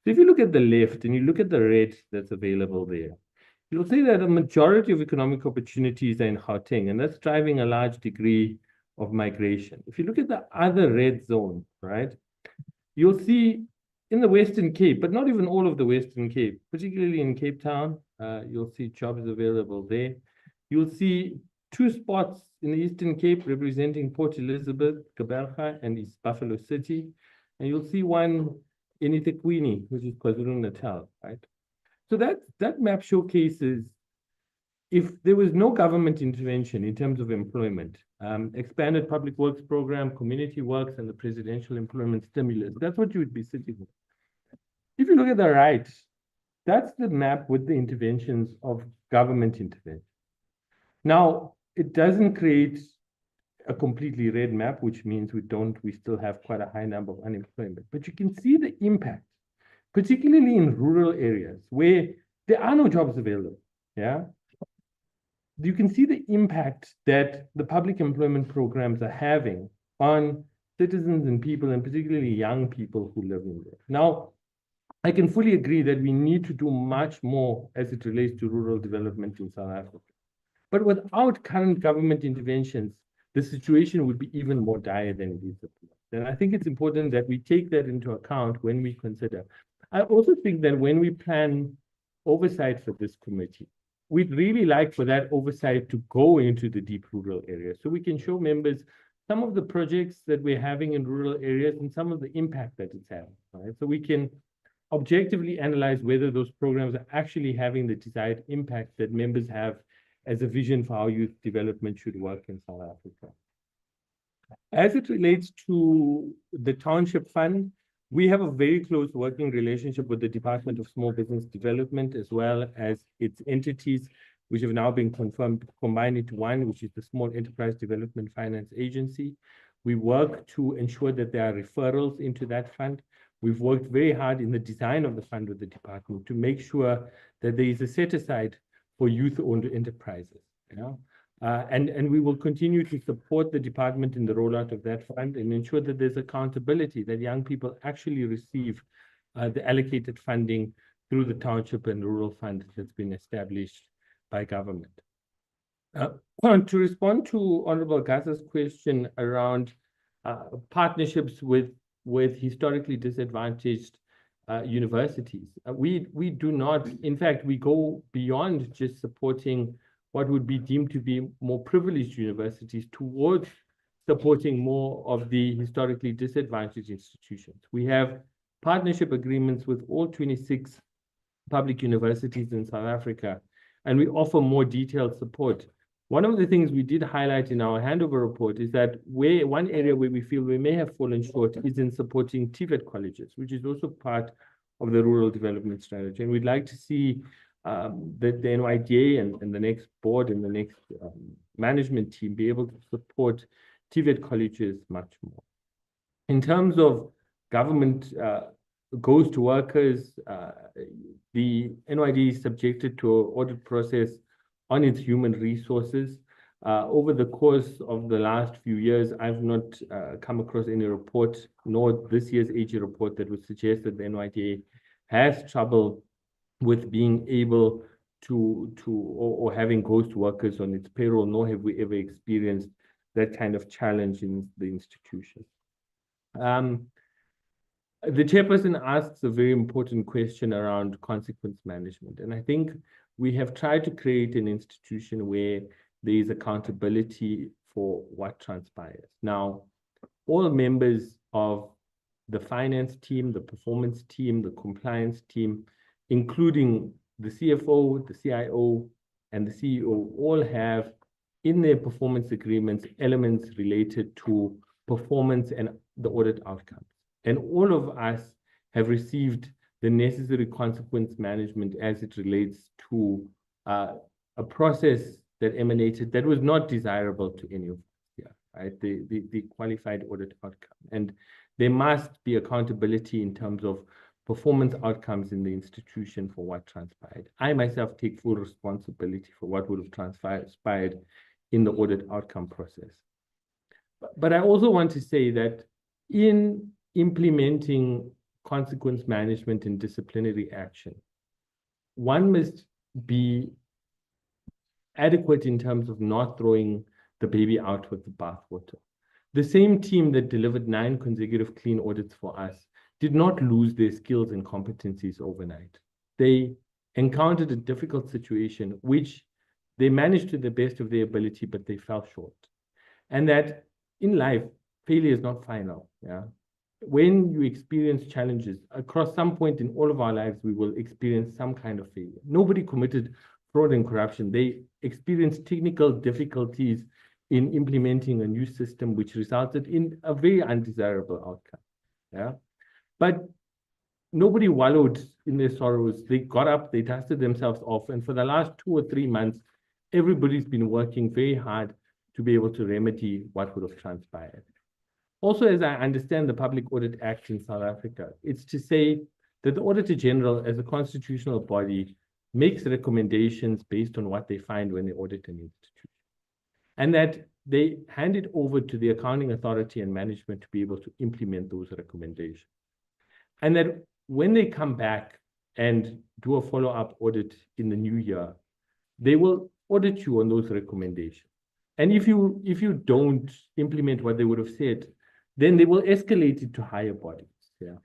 So if you look at the left and you look at the red that's available there, you'll see that a majority of economic opportunities are in Gauteng, and that's driving a large degree of migration. If you look at the other red zone, right, you'll see in the Western Cape, but not even all of the Western Cape, particularly in Cape Town, you'll see jobs available there. You'll see 2 spots in the Eastern Cape representing Port Elizabeth, Gqeberha, and East Buffalo City. And you'll see one in eThekwini, which is KwaZulu-Natal, right? So that map showcases if there was no government intervention in terms of employment, expanded public works program, community works, and the presidential employment stimulus, that's what you would be sitting with. If you look at the right, that's the map with the interventions of government intervention. Now, it doesn't create a completely red map, which means we still have quite a high number of unemployment, but you can see the impact, particularly in rural areas where there are no jobs available, yeah? You can see the impact that the public employment programs are having on citizens and people, and particularly young people who live in there. Now, I can fully agree that we need to do much more as it relates to rural development in South Africa. But without current government interventions, the situation would be even more dire than it is. And I think it's important that we take that into account when we consider. I also think that when we plan oversight for this committee, we'd really like for that oversight to go into the deep rural areas, so we can show members some of the projects that we're having in rural areas and some of the impact that it's having, right? So we can objectively analyze whether those programs are actually having the desired impact that members have as a vision for how youth development should work in South Africa. As it relates to the Township Fund, we have a very close working relationship with the Department of Small Business Development, as well as its entities, which have now been combined into one, which is the Small Enterprise Development Finance Agency. We work to ensure that there are referrals into that fund. We've worked very hard in the design of the fund with the department to make sure that there is a set aside for youth-owned enterprises. And we will continue to support the department in the rollout of that fund and ensure that there's accountability, that young people actually receive the allocated funding through the township and rural fund that's been established by government. To respond to Honorable Gaza's question around partnerships with historically disadvantaged universities, we do not, in fact, we go beyond just supporting what would be deemed to be more privileged universities towards supporting more of the historically disadvantaged institutions. We have partnership agreements with all 26 public universities in South Africa, and we offer more detailed support. One of the things we did highlight in our handover report is that one area where we feel we may have fallen short is in supporting TVET colleges, which is also part of the rural development strategy. And we'd like to see the NYDA and the next board and the next management team be able to support TVET colleges much more. In terms of government goes to workers, the NYDA is subjected to an audit process on its human resources. Over the course of the last few years, I've not come across any report, nor this year's AG report, that would suggest that the NYDA has trouble with being able or having ghost workers on its payroll, nor have we ever experienced that kind of challenge in the institution. The chairperson asks a very important question around consequence management. And I think we have tried to create an institution where there is accountability for what transpires. Now, all members of the finance team, the performance team, the compliance team, including the CFO, the CIO, and the CEO, all have in their performance agreements elements related to performance and the audit outcomes. And all of us have received the necessary consequence management as it relates to a process that emanated that was not desirable to any of us here, right? The qualified audit outcome. And there must be accountability in terms of performance outcomes in the institution for what transpired. I myself take full responsibility for what would have transpired in the audit outcome process. But I also want to say that in implementing consequence management and disciplinary action, one must be adequate in terms of not throwing the baby out with the bathwater. The same team that delivered 9 consecutive clean audits for us did not lose their skills and competencies overnight. They encountered a difficult situation, which they managed to the best of their ability, but they fell short. And that in life, failure is not final. Yeah. When you experience challenges, across some point in all of our lives, we will experience some kind of failure. Nobody committed fraud and corruption. They experienced technical difficulties in implementing a new system, which resulted in a very undesirable outcome. Yeah. But nobody wallowed in their sorrows. They got up, they dusted themselves off. And for the last 2 or 3 months, everybody's been working very hard to be able to remedy what would have transpired. Also, as I understand the Public Audit Act in South Africa, it's to say that the Auditor General, as a constitutional body, makes recommendations based on what they find when they audit an institution. And that they hand it over to the accounting authority and management to be able to implement those recommendations. And that when they come back and do a follow-up audit in the new year, they will audit you on those recommendations. And if you don't implement what they would have said, then they will escalate it to higher bodies. Yeah.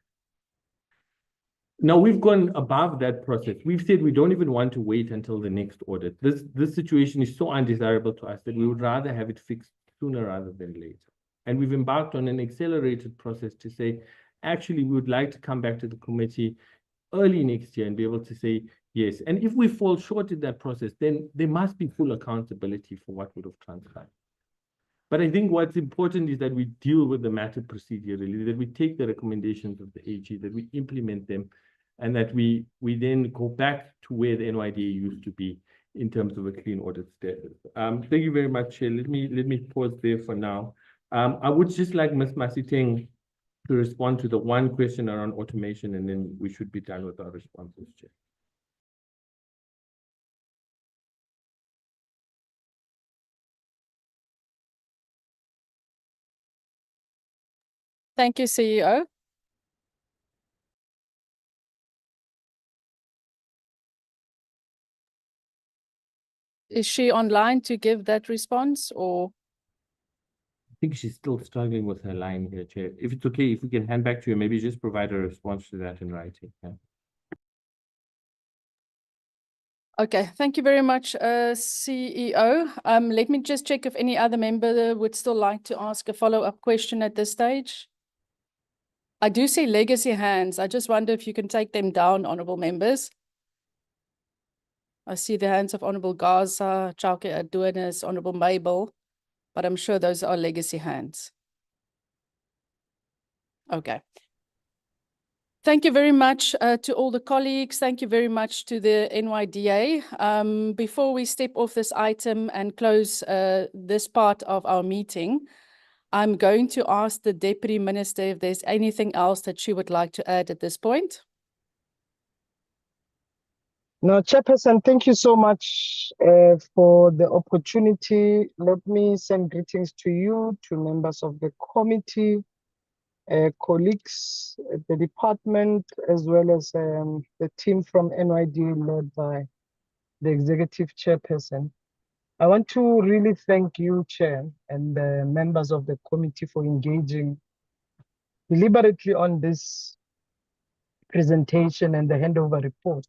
Now we've gone above that process. We've said we don't even want to wait until the next audit. This situation is so undesirable to us that we would rather have it fixed sooner rather than later. And we've embarked on an accelerated process to say, actually, we would like to come back to the committee early next year and be able to say yes. And if we fall short in that process, then there must be full accountability for what would have transpired. But I think what's important is that we deal with the matter procedurally, that we take the recommendations of the AG, that we implement them, and that we then go back to where the NYDA used to be in terms of a clean audit status. Thank you very much, Chair. Let me pause there for now. I would just like Ms. Masiteng to respond to the one question around automation, and then we should be done with our responses, Chair. Thank you, CEO. Is she online to give that response, or? I think she's still struggling with her line here, Chair. If it's okay, if we can hand back to you, maybe just provide a response to that in writing. Yeah. Okay, thank you very much, CEO. Let me just check if any other member would still like to ask a follow-up question at this stage. I do see legacy hands. I just wonder if you can take them down, honourable members. I see the hands of Honorable Gaza, Chauke Adonis, Honorable Mabel, but I'm sure those are legacy hands. Okay. Thank you very much to all the colleagues. Thank you very much to the NYDA. Before we step off this item and close this part of our meeting, I'm going to ask the Deputy Minister if there's anything else that she would like to add at this point. No, Chairperson, thank you so much for the opportunity. Let me send greetings to you, to members of the committee, colleagues at the department, as well as the team from NYDA led by the Executive Chairperson. I want to really thank you, Chair, and the members of the committee for engaging deliberately on this presentation and the handover report.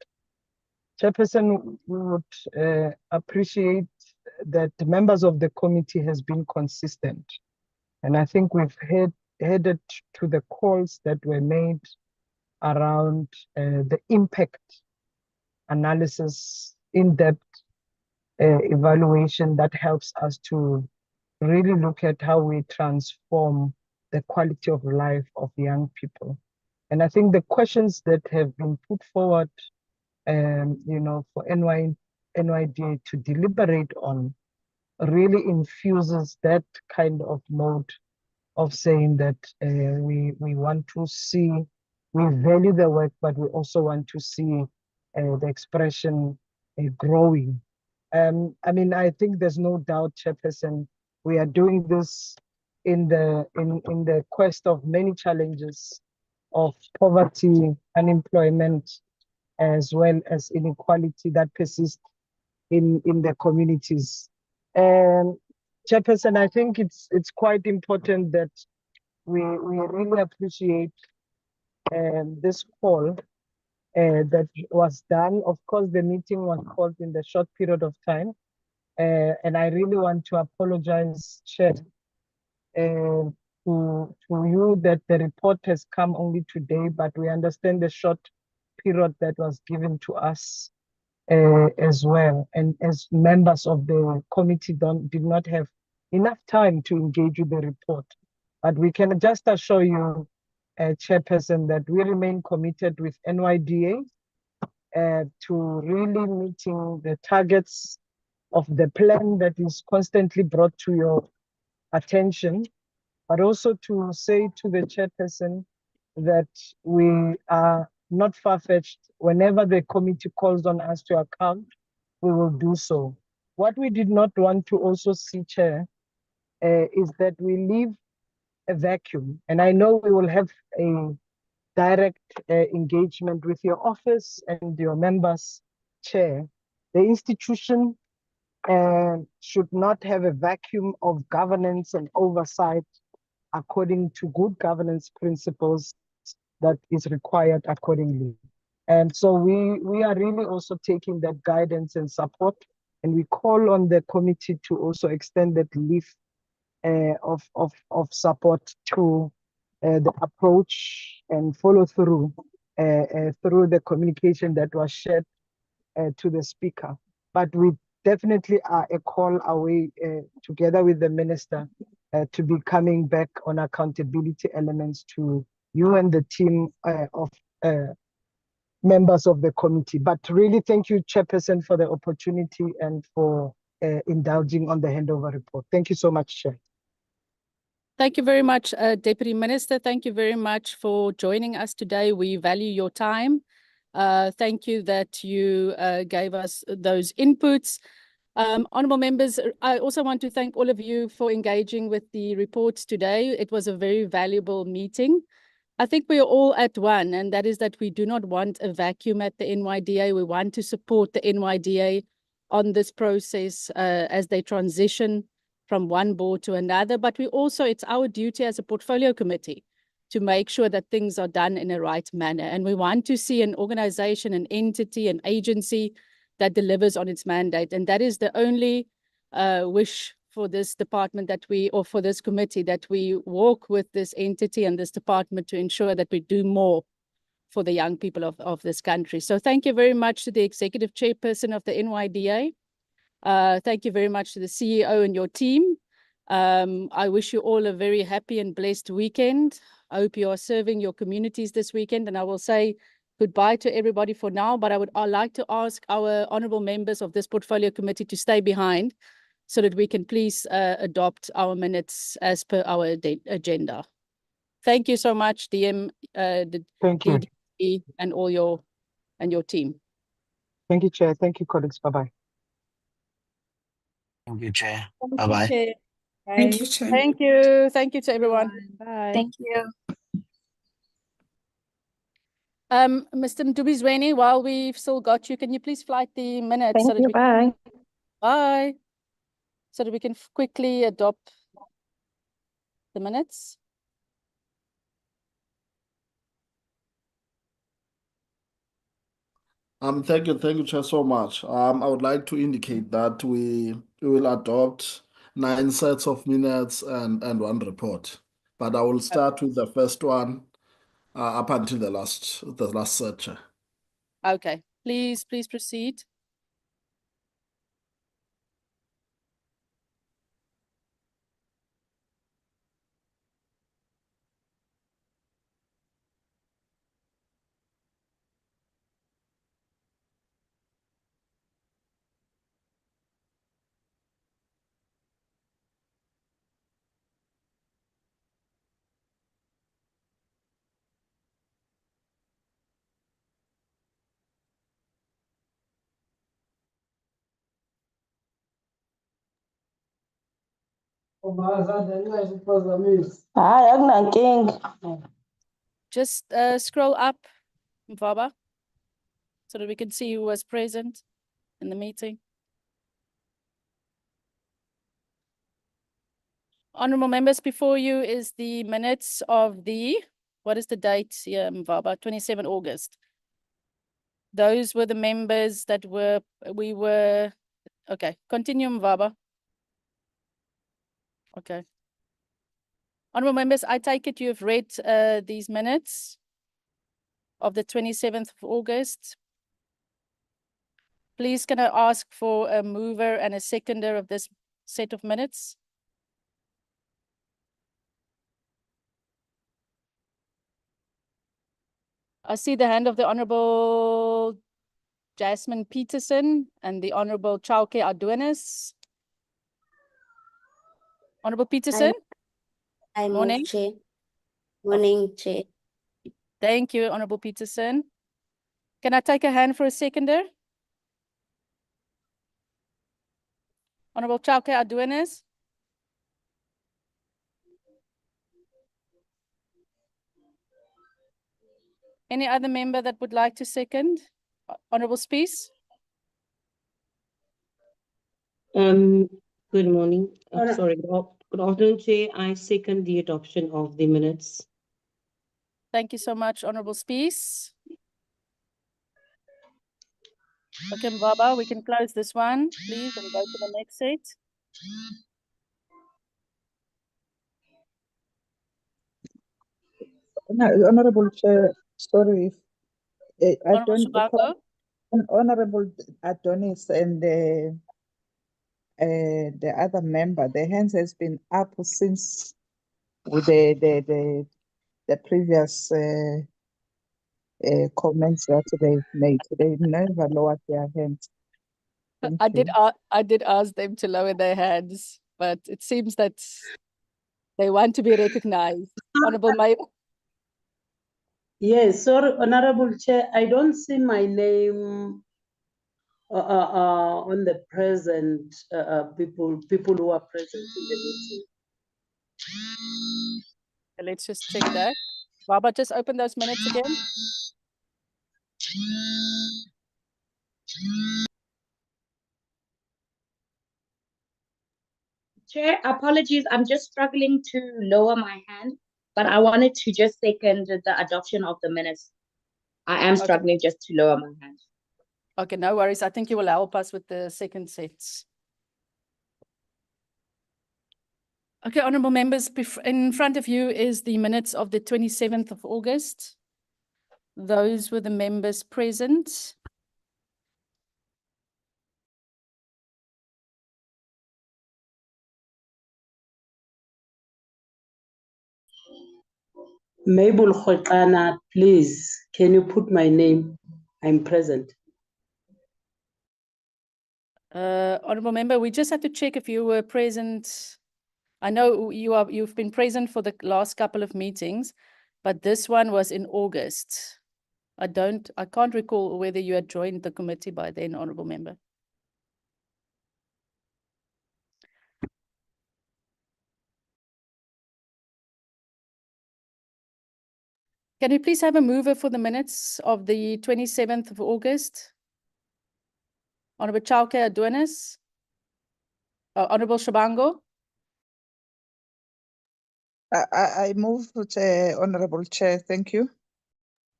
Chairperson, we would appreciate that the members of the committee has been consistent. And I think we've headed to the calls that were made around the impact analysis, in-depth evaluation that helps us to really look at how we transform the quality of life of young people. And I think the questions that have been put forward for NYDA to deliberate on really infuses that kind of mode of saying that we want to see, we value the work, but we also want to see the expression growing. I think there's no doubt, Chairperson, we are doing this in the quest of many challenges of poverty, unemployment, as well as inequality that persists in the communities. Chairperson, I think it's quite important that we really appreciate this call that was done. Of course, the meeting was called in the short period of time, and I really want to apologize, Chair, to you that the report has come only today, but we understand the short period that was given to us as well. And as members of the committee did not have enough time to engage with the report. But we can just assure you, Chairperson, that we remain committed with NYDA to really meeting the targets of the plan that is constantly brought to your attention, but also to say to the Chairperson that we are not far-fetched. Whenever the committee calls on us to account, we will do so. What we did not want to also see, Chair, is that we leave a vacuum. And I know we will have a direct engagement with your office and your members, Chair. The institution should not have a vacuum of governance and oversight according to good governance principles that is required accordingly. And so we are really also taking that guidance and support, and we call on the committee to also extend that leaf of support to the approach and follow through through the communication that was shared to the speaker. But we definitely are a call away together with the minister to be coming back on accountability elements to you and the team of members of the committee. But really, thank you, Chairperson, for the opportunity and for indulging on the handover report. Thank you so much, Chair. Thank you very much, Deputy Minister. Thank you very much for joining us today. We value your time. Thank you that you gave us those inputs. Honourable members, I also want to thank all of you for engaging with the reports today. It was a very valuable meeting. I think we are all at one, and that is that we do not want a vacuum at the NYDA. We want to support the NYDA on this process as they transition from one board to another. But we also, it's our duty as a portfolio committee to make sure that things are done in a right manner. And we want to see an organization, an entity, an agency that delivers on its mandate. And that is the only wish for this department that we, or for this committee, that we walk with this entity and this department to ensure that we do more for the young people of this country. So thank you very much to the Executive Chairperson of the NYDA. Thank you very much to the CEO and your team. I wish you all a very happy and blessed weekend. I hope you are serving your communities this weekend, and I will say goodbye to everybody for now, but I'd like to ask our honourable members of this portfolio committee to stay behind so that we can please adopt our minutes as per our agenda. Thank you so much, DM, Thank you. DDE, and all your team. Thank you, Chair. Thank you, colleagues. Bye-bye. Thank you, Chair. Thank you, Bye-bye. Chair. Thank Bye. you, Chair. Thank you. Thank you to everyone. Bye. Bye. Thank you. Mr. Mdubizweni, while we've still got you, can you please flight the minutes so Thank that you. we Bye. bye, so that we can quickly adopt the minutes? Thank you, Chair, so much. I would like to indicate that we will adopt 9 sets of minutes and 1 report. But I will start with the first one up until the last set, Chair. Okay, please proceed. Hayi, akunankinga. Just scroll up, Mvaba, so that we can see who was present in the meeting. Honourable members, before you is the minutes of the, what is the date here, Mvaba? 27 August. Those were the members that we were, okay, continue, Mvaba. Okay. Honourable members, I take it you have read these minutes of the 27th of August. Please can I ask for a mover and a seconder of this set of minutes? I see the hand of the Honourable Jasmine Peterson and the Honourable Chauke Adonis. Honourable Peterson? I Morning. move, Chair. Morning, Chair. Thank you, Honourable Peterson. Can I take a hand for a seconder? Honourable Chauke Adonis. Any other member that would like to second? Honourable Spies? Good morning. Alright. Sorry, good afternoon, Chair. I second the adoption of the minutes. Thank you so much, Honourable Spies. Okay, Mbaba, we can close this one, please, and go to the next set. Honorable Chair, sorry, I Honourable don't, Shubako? Honorable Adonis and the other member, the hands has been up since with the previous comments that they made. They never lowered their hands. Thank I did ask them to lower their hands, but it seems that they want to be recognized. Honourable May. Yes, sorry, Honorable Chair, I don't see my name on the present people who are present in the meeting. Let's just check that. Baba, just open those minutes again. Chair, apologies. I'm just struggling to lower my hand, but I wanted to just second the adoption of the minutes. I am struggling just to lower my hand. Okay, no worries. I think you will help us with the second sets. Okay, honourable members, in front of you is the minutes of the 27th of August. Those were the members present. Mabel Khotana, please, can you put my name? I'm present. Honourable member, we just have to check if you were present. I know you've been present for the last couple of meetings, but this one was in August. I can't recall whether you had joined the committee by then, honourable member. Can we please have a mover for the minutes of the 27th of August? Honourable Chauke Adonis. Honourable Shabango. I move, Honourable Chair. Thank you.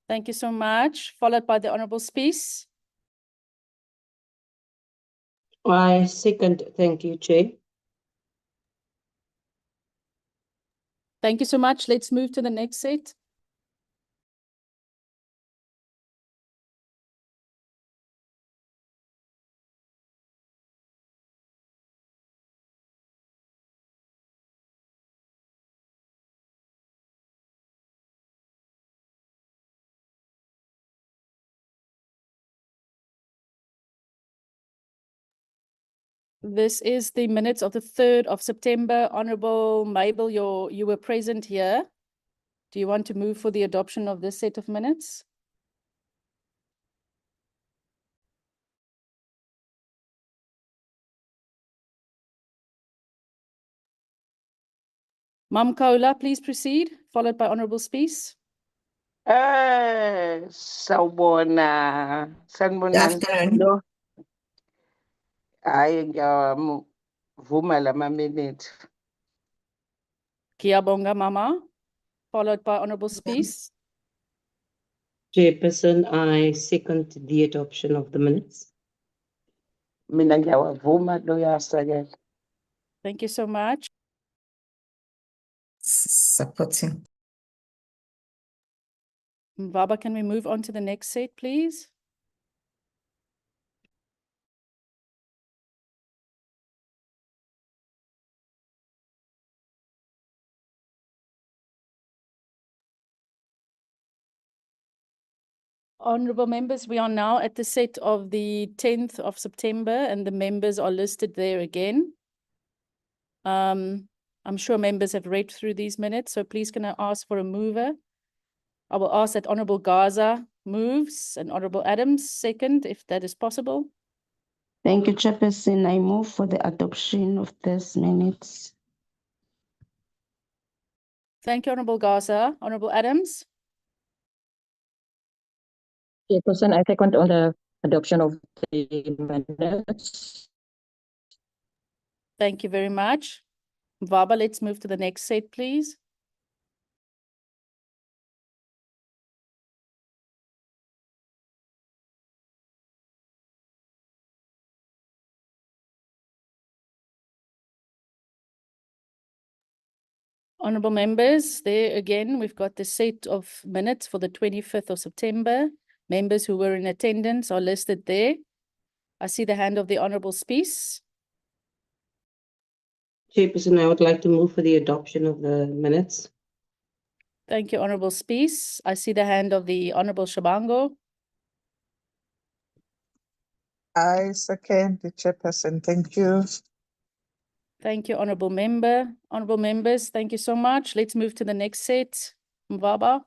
Thank you so much. Followed by the Honourable Spees. I second. Thank you, Chair. Thank you so much. Let's move to the next set. This is the minutes of the 3rd of September. Honourable Mabel, you were present here. Do you want to move for the adoption of this set of minutes? Mamkola, please proceed, followed by Honourable Spees. Sawubona, sanibonani. Hayi ngiyavuma lama minute. Kiabonga Mama, followed by Honourable Spees. Chairperson, I second the adoption of the minutes. Mina ngiyawavuma loyasakela. Thank you so much. Supporting. Mvaba, can we move on to the next set, please? Honourable members, we are now at the set of the 10th of September and the members are listed there again. I'm sure members have read through these minutes, so please can I ask for a mover? I will ask that Honourable Gaza moves and Honourable Adams second, if that is possible. Thank you, Chairperson. I move for the adoption of these minutes. Thank you, Honourable Gaza. Honourable Adams? Chairperson, I second on the adoption of the minutes. Thank you very much. Mvaba, let's move to the next set, please. Honourable members, there again, we've got the set of minutes for the 25th of September. Members who were in attendance are listed there. I see the hand of the Honourable Spees. Chairperson, I would like to move for the adoption of the minutes. Thank you, Honourable Spees. I see the hand of the Honourable Shabango. I second the Chairperson. Thank you. Thank you, Honourable Member. Honourable members, thank you so much. Let's move to the next set. Mvaba.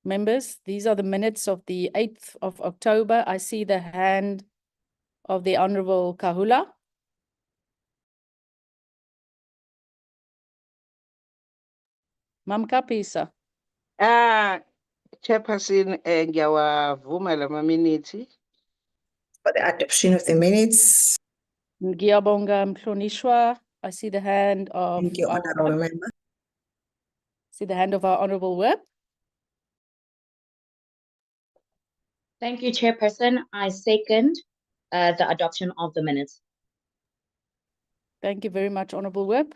Members, these are the minutes of the 8th of October. I see the hand of the Honourable Kahula. Mamkapisa. Chairperson, ngiyawavuma lama minute. For the adoption of the minutes. Ngiyabonga Mhlonishwa. I see the hand of Thank you, Honourable Member. See the hand of our Honourable Whip. Thank you, Chairperson. I second the adoption of the minutes. Thank you very much, Honorable Whip.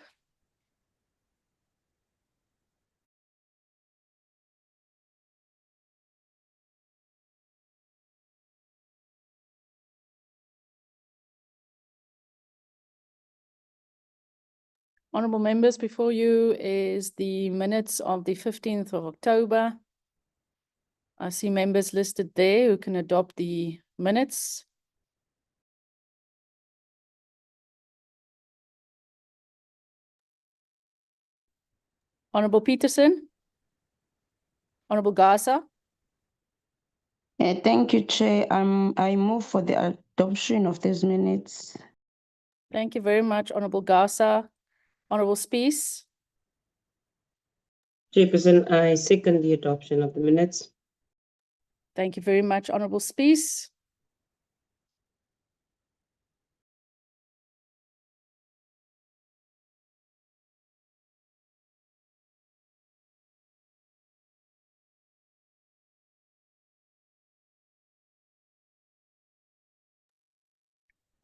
Honorable members, before you is the minutes of the 15th of October. I see members listed there who can adopt the minutes. Honorable Peterson. Honorable Gaza. Thank you, Chair. I move for the adoption of these minutes. Thank you very much, Honorable Gaza. Honorable Spies. Chairperson, I second the adoption of the minutes. Thank you very much, Honorable Spies.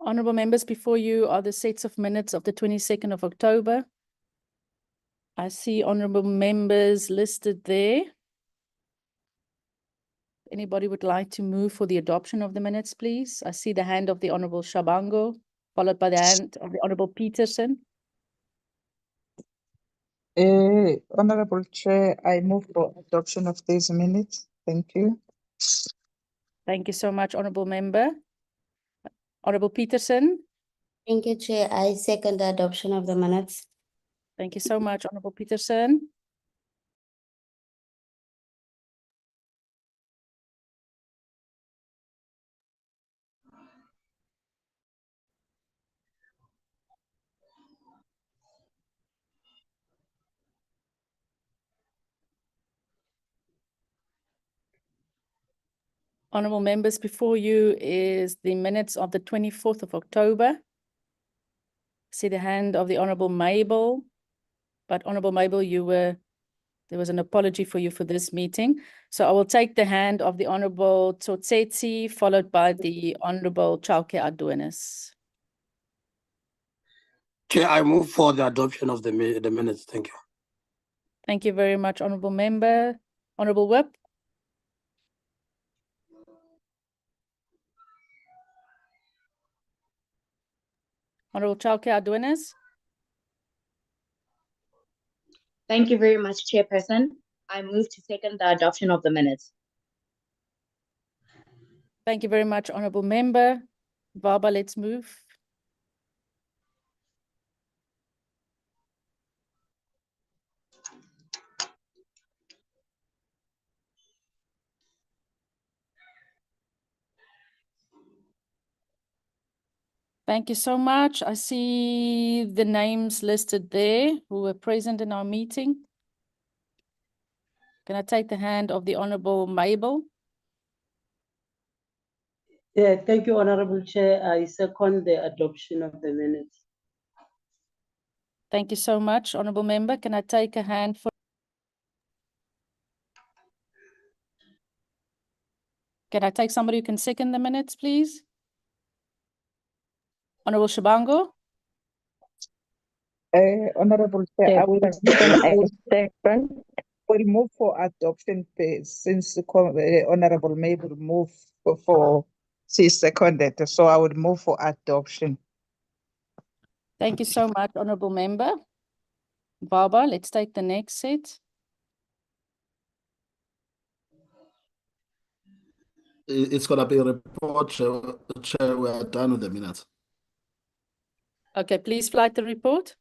Honorable members, before you are the sets of minutes of the 22nd of October. I see honorable members listed there. Anybody would like to move for the adoption of the minutes, please? I see the hand of the Honorable Shabango, followed by the hand of the Honorable Peterson. Honorable Chair, I move for adoption of these minutes. Thank you. Thank you so much, Honorable Member. Honorable Peterson. Thank you, Chair. I second the adoption of the minutes. Thank you so much, Honorable Peterson. Honorable members, before you is the minutes of the 24th of October. See the hand of the Honorable Mabel, but Honorable Mabel, there was an apology for you for this meeting. So I will take the hand of the Honorable Tsotsetsi, followed by the Honorable Chauke Adonis. Chair, I move for the adoption of the minutes. Thank you. Thank you very much, Honorable Member. Honorable Whip. Honorable Chauke Adonis. Thank you very much, Chairperson. I move to second the adoption of the minutes. Thank you very much, Honorable Member. Baba, let's move. Thank you so much. I see the names listed there who were present in our meeting. Can I take the hand of the Honorable Mabel? Yeah, thank you, Honorable Chair. I second the adoption of the minutes. Thank you so much, Honorable Member. Can I take a hand for? Can I take somebody who can second the minutes, please? Honorable Shabango. Honorable Chair, I will move for adoption since the Honorable Mabel moved for she seconded. So I would move for adoption. Thank you so much, Honorable Member. Baba, let's take the next set. It's going to be a report, Chair. We are done with the minutes. Okay, please flight the report.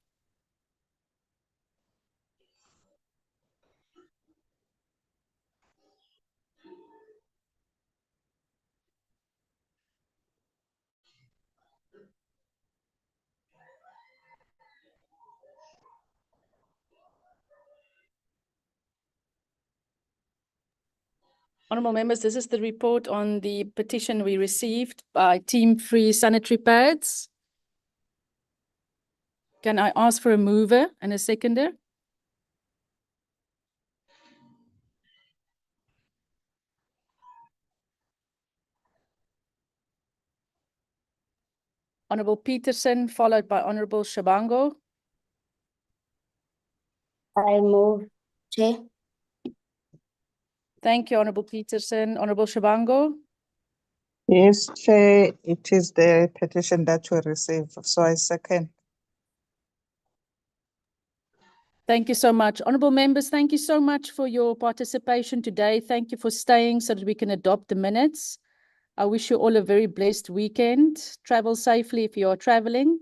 Honorable members, this is the report on the petition we received by Team Free Sanitary Pads. Can I ask for a mover and a seconder? Honorable Peterson, followed by Honorable Shabango. I move, Chair. Thank you, Honorable Peterson. Honorable Shabango. Yes, Chair, it is the petition that we received, so I second. Thank you so much. Honorable members, thank you so much for your participation today. Thank you for staying so that we can adopt the minutes. I wish you all a very blessed weekend. Travel safely if you are traveling,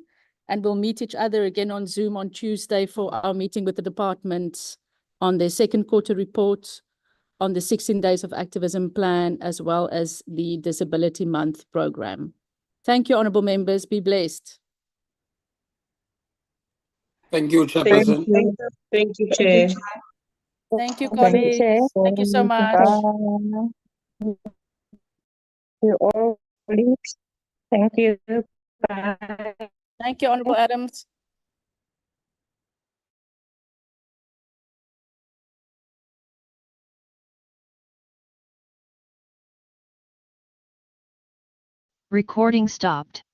and we'll meet each other again on Zoom on Tuesday for our meeting with the departments on their second quarter report, on the 16 Days of Activism plan, as well as the Disability Month program. Thank you, honorable members. Be blessed. Thank you, Thank Chairperson. you. Thank you, Chair. Thank you, Thank you, Chair. colleagues. Thank you so much. Bye. You all, colleagues. Thank you. Bye. Thank you, Honorable Adams. Recording stopped.